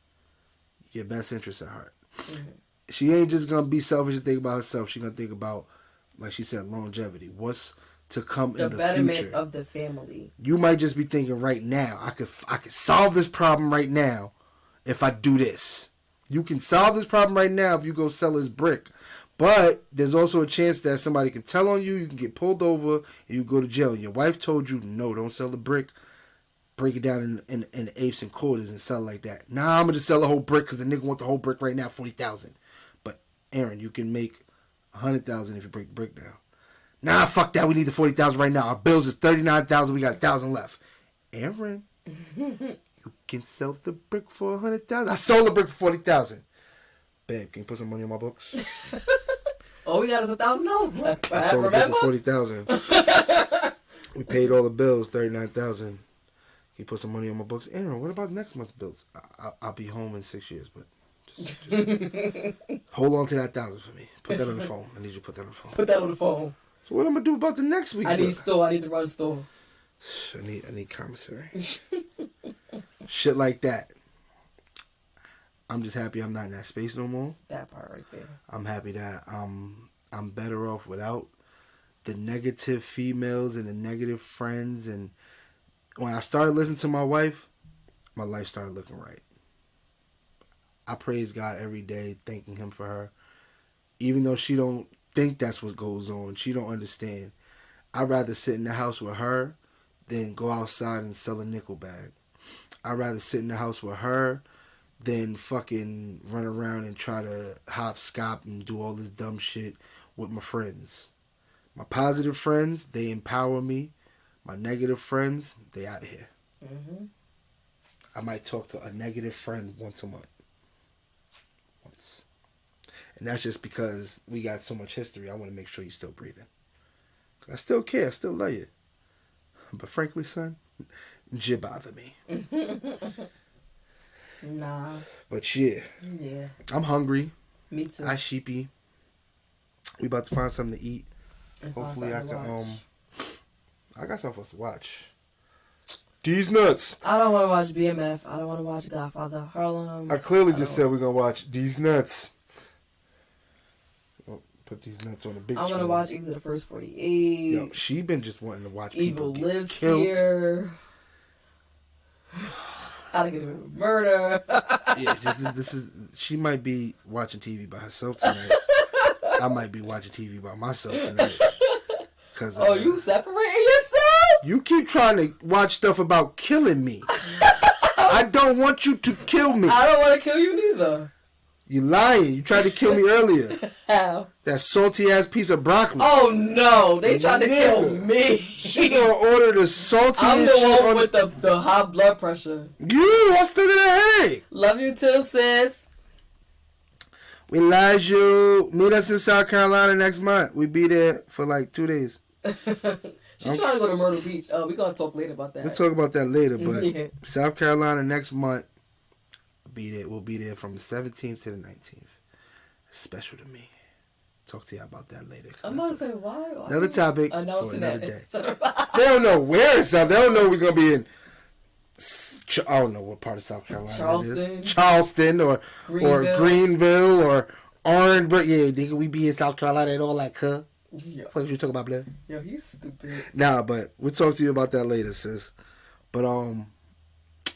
your best interest at heart. Mm-hmm. She ain't just gonna be selfish and think about herself. She's gonna think about, like she said, longevity. What's to come in the future. The betterment of the family. You might just be thinking right now, I could solve this problem right now if I do this. You can solve this problem right now if you go sell this brick. But there's also a chance that somebody can tell on you. You can get pulled over and you go to jail. And your wife told you, no, don't sell the brick. Break it down in eighths and quarters and sell it like that. Nah, I'm going to sell the whole brick because the nigga want the whole brick right now, $40,000. But, Aaron, you can make $100,000 if you break the brick down. Nah, fuck that. We need the $40,000 right now. Our bills is $39,000. We got $1,000 left. Aaron, you can sell the brick for $100,000. I sold the brick for $40,000. Babe, can you put some money on my books? All we got is $1,000 left. I sold the brick for $40,000. We paid all the bills, $39,000. Can you put some money on my books? Aaron, what about next month's bills? I'll be home in 6 years, but just hold on to that $1,000 for me. Put that on the phone. I need you to put that on the phone. Put that on the phone. So what I'm gonna do about the next week? I need store. I need to run store. I need commissary. Shit like that. I'm just happy I'm not in that space no more. That part right there. I'm happy that I'm better off without the negative females and the negative friends. And when I started listening to my wife, my life started looking right. I praise God every day, thanking Him for her. Even though she don't think that's what goes on, she don't understand. I'd rather sit in the house with her than go outside and sell a nickel bag. I'd rather sit in the house with her than fucking run around and try to hopscotch and do all this dumb shit with my friends. My positive friends, they empower me. My negative friends, they out of here. Mm-hmm. I might talk to a negative friend once a month. Once. And that's just because we got so much history. I want to make sure you're still breathing. I still care. I still love you. But frankly, son, you bother me. Nah. But yeah. Yeah. I'm hungry. Me too. I sheepy. We about to find something to eat. And hopefully I can I got something for us to watch. These nuts. I don't want to watch BMF. I don't want to watch Godfather Harlem. I clearly just said we're gonna watch These Nuts. Put these nuts on the big screen. I'm gonna watch either the first 48. Yo, she been just wanting to watch Evil people get Lives killed. Here. How to Get Away with Murder. Yeah, this is. She might be watching TV by herself tonight. I might be watching TV by myself tonight. Cause you separating yourself? You keep trying to watch stuff about killing me. I don't want you to kill me. I don't want to kill you neither. You lying. You tried to kill me earlier. How? That salty ass piece of broccoli. Oh no, they tried to kill me. She gonna order the salty I'm the one with the high blood pressure. You lost it in the headache. Love you too, sis. We love you. Meet us in South Carolina next month. We be there for like 2 days. She's trying to go to Myrtle Beach. We're going to talk later about that. We'll talk about that later, but yeah. South Carolina next month. We'll be there from the 17th to the 19th. It's special to me. Talk to you about that later. I'm about to say, why? Another topic for announcing another that. day. They don't know where it's at. They don't know we're going to be in... I don't know what part of South Carolina it is. Charleston or Greenville or Orangeburg. Yeah, nigga, we be in South Carolina and all that, huh? Yeah. What you talking about, blood? Yo, he's stupid. Nah, but we'll talk to you about that later, sis. But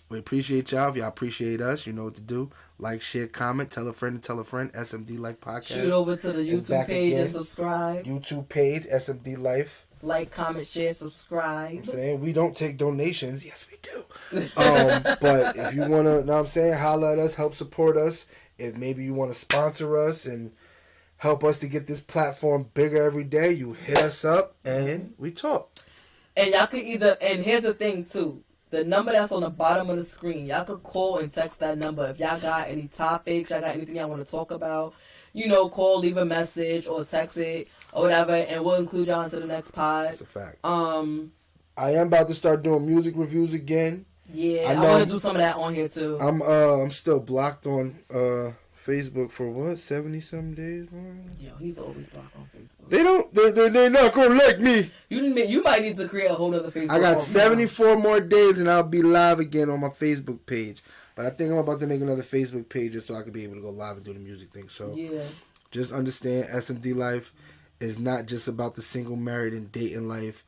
we appreciate y'all. If y'all appreciate us, you know what to do. Like, share, comment, tell a friend to tell a friend. SMD Life Podcast. Shoot over to the YouTube page and subscribe. YouTube page, SMD Life. Like, comment, share, subscribe. I'm saying we don't take donations. Yes, we do. But if you want to, know what I'm saying, holler at us, help support us. If maybe you want to sponsor us and help us to get this platform bigger every day, you hit us up and we talk. And y'all could and here's the thing too. The number that's on the bottom of the screen, y'all could call and text that number. If y'all got any topics, y'all got anything y'all want to talk about, call, leave a message, or text it, or whatever, and we'll include y'all into the next pod. That's a fact. I am about to start doing music reviews again. Yeah, I want to do some of that on here too. I'm still blocked on Facebook for what, 70-something days, man? Yo, he's always blocked on Facebook. They're not gonna like me. You might need to create a whole other Facebook. I got 74 more days and I'll be live again on my Facebook page. But I think I'm about to make another Facebook page just so I can be able to go live and do the music thing. So yeah, just understand SMD Life is not just about the single, married, and dating life.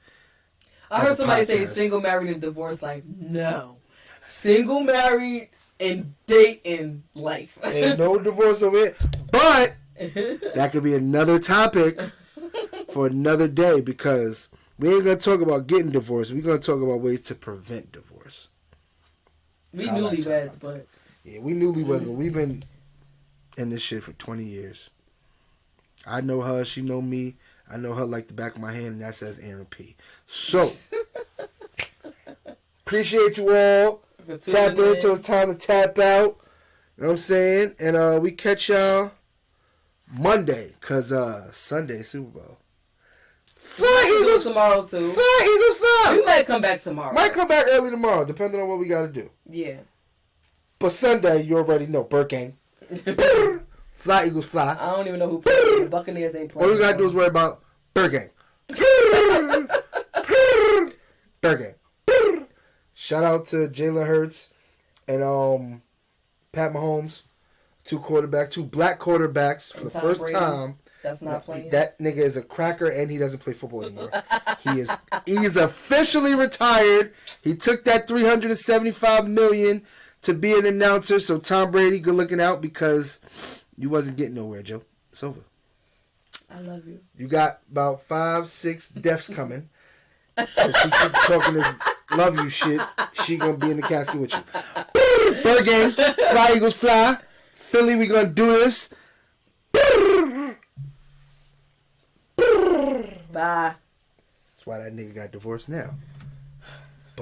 I heard somebody say single, married, and divorced. Like, no. Single, married, and dating life. Ain't no divorce over it. But That could be another topic for another day because we ain't gonna talk about getting divorced. We're gonna talk about ways to prevent divorce. We newlyweds, but yeah, we newlyweds, but we've been in this shit for 20 years. I know her, she know me. I know her like the back of my hand, and that says Aaron P. So, appreciate you all. Tap in till it's time to tap out. You know what I'm saying? And we catch y'all Monday, because Sunday, Super Bowl. Fly Eagles tomorrow, too. Fly Eagles fly. We might come back tomorrow. Might come back early tomorrow, depending on what we got to do. Yeah. But Sunday, you already know, Burt Gang. Fly Eagles fly. I don't even know who playing. The Buccaneers ain't playing. All you got to do is worry about Burt Gang. Burt Gang. Shout out to Jalen Hurts and Pat Mahomes. Two black quarterbacks for the first Brady. time. That's not playing. That nigga is a cracker and he doesn't play football anymore. He's officially retired. He took that $375 million to be an announcer. So Tom Brady, good looking out because you wasn't getting nowhere, Joe. It's over. I love you. You got about 5-6 deaths coming. If she keep talking this love you shit, she gonna be in the casket with you. Bird Gang, Fly Eagles fly. Philly, we gonna do this. Bye. That's why that nigga got divorced now.